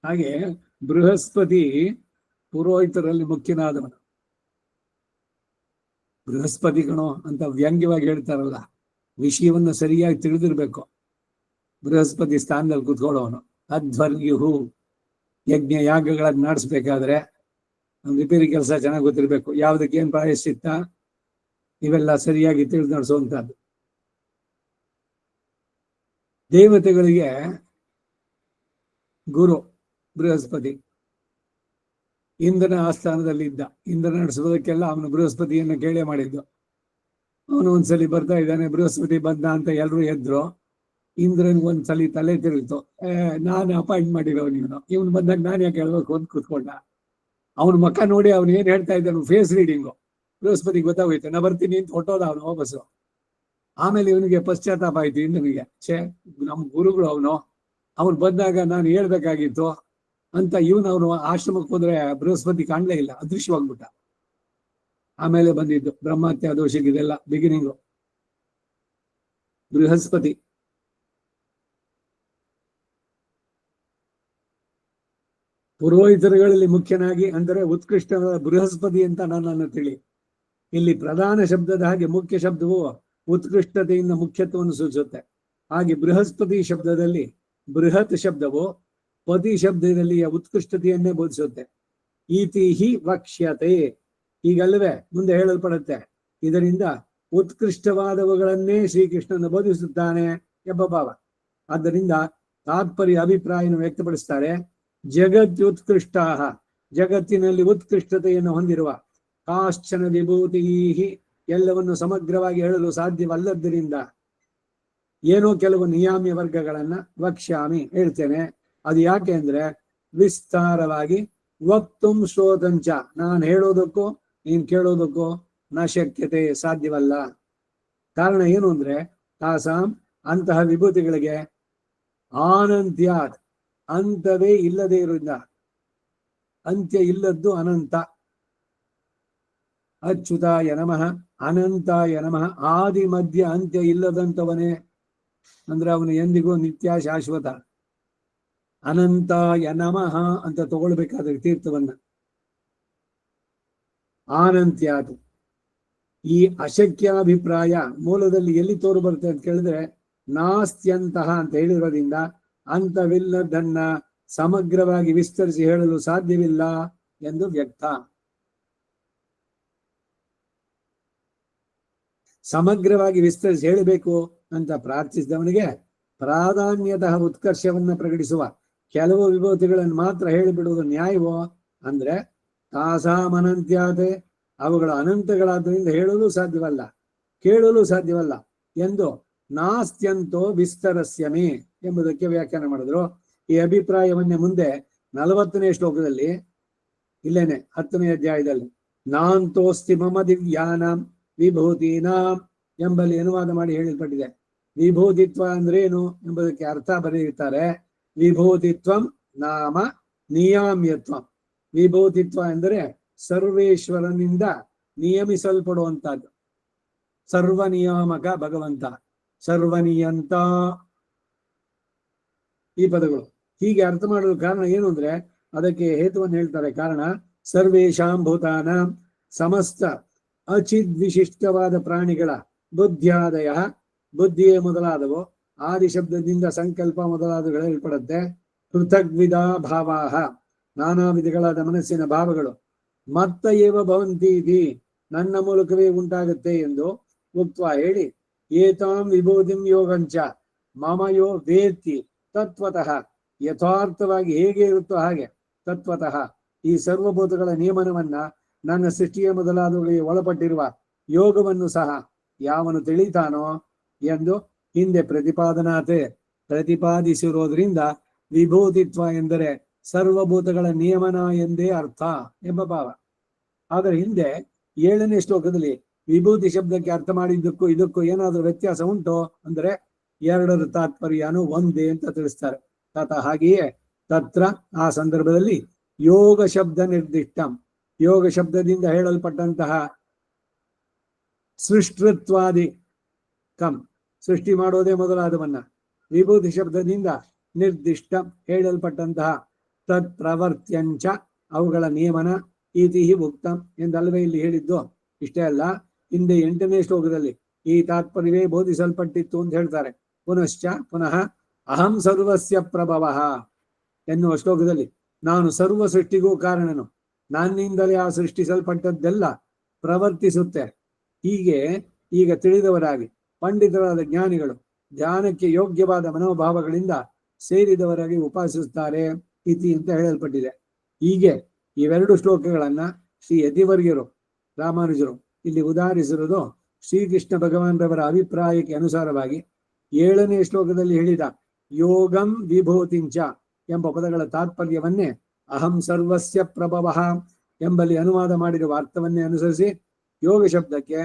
ಹಾಗೆ ಬೃಹಸ್ಪತಿ ಪುರೋಹಿತರಲ್ಲಿ ಮುಖ್ಯನಾದವನು. ಬೃಹಸ್ಪತಿ ಕಣೋ ಅಂತ ವ್ಯಂಗ್ಯವಾಗಿ ಹೇಳ್ತಾರಲ್ಲ, ವಿಷಯವನ್ನು ಸರಿಯಾಗಿ ತಿಳಿದಿರ್ಬೇಕು. ಬೃಹಸ್ಪತಿ ಸ್ಥಾನದಲ್ಲಿ ಕೂತ್ಕೊಳ್ಳೋನು. ಅಧ್ವರ್ಯುಹು, ಯಜ್ಞ ಯಾಗಗಳನ್ನು ನಡೆಸ್ಬೇಕಾದ್ರೆ ರಿಪೇರಿ ಕೆಲಸ ಚೆನ್ನಾಗಿ ಗೊತ್ತಿರ್ಬೇಕು. ಯಾವುದಕ್ಕೆ ಏನ್ ಪ್ರಾಯಶ್ಚಿತ್ತ, ಇವೆಲ್ಲ ಸರಿಯಾಗಿ ತಿಳಿದು ನಡೆಸುವಂತಹದ್ದು. ದೇವತೆಗಳಿಗೆ ಗುರು ಬೃಹಸ್ಪತಿ ಇಂದ್ರನ ಆಸ್ಥಾನದಲ್ಲಿ ಇದ್ದ. ಇಂದ್ರ ನಡೆಸುವುದಕ್ಕೆಲ್ಲ ಅವನು ಬೃಹಸ್ಪತಿಯನ್ನು ಕೇಳೇ ಮಾಡಿದ್ದು. ಅವನು ಒಂದ್ಸಲಿ ಬರ್ತಾ ಇದ್ದಾನೆ, ಬೃಹಸ್ಪತಿ ಬಂದ ಅಂತ ಎಲ್ರು ಎದ್ರು. ಇಂದ್ರನ್ ಒಂದ್ಸಲಿ ತಲೆ ತಿರುಗಿತು. ನಾನು ಅಪಾಯಿಂಟ್ ಮಾಡಿರೋನು, ಇವನು ಬಂದಾಗ ನಾನು ಯಾಕೆ ಹೇಳ್ಬೇಕು ಅಂತ ಕೂತ್ಕೊಂಡ. ಅವನ ಮುಖ ನೋಡಿ ಅವ್ನು ಏನ್ ಹೇಳ್ತಾ ಇದ್ದಾನು, ಫೇಸ್ ರೀಡಿಂಗು ಬೃಹಸ್ಪತಿಗೆ ಗೊತ್ತಾಗೋಯ್ತು. ನಾ ಬರ್ತೀನಿ ಅಂತ ಹೊಟ್ಟೋದ ಅವನು ವಾಪಸ್ಸು. ಆಮೇಲೆ ಇವನಿಗೆ ಪಶ್ಚಾತ್ತಾಪ ಆಯ್ತು ಇಂದ್ರನಿಗೆ, ನಮ್ಮ ಗುರುಗಳು ಅವನು ಬಂದಾಗ ನಾನು ಹೇಳ್ಬೇಕಾಗಿತ್ತು ಅಂತ. ಅವನು ಆಶ್ರಮಕ್ಕೆ ಹೋದ್ರೆ ಬೃಹಸ್ಪತಿ ಕಾಣ್ಲೇ ಇಲ್ಲ, ಅದೃಶ್ಯವಾಗ್ಬಿಟ್ಟ. ಆಮೇಲೆ ಬಂದಿದ್ದು ಬ್ರಹ್ಮತ್ಯ ದೋಷಕ್ಕೆ ಇದೆಲ್ಲ ಬಿಗಿನಿಂಗು. ಬೃಹಸ್ಪತಿ ಪುರೋಹಿತರುಗಳಲ್ಲಿ ಮುಖ್ಯನಾಗಿ ಅಂದರೆ ಉತ್ಕೃಷ್ಟ ಬೃಹಸ್ಪತಿ ಅಂತ ನನ್ನನ್ನು ತಿಳಿ. ಇಲ್ಲಿ ಪ್ರಧಾನ ಶಬ್ದದ ಹಾಗೆ ಮುಖ್ಯ ಶಬ್ದವು ಉತ್ಕೃಷ್ಟತೆಯಿಂದ ಮುಖ್ಯತ್ವವನ್ನು ಸೂಚಿಸುತ್ತೆ. ಹಾಗೆ ಬೃಹಸ್ಪತಿ ಶಬ್ದದಲ್ಲಿ ಬೃಹತ್ ಶಬ್ದವು ಪತಿ ಶಬ್ದದಲ್ಲಿ ಉತ್ಕೃಷ್ಟತೆಯನ್ನೇ ಬೋಧಿಸುತ್ತೆ. ಈತಿ ಹಿ ವಕ್ಷ್ಯತೆ, ಹೀಗಲ್ಲವೇ ಮುಂದೆ ಹೇಳಲ್ಪಡುತ್ತೆ. ಇದರಿಂದ ಉತ್ಕೃಷ್ಟವಾದವುಗಳನ್ನೇ ಶ್ರೀಕೃಷ್ಣನ ಬೋಧಿಸುತ್ತಾನೆ ಎಂಬ ಭಾವ. ಆದ್ದರಿಂದ ತಾತ್ಪರ್ಯ ಅಭಿಪ್ರಾಯವನ್ನು ವ್ಯಕ್ತಪಡಿಸ್ತಾರೆ. ಜಗತ್ಯುತ್ಕೃಷ್ಟ, ಜಗತ್ತಿನಲ್ಲಿ ಉತ್ಕೃಷ್ಟತೆಯನ್ನು ಹೊಂದಿರುವ ಕಾಶ್ಚನ ವಿಭೂತಿ, ಎಲ್ಲವನ್ನು ಸಮಗ್ರವಾಗಿ ಹೇಳಲು ಸಾಧ್ಯವಲ್ಲದ್ದರಿಂದ ಏನೋ ಕೆಲವು ನಿಯಾಮ್ಯ ವರ್ಗಗಳನ್ನ ವಕ್ಷ್ಯಾಮಿ ಹೇಳ್ತೇನೆ. ಅದು ಯಾಕೆ ಅಂದ್ರೆ ವಿಸ್ತಾರವಾಗಿ ವಕ್ತುಂ ಶ್ರೋತಂಚ, ನಾನು ಹೇಳೋದಕ್ಕೂ ನೀನ್ ಕೇಳೋದಕ್ಕೂ ನ ಶಕ್ಯತೆ, ಸಾಧ್ಯವಲ್ಲ. ಕಾರಣ ಏನು ಅಂದ್ರೆ ತಾಸಾಂ, ಅಂತಹ ವಿಭೂತಿಗಳಿಗೆ ಆನಂತ್ಯಾತ್, ಅಂತವೇ ಇಲ್ಲದೆ ಇರೋದ್ರಿಂದ. ಅಂತ್ಯ ಇಲ್ಲದ್ದು ಅನಂತ. ಅಚ್ಯುತಾಯ ನಮಃ, ಅನಂತಾಯ ನಮಃ. ಆದಿ ಮಧ್ಯ ಅಂತ್ಯ ಇಲ್ಲದಂತವನೇ ಅಂದ್ರೆ ಅವನು ಎಂದಿಗೂ ನಿತ್ಯ ಶಾಶ್ವತ. ಅನಂತಾಯ ನಮಃ ಅಂತ ತಗೊಳ್ಬೇಕಾದ್ರೆ ತೀರ್ಥವನ್ನ. ಆನಂತ್ಯಾದು ಈ ಅಶಕ್ಯಾಭಿಪ್ರಾಯ ಮೂಲದಲ್ಲಿ ಎಲ್ಲಿ ತೋರು ಬರುತ್ತೆ ಅಂತ ಕೇಳಿದ್ರೆ ನಾಸ್ತ್ಯಂತಹ ಅಂತ ಹೇಳಿರೋದ್ರಿಂದ ಅಂತವಿಲ್ಲದನ್ನ ಸಮಗ್ರವಾಗಿ ವಿಸ್ತರಿಸಿ ಹೇಳಲು ಸಾಧ್ಯವಿಲ್ಲ ಎಂದು ವ್ಯಕ್ತ. ಸಮಗ್ರವಾಗಿ ವಿಸ್ತರಿಸಿ ಹೇಳಬೇಕು ಅಂತ ಪ್ರಾರ್ಥಿಸಿದವನಿಗೆ ಪ್ರಾಧಾನ್ಯತಃ ಉತ್ಕರ್ಷವನ್ನ ಪ್ರಕಟಿಸುವ ಕೆಲವು ವಿಭೂತಿಗಳನ್ನು ಮಾತ್ರ ಹೇಳಿಬಿಡುವುದು ನ್ಯಾಯವೋ ಅಂದ್ರೆ ತಾಸಾಮನಂತ್ಯಾತೆ, ಅವುಗಳ ಅನಂತಗಳಾದ್ದರಿಂದ ಹೇಳಲು ಸಾಧ್ಯವಲ್ಲ, ಕೇಳಲು ಸಾಧ್ಯವಲ್ಲ ಎಂದು ನಾಸ್ತ್ಯಂತೋ ವಿಸ್ತರಸ್ಯಮೇ ಎಂಬುದಕ್ಕೆ ವ್ಯಾಖ್ಯಾನ ಮಾಡಿದ್ರು. ಈ ಅಭಿಪ್ರಾಯವನ್ನೇ ಮುಂದೆ 40ನೇ ಶ್ಲೋಕದಲ್ಲಿ, ಇಲ್ಲೇನೆ 10ನೇ ಅಧ್ಯಾಯದಲ್ಲಿ ನಾಂತೋಸ್ತಿ ಮಮ ದಿವ್ಯಾನಾಂ ವಿಭೂತೀನಾಂ ಎಂಬಲ್ಲಿ ಅನುವಾದ ಮಾಡಿ ಹೇಳಲ್ಪಟ್ಟಿದೆ. ವಿಭೂತಿತ್ವ ಅಂದ್ರೇನು ಎಂಬುದಕ್ಕೆ ಅರ್ಥ ಬರೆದಿರ್ತಾರೆ. ವಿಭೂತಿತ್ವಂ ನಾಮ ನಿಯಾಮ್ಯತ್ವ. ವಿಭೂತಿತ್ವ ಎಂದರೆ ಸರ್ವೇಶ್ವರನಿಂದ ನಿಯಮಿಸಲ್ಪಡುವಂತಹದ್ದು. ಸರ್ವನಿಯಾಮಕ ಭಗವಂತ, ಸರ್ವನಿಯಂತ ಈ ಪದಗಳು. ಹೀಗೆ ಅರ್ಥ ಮಾಡಲು ಕಾರಣ ಏನು ಅಂದ್ರೆ ಅದಕ್ಕೆ ಹೇತುವನ್ನು ಹೇಳ್ತಾರೆ. ಕಾರಣ ಸರ್ವೇಶಾಂ ಭೂತಾನಾಂ, ಸಮಸ್ತ ಅಚಿದ್ವಿಶಿಷ್ಟವಾದ ಪ್ರಾಣಿಗಳ ಬುದ್ಧಿಯಾದಯ, ಬುದ್ಧಿಯೇ ಮೊದಲಾದವು, ಆದಿ ಶಬ್ದದಿಂದ ಸಂಕಲ್ಪ ಮೊದಲಾದವುಗಳು ಹೇಳ್ಪಡುತ್ತೆ. ಪೃಥಗ್ವಿಧಾ ಭಾವಾಹ, ನಾನಾ ವಿಧಗಳಾದ ಮನಸ್ಸಿನ ಭಾವಗಳು. ಮತ್ತ ಏವ ಭವಂತೀತಿ, ನನ್ನ ಮೂಲಕವೇ ಉಂಟಾಗುತ್ತೆ ಎಂದು ಉಕ್ತ ಹೇಳಿ, ಏತಾಂ ವಿಭೂತಿಂ ಯೋಗಂಚ ಮಮಯೋ ವೇತ್ತಿ ತತ್ವತಃ, ಯಥಾರ್ಥವಾಗಿ ಹೇಗೆ ಇರುತ್ತೋ ಹಾಗೆ ತತ್ವತಃ ಈ ಸರ್ವಭೂತಗಳ ನಿಯಮನವನ್ನ ನನ್ನ ಸೃಷ್ಟಿಯ ಮೊದಲಾದವುಗಳಿಗೆ ಒಳಪಟ್ಟಿರುವ ಯೋಗವನ್ನು ಸಹ ಯಾವನು ತಿಳಿತಾನೋ ಎಂದು ಹಿಂದೆ ಪ್ರತಿಪಾದಿಸಿರೋದ್ರಿಂದ ವಿಭೂತಿತ್ವ ಎಂದರೆ ಸರ್ವಭೂತಗಳ ನಿಯಮನ ಎಂದೇ ಅರ್ಥ ಎಂಬ ಭಾವ. ಆದರೆ ಹಿಂದೆ 7ನೇ ಶ್ಲೋಕದಲ್ಲಿ ವಿಭೂತಿ ಶಬ್ದಕ್ಕೆ ಅರ್ಥ ಮಾಡಿದ್ದಕ್ಕೂ ಇದಕ್ಕೂ ಏನಾದರೂ ವ್ಯತ್ಯಾಸ ಉಂಟೋ ಅಂದ್ರೆ ಎರಡರ ತಾತ್ಪರ್ಯನು ಒಂದೇ ಅಂತ ತಿಳಿಸ್ತಾರೆ. ಹಾಗೆಯೇ ತತ್ರ ಆ ಸಂದರ್ಭದಲ್ಲಿ ಯೋಗ ಶಬ್ದ ನಿರ್ದಿಷ್ಟಂ, ಯೋಗ ಶಬ್ದದಿಂದ ಹೇಳಲ್ಪಟ್ಟಂತಹ ಸೃಷ್ಟೃತ್ವಾದಿ ಕಂ, ಸೃಷ್ಟಿ ಮಾಡೋದೇ ಮೊದಲಾದವನ್ನ, ವಿಭೂತಿ ಶಬ್ದದಿಂದ ನಿರ್ದಿಷ್ಟ ಹೇಳಲ್ಪಟ್ಟಂತಹ ತತ್ ಪ್ರವರ್ತ್ಯಂಚ ಅವುಗಳ ನಿಯಮನ, ಇತಿ ಉಕ್ತಂ ಎಂದಲ್ವೇ ಇಲ್ಲಿ ಹೇಳಿದ್ದು. ಇಷ್ಟೇ ಅಲ್ಲ, ಹಿಂದೆ 8ನೇ ಶ್ಲೋಕದಲ್ಲಿ ಈ ತಾತ್ಪರ್ಯವೇ ಬೋಧಿಸಲ್ಪಟ್ಟಿತ್ತು ಅಂತ ಹೇಳ್ತಾರೆ. ಪುನಃ ಅಹಂ ಸರ್ವಸ್ಯ ಪ್ರಭವಃ ಎನ್ನುವ ಶ್ಲೋಕದಲ್ಲಿ ನಾನು ಸರ್ವ ಸೃಷ್ಟಿಗೂ ಕಾರಣನು, ನನ್ನಿಂದಲೇ ಆ ಸೃಷ್ಟಿಸಲ್ಪಟ್ಟದ್ದೆಲ್ಲ ಪ್ರವರ್ತಿಸುತ್ತೆ. ಹೀಗೆ ಈಗ ತಿಳಿದವರಾಗಿ ಪಂಡಿತರಾದ ಜ್ಞಾನಿಗಳು ಧ್ಯಾನಕ್ಕೆ ಯೋಗ್ಯವಾದ ಮನೋಭಾವಗಳಿಂದ ಸೇರಿದವರಾಗಿ ಉಪಾಸಿಸುತ್ತಾರೆ ಇತಿ ಅಂತ ಹೇಳಲ್ಪಟ್ಟಿದೆ. ಹೀಗೆ ಇವೆರಡು ಶ್ಲೋಕಗಳನ್ನ ಶ್ರೀ ಯತಿವರ್ಯರು ರಾಮಾನುಜರು ಇಲ್ಲಿ ಉದಾಹರಿಸಿರುವುದು ಶ್ರೀಕೃಷ್ಣ ಭಗವಾನರವರ ಅಭಿಪ್ರಾಯಕ್ಕೆ ಅನುಸಾರವಾಗಿ 7ನೇ ಶ್ಲೋಕದಲ್ಲಿ ಹೇಳಿದ ಯೋಗಂ ವಿಭೂತಿಂಚ ಎಂಬ ಪದಗಳ ತಾತ್ಪರ್ಯವನ್ನೇ ಅಹಂ ಸರ್ವಸ್ಯ ಪ್ರಭವಃ ಎಂಬಲ್ಲಿ ಅನುವಾದ ಮಾಡಿರುವ ಅರ್ಥವನ್ನೇ ಅನುಸರಿಸಿ ಯೋಗ ಶಬ್ದಕ್ಕೆ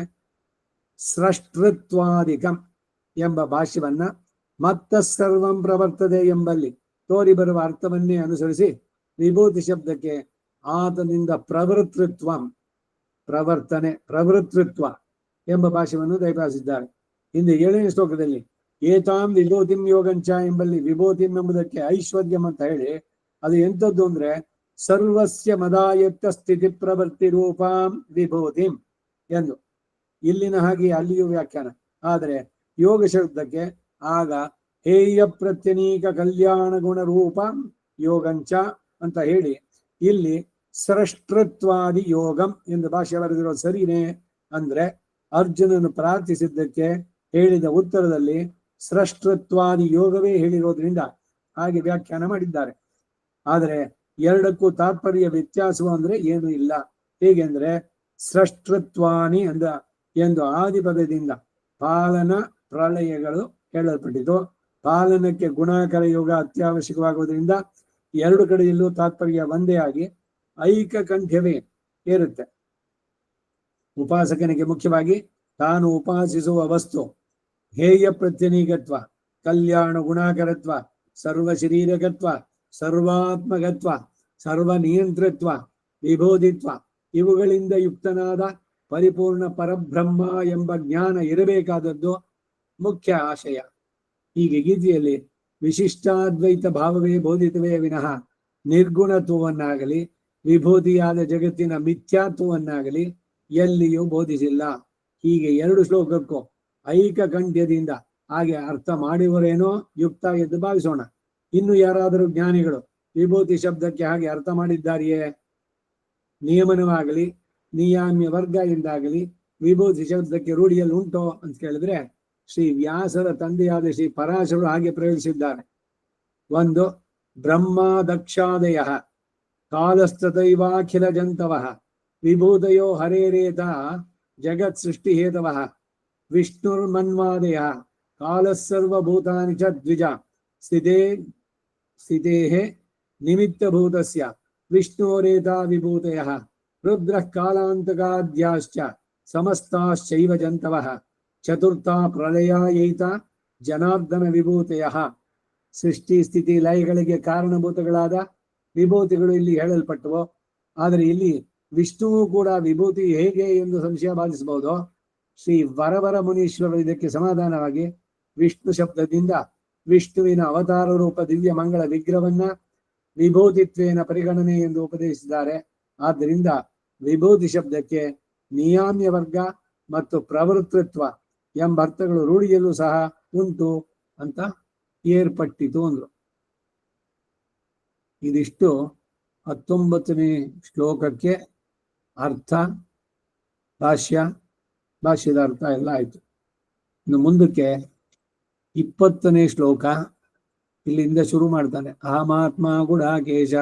ಸ್ರಷ್ಟೃತ್ವಾದಿಕಂ ಎಂಬ ಭಾಷ್ಯವನ್ನ ಮತ್ತ ಸರ್ವಂ ಪ್ರವರ್ತದೆ ಎಂಬಲ್ಲಿ ತೋರಿ ಬರುವ ಅರ್ಥವನ್ನೇ ಅನುಸರಿಸಿ ವಿಭೂತಿ ಶಬ್ದಕ್ಕೆ ಆತನಿಂದ ಪ್ರವರ್ತೃತ್ವ ಎಂಬ ಭಾಷ್ಯವನ್ನು ದಯಪಾಲಿಸಿದ್ದಾರೆ. ಹಿಂದೆ 7ನೇ ಶ್ಲೋಕದಲ್ಲಿ ಏತಾಂ ವಿಭೂತಿಂ ಯೋಗಂಚ ಎಂಬಲ್ಲಿ ವಿಭೂತಿಂ ಎಂಬುದಕ್ಕೆ ಐಶ್ವರ್ಯಂ ಅಂತ ಹೇಳಿ ಅದು ಎಂಥದ್ದು ಅಂದ್ರೆ ಸರ್ವಸ್ಯ ಮದಾಯತ್ತ ಸ್ಥಿತಿ ಪ್ರವರ್ತಿ ರೂಪಾಂ ವಿಭೂತಿಂ ಎಂದು ಇಲ್ಲಿನ ಹಾಗೆ ಅಲ್ಲಿಯೂ ವ್ಯಾಖ್ಯಾನ. ಆದರೆ ಯೋಗ ಶಬ್ದಕ್ಕೆ ಆಗ ಹೇಯ ಪ್ರತ್ಯನೀಕ ಕಲ್ಯಾಣ ಗುಣ ರೂಪ ಯೋಗಂಚ ಅಂತ ಹೇಳಿ ಇಲ್ಲಿ ಸ್ರಷ್ಟೃತ್ವಾದಿ ಯೋಗಂ ಎಂದು ಭಾಷೆ ಬರೆದಿರೋದು ಸರಿನೇ ಅಂದ್ರೆ ಅರ್ಜುನನು ಪ್ರಾರ್ಥಿಸಿದ್ದಕ್ಕೆ ಹೇಳಿದ ಉತ್ತರದಲ್ಲಿ ಸ್ರಷ್ಟೃತ್ವಾದಿ ಯೋಗವೇ ಹೇಳಿರೋದ್ರಿಂದ ಹಾಗೆ ವ್ಯಾಖ್ಯಾನ ಮಾಡಿದ್ದಾರೆ. ಆದರೆ ಎರಡಕ್ಕೂ ತಾತ್ಪರ್ಯ ವ್ಯತ್ಯಾಸ ಅಂದ್ರೆ ಏನು ಇಲ್ಲ. ಹೇಗೆಂದ್ರೆ ಸ್ರಷ್ಟೃತ್ವಾನಿ ಎಂದು ಆದಿಪದದಿಂದ ಪಾಲನ ಪ್ರಳಯಗಳು ಹೇಳಲ್ಪಟ್ಟಿತು. ಪಾಲನಕ್ಕೆ ಗುಣಾಕರ ಯೋಗ ಅತ್ಯವಶ್ಯಕವಾಗುವುದರಿಂದ ಎರಡು ಕಡೆಯಲ್ಲೂ ತಾತ್ಪರ್ಯ ಒಂದೇ ಆಗಿ ಐಕಕಂಠ್ಯವೇ ಇರುತ್ತೆ. ಉಪಾಸಕನಿಗೆ ಮುಖ್ಯವಾಗಿ ತಾನು ಉಪಾಸಿಸುವ ವಸ್ತು ಹೇಯ ಪ್ರತ್ಯನೀಕತ್ವ, ಕಲ್ಯಾಣ ಗುಣಾಕರತ್ವ, ಸರ್ವ ಶರೀರಕತ್ವ, ಸರ್ವಾತ್ಮಕತ್ವ, ಸರ್ವ ನಿಯಂತ್ರತ್ವ, ವಿಭೂತಿತ್ವ ಇವುಗಳಿಂದ ಯುಕ್ತನಾದ ಪರಿಪೂರ್ಣ ಪರಬ್ರಹ್ಮ ಎಂಬ ಜ್ಞಾನ ಇರಬೇಕಾದದ್ದು ಮುಖ್ಯ ಆಶಯ. ಹೀಗೆ ಗೀತೆಯಲ್ಲಿ ವಿಶಿಷ್ಟಾದ್ವೈತ ಭಾವವೇ ಬೋಧಿತವೇ ವಿನಃ ನಿರ್ಗುಣತ್ವವನ್ನಾಗಲಿ ವಿಭೂತಿಯಾದ ಜಗತ್ತಿನ ಮಿಥ್ಯಾತ್ವವನ್ನಾಗಲಿ ಎಲ್ಲಿಯೂ ಬೋಧಿಸಿಲ್ಲ. ಹೀಗೆ 2 ಶ್ಲೋಕಕ್ಕೂ ಐಕಕಂಠ್ಯದಿಂದ ಹಾಗೆ ಅರ್ಥ ಮಾಡಿವರೇನೋ ಯುಕ್ತ ಎಂದು ಭಾವಿಸೋಣ. ಇನ್ನು ಯಾರಾದರೂ ಜ್ಞಾನಿಗಳು ವಿಭೂತಿ ಶಬ್ದಕ್ಕೆ ಹಾಗೆ ಅರ್ಥ ಮಾಡಿದ್ದಾರೆಯೇ? ನಿಯಮನವಾಗಲಿ ನಿಯಾಮ್ಯ ವರ್ಗ ಎಂದಾಗಲಿ ವಿಭೂತಿ ಶಬ್ದಕ್ಕೆ ರೂಢಿಯಲ್ಲಿ ಉಂಟೋ ಅಂತ ಕೇಳಿದ್ರೆ ಶ್ರೀ ವ್ಯಾಸರ ತಂದೆಯಾದ ಶ್ರೀ ಪರಾಶರರು ಹಾಗೆ ಪ್ರಯೋಗಿಸಿದ್ದಾರೆ. 1 ಬ್ರಹ್ಮ ದಕ್ಷಾದಯ ಕಾಲಸ್ತತೈವಾಖಿಲ ಜಂತವಃ ವಿಭೂತಯೋ ಹರೇರೇತ ಜಗತ್ ಸೃಷ್ಟಿ ಹೇತವಃ ವಿಷ್ಣುರ್ಮನ್ವಾದಯ ಕಾಲಸ್ಸರ್ವಭೂತಾನಿ ಚ ದ್ವಿಜ ಸ್ಥಿತೇಃ ನಿಮಿತ್ತಭೂತಸ್ಯ ವಿಷ್ಣೋರೇತಾ ವಿಭೂತಯಃ ರುದ್ರಃ ಕಾಲಾಂತಕಾದ್ಯಾಶ್ಚ ಸಮಸ್ತಾಶ್ಚೈವ ಜಂತವಃ ಚತುರ್ಥಾ ಪ್ರಳಯಾಯೈತ ಜನಾರ್ದನ ವಿಭೂತಯಃ. ಸೃಷ್ಟಿ ಸ್ಥಿತಿ ಲಯಗಳಿಗೆ ಕಾರಣಭೂತಗಳಾದ ವಿಭೂತಿಗಳು ಇಲ್ಲಿ ಹೇಳಲ್ಪಟ್ಟವು. ಆದರೆ ಇಲ್ಲಿ ವಿಷ್ಣುವು ಕೂಡ ವಿಭೂತಿ ಹೇಗೆ ಎಂದು ಸಂಶಯ ಬಾಧಿಸಬಹುದು. ಶ್ರೀ ವರವರ ಮುನೀಶ್ವರರು ಇದಕ್ಕೆ ಸಮಾಧಾನವಾಗಿ ವಿಷ್ಣು ಶಬ್ದದಿಂದ ವಿಷ್ಣುವಿನ ಅವತಾರ ರೂಪ ದಿವ್ಯ ಮಂಗಳ ವಿಗ್ರಹವನ್ನ ವಿಭೂತಿತ್ವೇನ ಪರಿಗಣನೆ ಎಂದು ಉಪದೇಶಿಸಿದ್ದಾರೆ. ಆದ್ದರಿಂದ ವಿಭೂತಿ ಶಬ್ದಕ್ಕೆ ನಿಯಾಮ್ಯ ವರ್ಗ ಮತ್ತು ಪ್ರವೃತ್ತತ್ವ ಎಂಬ ಅರ್ಥಗಳು ರೂಢಿಯಲ್ಲೂ ಸಹ ಉಂಟು ಅಂತ ಏರ್ಪಟ್ಟಿತು ಅಂದ್ರು. ಇದಿಷ್ಟು 19ನೇ ಶ್ಲೋಕಕ್ಕೆ ಅರ್ಥ, ಭಾಷ್ಯದ ಅರ್ಥ ಎಲ್ಲ ಆಯ್ತು. ಇನ್ನು ಮುಂದಕ್ಕೆ 20ನೇ ಶ್ಲೋಕ ಇಲ್ಲಿಂದ ಶುರು ಮಾಡ್ತಾನೆ. ಅಹಮಾತ್ಮ ಗುಡಾಕೇಶ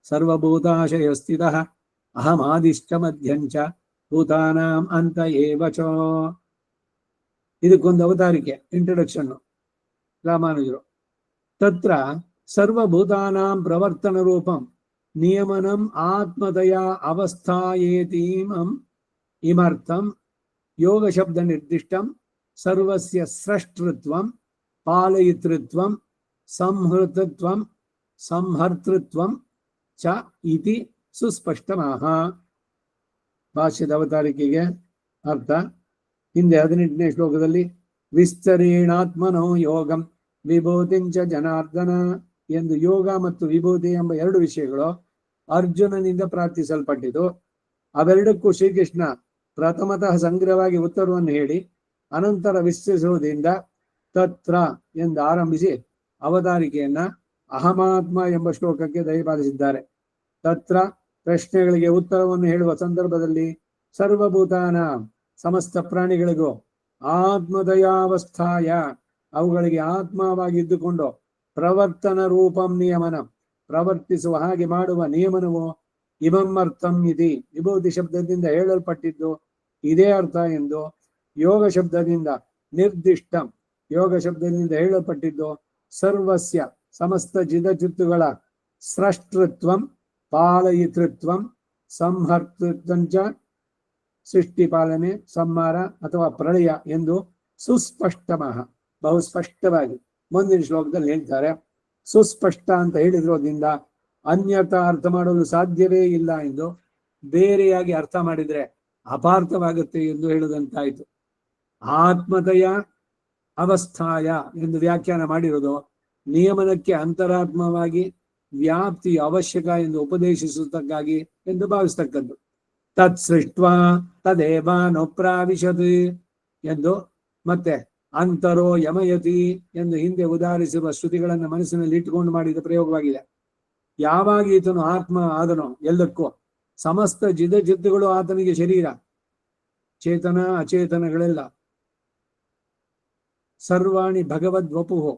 ಸರ್ವಭೂತಾಶಯ ಸ್ಥಿತಃ ಅಹಮಾದಿಷ್ಟ ಮಧ್ಯಂಚ ಭೂತಾನಾಂ ಅಂತ ಏವಚೋ. ಇದಕ್ಕೊಂದು ಅವತಾರಿಕೆ, ಇಂಟ್ರೊಡಕ್ಷನ್ ರಾಮಾನುಜರು. ತತ್ರ ಸರ್ವಭೂತಾನಾಂ ಪ್ರವರ್ತನ ರೂಪಂ ನಿಯಮನಂ ಆತ್ಮದಯ ಅವಸ್ಥಾಯೇತೀಮಂ ಇಮರ್ಥಂ ಯೋಗ ಶಬ್ದ ನಿರ್ದಿಷ್ಟಂ ಸರ್ವಸ್ಯ ಸ್ರಷ್ಟೃತ್ವಂ ಪಾಲಯಿತೃತ್ವಂ ಸಂಹೃತತ್ವಂ ಸಂಹರ್ತೃತ್ವಂ ಚ ಇತಿ ಸುಸ್ಪಷ್ಟಮಾಹ. ಭಾಷ್ಯದ ಅವತಾರಿಕೆಗೆ ಅರ್ಥ ಹಿಂದೆ 18ನೇ ಶ್ಲೋಕದಲ್ಲಿ ವಿಸ್ತರೇಣಾತ್ಮನೋ ಯೋಗಂ ವಿಭೂತಿಂಚ ಜನಾರ್ದನ ಎಂದು ಯೋಗ ಮತ್ತು ವಿಭೂತಿ ಎಂಬ 2 ವಿಷಯಗಳು ಅರ್ಜುನನಿಂದ ಪ್ರಾರ್ಥಿಸಲ್ಪಟ್ಟಿತು. ಅವೆರಡಕ್ಕೂ ಶ್ರೀಕೃಷ್ಣ ಪ್ರಥಮತಃ ಸಂಗ್ರಹವಾಗಿ ಉತ್ತರವನ್ನು ಹೇಳಿ ಅನಂತರ ವಿಸ್ತರಿಸುವುದರಿಂದ ತತ್ರ ಎಂದು ಆರಂಭಿಸಿ ಅವತಾರಿಕೆಯನ್ನ ಅಹಮಾತ್ಮ ಎಂಬ ಶ್ಲೋಕಕ್ಕೆ ದಯಪಾಲಿಸಿದ್ದಾರೆ. ತತ್ರ ಪ್ರಶ್ನೆಗಳಿಗೆ ಉತ್ತರವನ್ನು ಹೇಳುವ ಸಂದರ್ಭದಲ್ಲಿ ಸರ್ವಭೂತಾನ ಸಮಸ್ತ ಪ್ರಾಣಿಗಳಿಗೂ ಆತ್ಮದಯಾವಸ್ಥಾಯ ಅವುಗಳಿಗೆ ಆತ್ಮವಾಗಿದ್ದುಕೊಂಡು ಪ್ರವರ್ತನ ರೂಪಂ ನಿಯಮನ ಪ್ರವರ್ತಿಸುವ ಹಾಗೆ ಮಾಡುವ ನಿಯಮನವು ಇಮಮ್ಮರ್ಥಂ ಇತಿ ವಿಭೂತಿ ಶಬ್ದದಿಂದ ಹೇಳಲ್ಪಟ್ಟಿದ್ದು ಇದೇ ಅರ್ಥ ಎಂದು ಯೋಗ ಶಬ್ದದಿಂದ ನಿರ್ದಿಷ್ಟ ಯೋಗ ಶಬ್ದದಿಂದ ಹೇಳಲ್ಪಟ್ಟಿದ್ದು ಸರ್ವಸ್ಯ ಸಮಸ್ತ ಜಿದಚಿತ್ತುಗಳ ಸ್ರಷ್ಟೃತ್ವಂ ಪಾಲಯಿತೃತ್ವಂ ಸಂಹರ್ತೃತ್ವಂಚ ಸೃಷ್ಟಿ ಪಾಲನೆ ಸಂಹಾರ ಅಥವಾ ಪ್ರಳಯ ಎಂದು ಸುಸ್ಪಷ್ಟಮಃ ಬಹು ಸ್ಪಷ್ಟವಾಗಿ ಮುಂದಿನ ಶ್ಲೋಕದಲ್ಲಿ ಹೇಳ್ತಾರೆ. ಸುಸ್ಪಷ್ಟ ಅಂತ ಹೇಳಿದ್ರೋದ್ರಿಂದ ಅನ್ಯಥ ಅರ್ಥ ಮಾಡಲು ಸಾಧ್ಯವೇ ಇಲ್ಲ ಎಂದು ಬೇರೆಯಾಗಿ ಅರ್ಥ ಮಾಡಿದ್ರೆ ಅಪಾರ್ಥವಾಗುತ್ತೆ ಎಂದು ಹೇಳುದಂತಾಯಿತು. ಆತ್ಮದಯ ಅವಸ್ಥಾಯ ಎಂದು ವ್ಯಾಖ್ಯಾನ ಮಾಡಿರೋದು ನಿಯಮನಕ್ಕೆ ಅಂತರಾತ್ಮವಾಗಿ ವ್ಯಾಪ್ತಿ ಅವಶ್ಯಕ ಎಂದು ಉಪದೇಶಿಸುವುದಕ್ಕಾಗಿ ಎಂದು ಭಾವಿಸ್ತಕ್ಕದ್ದು. ತತ್ ಸೃಷ್ಟ್ವಾ ತದೇವಾನೋಪ್ರಾವಿಶತ್ ಎಂದು ಮತ್ತೆ ಅಂತರೋ ಯಮಯತಿ ಎಂದು ಹಿಂದೆ ಉದಾಹರಿಸಿರುವ ಶ್ರುತಿಗಳನ್ನು ಮನಸ್ಸಿನಲ್ಲಿ ಇಟ್ಟುಕೊಂಡು ಮಾಡಿದ ಪ್ರಯೋಗವಾಗಿದೆ. ಯಾವಾಗ ಈತನು ಆತ್ಮ ಆದನೋ ಎಲ್ಲಕ್ಕೂ ಸಮಸ್ತ ಜಿದಚಿತ್ತುಗಳು ಆತನಿಗೆ ಶರೀರ, ಚೇತನ ಅಚೇತನಗಳೆಲ್ಲ ಸರ್ವಾಣಿ ಭಗವದ್ವಪುಹೋ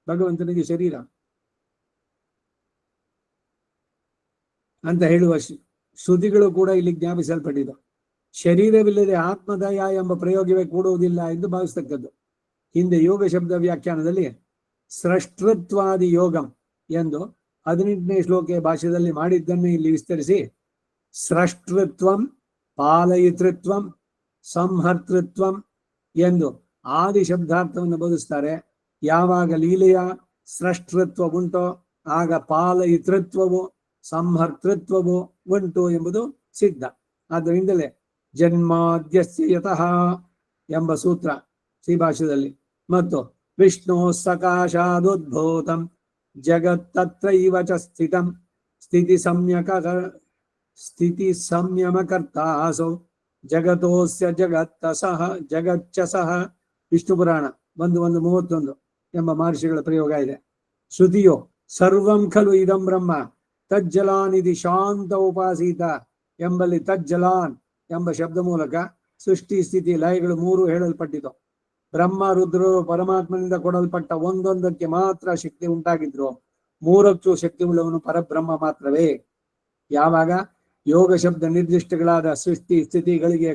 ಭಗವಂತನಿಗೆ ಶರೀರ ಅಂತ ಹೇಳುವ ಶ್ರುತಿಗಳು ಕೂಡ ಇಲ್ಲಿ ಜ್ಞಾಪಿಸಲ್ಪಟ್ಟಿದೆ. ಶರೀರವಿಲ್ಲದೆ ಆತ್ಮದಯ ಎಂಬ ಪ್ರಯೋಗವೇ ಕೂಡುವುದಿಲ್ಲ ಎಂದು ಭಾವಿಸ್ತಕ್ಕದ್ದು. ಹಿಂದೆ ಯೋಗ ಶಬ್ದ ವ್ಯಾಖ್ಯಾನದಲ್ಲಿ ಸ್ರಷ್ಟೃತ್ವಾದಿ ಯೋಗಂ ಎಂದು 18ನೇ ಶ್ಲೋಕ ಭಾಷೆಯಲ್ಲಿ ಮಾಡಿದ್ದನ್ನು ಇಲ್ಲಿ ವಿಸ್ತರಿಸಿ ಸ್ರಷ್ಟೃತ್ವಂ ಪಾಲಯಿತೃತ್ವಂ ಸಂಹರ್ತೃತ್ವಂ ಎಂದು ಆದಿ ಶಬ್ದಾರ್ಥವನ್ನು ಬೋಧಿಸ್ತಾರೆ. ಯಾವಾಗ ಲೀಲೆಯ ಸ್ರಷ್ಟೃತ್ವ ಉಂಟೋ ಆಗ ಪಾಲಯಿತೃತ್ವವು ಸಂಹರ್ತೃತ್ವವು ಉಂಟು ಎಂಬುದು ಸಿದ್ಧ. ಆದ್ದರಿಂದಲೇ ಜನ್ಮಾದ್ಯಸ್ಯ ಯತಃ ಎಂಬ ಸೂತ್ರ ಶ್ರೀಭಾಷ್ಯದಲ್ಲಿ ಮತ್ತು ವಿಷ್ಣು ಸಕಾಶಾದುದ್ಭೂತಂ ಜಗತ್ತತ್ರೈವ ಚ ಸ್ಥಿತಂ ಸ್ಥಿತಿ ಸಂಯಮಕರ್ತಾಸೌ ಜಗತೋಸ್ಯ ಜಗಚ್ಚ ಸಹ ವಿಷ್ಣು ಪುರಾಣ 1:31 ಎಂಬ ಮಹರ್ಷಿಗಳ ಪ್ರಯೋಗ ಇದೆ. ಶ್ರುತಿಯು ಸರ್ವಂ ಖಲು ಇದಂ ಬ್ರಹ್ಮ ತಜ್ಜಲಾನಿಧಿ ಶಾಂತ ಉಪಾಸೀತ ಎಂಬಲ್ಲಿ ತಜ್ಜಲಾನ್ ಎಂಬ ಶಬ್ದ ಮೂಲಕ ಸೃಷ್ಟಿ ಸ್ಥಿತಿ ಲಯಗಳು 3 ಹೇಳಲ್ಪಟ್ಟಿತು. ಬ್ರಹ್ಮ ರುದ್ರರು ಪರಮಾತ್ಮನಿಂದ ಕೊಡಲ್ಪಟ್ಟ ಒಂದೊಂದಕ್ಕೆ ಮಾತ್ರ ಶಕ್ತಿ ಉಂಟಾಗಿದ್ರು, 3ಕ್ಕೂ ಶಕ್ತಿ ಉಳ್ಳವನು ಪರಬ್ರಹ್ಮ ಮಾತ್ರವೇ. ಯಾವಾಗ ಯೋಗ ಶಬ್ದ ನಿರ್ದಿಷ್ಟಗಳಾದ ಸೃಷ್ಟಿ ಸ್ಥಿತಿಗಳಿಗೆ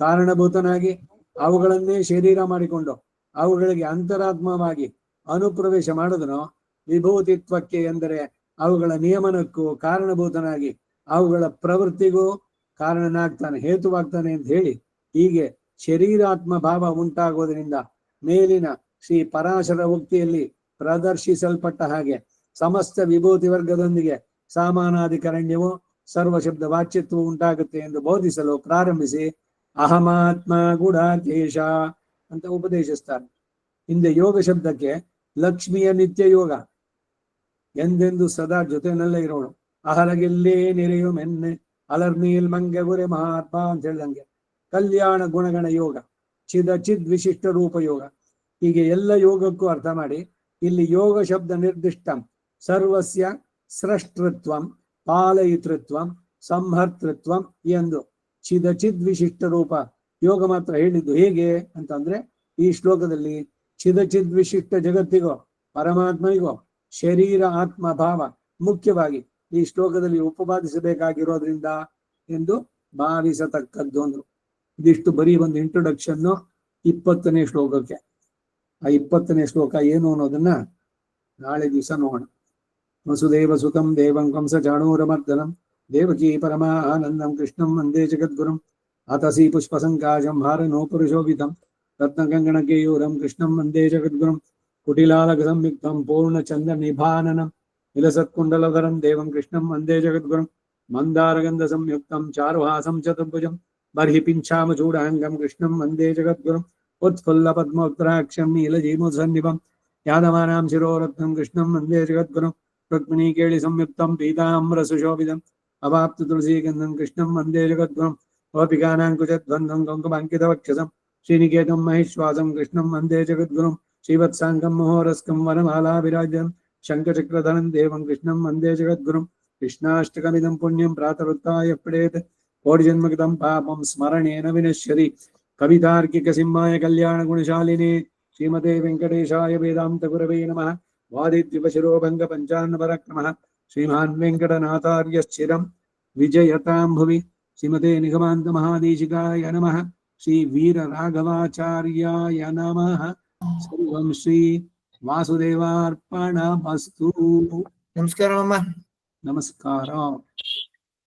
ಕಾರಣಭೂತನಾಗಿ ಅವುಗಳನ್ನೇ ಶರೀರ ಮಾಡಿಕೊಂಡು ಅವುಗಳಿಗೆ ಅಂತರಾತ್ಮವಾಗಿ ಅನುಪ್ರವೇಶ ಮಾಡಿದನೋ ವಿಭೂತಿತ್ವಕ್ಕೆ ಎಂದರೆ ಅವುಗಳ ನಿಯಮನಕ್ಕೂ ಕಾರಣಭೂತನಾಗಿ ಅವುಗಳ ಪ್ರವೃತ್ತಿಗೂ ಕಾರಣನಾಗ್ತಾನೆ, ಹೇತುವಾಗ್ತಾನೆ ಅಂತ ಹೇಳಿ ಹೀಗೆ ಶರೀರಾತ್ಮ ಭಾವ ಉಂಟಾಗುವುದರಿಂದ ಮೇಲಿನ ಶ್ರೀ ಪರಾಶರ ಉಕ್ತಿಯಲ್ಲಿ ಪ್ರದರ್ಶಿಸಲ್ಪಟ್ಟ ಹಾಗೆ ಸಮಸ್ತ ವಿಭೂತಿ ವರ್ಗದೊಂದಿಗೆ ಸಾಮಾನಾಧಿಕರಣ್ಯವು ಸರ್ವಶಬ್ದ ವಾಚ್ಯತ್ವವು ಉಂಟಾಗುತ್ತೆ ಎಂದು ಬೋಧಿಸಲು ಪ್ರಾರಂಭಿಸಿ ಅಹಮಾತ್ಮ ಗುಡಾಕೇಶ ಅಂತ ಉಪದೇಶಿಸ್ತಾರೆ. ಹಿಂದೆ ಯೋಗ ಶಬ್ದಕ್ಕೆ ಲಕ್ಷ್ಮಿಯ ನಿತ್ಯ ಯೋಗ, ಎಂದೆಂದು ಸದಾ ಜೊತೆನಲ್ಲೇ ಇರೋಳು, ಅಹಲಗೆಲ್ಲೇ ನೆರೆಯು ಮೆನ್ನೆ ಅಲರ್ಮೀಲ್ ಮಂಗೆ ಗುರೆ ಮಹಾತ್ಮ ಅಂತ ಹೇಳ್ದಂಗೆ ಕಲ್ಯಾಣ ಗುಣಗಣ ಯೋಗ, ಚಿದ್ ವಿಶಿಷ್ಟ ರೂಪ ಯೋಗ, ಹೀಗೆ ಎಲ್ಲ ಯೋಗಕ್ಕೂ ಅರ್ಥ ಮಾಡಿ ಇಲ್ಲಿ ಯೋಗ ಶಬ್ದ ನಿರ್ದಿಷ್ಟ ಸರ್ವಸ್ಯ ಸ್ರಷ್ಟೃತ್ವಂ ಪಾಲಯಿತೃತ್ವಂ ಸಂಹರ್ತೃತ್ವಂ ಎಂದು ಚಿದ್ ವಿಶಿಷ್ಟ ರೂಪ ಯೋಗ ಮಾತ್ರ ಹೇಳಿದ್ದು. ಹೇಗೆ ಅಂತಂದ್ರೆ ಈ ಶ್ಲೋಕದಲ್ಲಿ ಚಿದ್ ವಿಶಿಷ್ಟ ಜಗತ್ತಿಗೋ ಪರಮಾತ್ಮನಿಗೋ ಶರೀರ ಆತ್ಮ ಭಾವ ಮುಖ್ಯವಾಗಿ ಈ ಶ್ಲೋಕದಲ್ಲಿ ಉಪಪಾದಿಸಬೇಕಾಗಿರೋದ್ರಿಂದ ಎಂದು ಭಾವಿಸತಕ್ಕದ್ದು ಅಂದ್ರು. ಇದಿಷ್ಟು ಬರೀ ಒಂದು ಇಂಟ್ರೊಡಕ್ಷನ್ 20ನೇ ಶ್ಲೋಕಕ್ಕೆ. ಆ 20ನೇ ಶ್ಲೋಕ ಏನು ಅನ್ನೋದನ್ನ ನಾಳೆ ದಿವಸ ನೋಡೋಣ. ವಸುದೇವ ಸುತಂ ದೇವಂ ಕಂಸ ಚಾಣೂರಮರ್ದನಂ ದೇವಕೀ ಪರಮಾ ಆನಂದಂ ಕೃಷ್ಣಂ ವಂದೇ ಜಗದ್ಗುರುಂ ಅತಸಿ ಪುಷ್ಪಸಂಕಾಶಂ ಹಾರನೋಪುರುಷೋಭಿತಂ ರತ್ನಗಂಗಣಕೇಯೂರಂ ಕೃಷ್ಣಂ ವಂದೇ ಜಗದ್ಗುರುಂ ಕುಟಿಲಾಲಕ ಸಂಯುಕ್ತಂ ಪೂರ್ಣ ಚಂದ ನಿಭಾನನಂ ವಿಲಸತ್ಕುಂಡಲಧರಂ ದೇವಂ ಕೃಷ್ಣಂ ವಂದೇ ಜಗದ್ಗುರುಂ ಮಂದಾರಗಂಧ ಸಂಯುಕ್ತಂ ಚಾರುಹಾಸಂ ಚತುರ್ಭುಜಂ ಬರ್ಹಿ ಪಿಂಚಾಮಚೂಡಾಂಗಂ ಕೃಷ್ಣಂ ವಂದೇ ಜಗದ್ಗುರುಂ ಉತ್ಫುಲ್ಲ ಪದ್ಮೋತ್ತರಾಕ್ಷಂ ನೀಲಜೀಮುಸನ್ನಿಭಂ ಯಾದವಾನಾಂ ಶಿರೋರತ್ನಂ ಕೃಷ್ಣಂ ವಂದೇ ಜಗದ್ಗುರುಂ ರುಕ್ಮಿಣೀ ಕೇಳಿ ಸಂಯುಕ್ತಂ ಪೀತಾಮ್ರ ಸುಶೋಭಿತಂ ಅವಾಪ್ತ ತುಳಸೀಗಂಧಂ ಕೃಷ್ಣಂ ವಂದೇ ಜಗದ್ಗುರುಂ ಗೋಪಿಕಾನಾಂ ಕುಚಧ್ವಂದಂ ಕುಂಕುಮಾಂಕಿತವಕ್ಷಸಂ ಶ್ರೀನಿಕೇತಂ ಮಹೇಶ್ವಾಸಂ ಕೃಷ್ಣಂ ವಂದೇ ಜಗದ್ಗುರುಂ ಶ್ರೀವತ್ಸಾಂಗಂ ಮಹೋರಸ್ಕಂ ವನಮಾಲಾಭಿರಾಜ್ಯಂ ಶಂಖಚಕ್ರಧರಂ ದೇವಂ ಕೃಷ್ಣಂ ವಂದೇ ಜಗದ್ಗುರುಂ ಕೃಷ್ಣಾಷ್ಟಕಮಿದಂ ಪುಣ್ಯಂ ಪ್ರಾತರುತ್ತಾಯ ಪಡೇತ್ ಕೋಟಿ ಜನ್ಮಕೃತಂ ಪಾಪಂ ಸ್ಮರಣೇನ ವಿನಶ್ಯತಿ. ಕವಿತಾರ್ಕಿಕ ಸಿಂಹಾಯ ಕಲ್ಯಾಣ ಗುಣಶಾಲಿನಿ ಶ್ರೀಮತೆ ವೆಂಕಟೇಶಾಯ ವೇದಾಂತ ಗುರವೇ ನಮಃ. ವಾದಿದ್ವಿಪಶಿರೋಭಂಗ ಪಂಚಾನ್ನ ಪರಾಕ್ರಮಃ ಶ್ರೀಮಾನ್ ವೆಂಕಟನಾಥಾರ್ಯಶ್ಚಿರಂ ವಿಜಯತಾಂ ಭುವಿ. ಶ್ರೀಮತೆ ನಿಗಮಾಂತ ಮಹಾದೇಶಿಕಾಯ ನಮಃ. ಶ್ರೀ ವೀರ ರಾಘವಾಚಾರ್ಯಾಯ ನಮಃ. ಸರ್ವಂ ಶ್ರೀ ವಾಸುದೇವಾರ್ಪಣಮಸ್ತು. ನಮಸ್ಕಾರ ಅಮ್ಮ. ನಮಸ್ಕಾರ.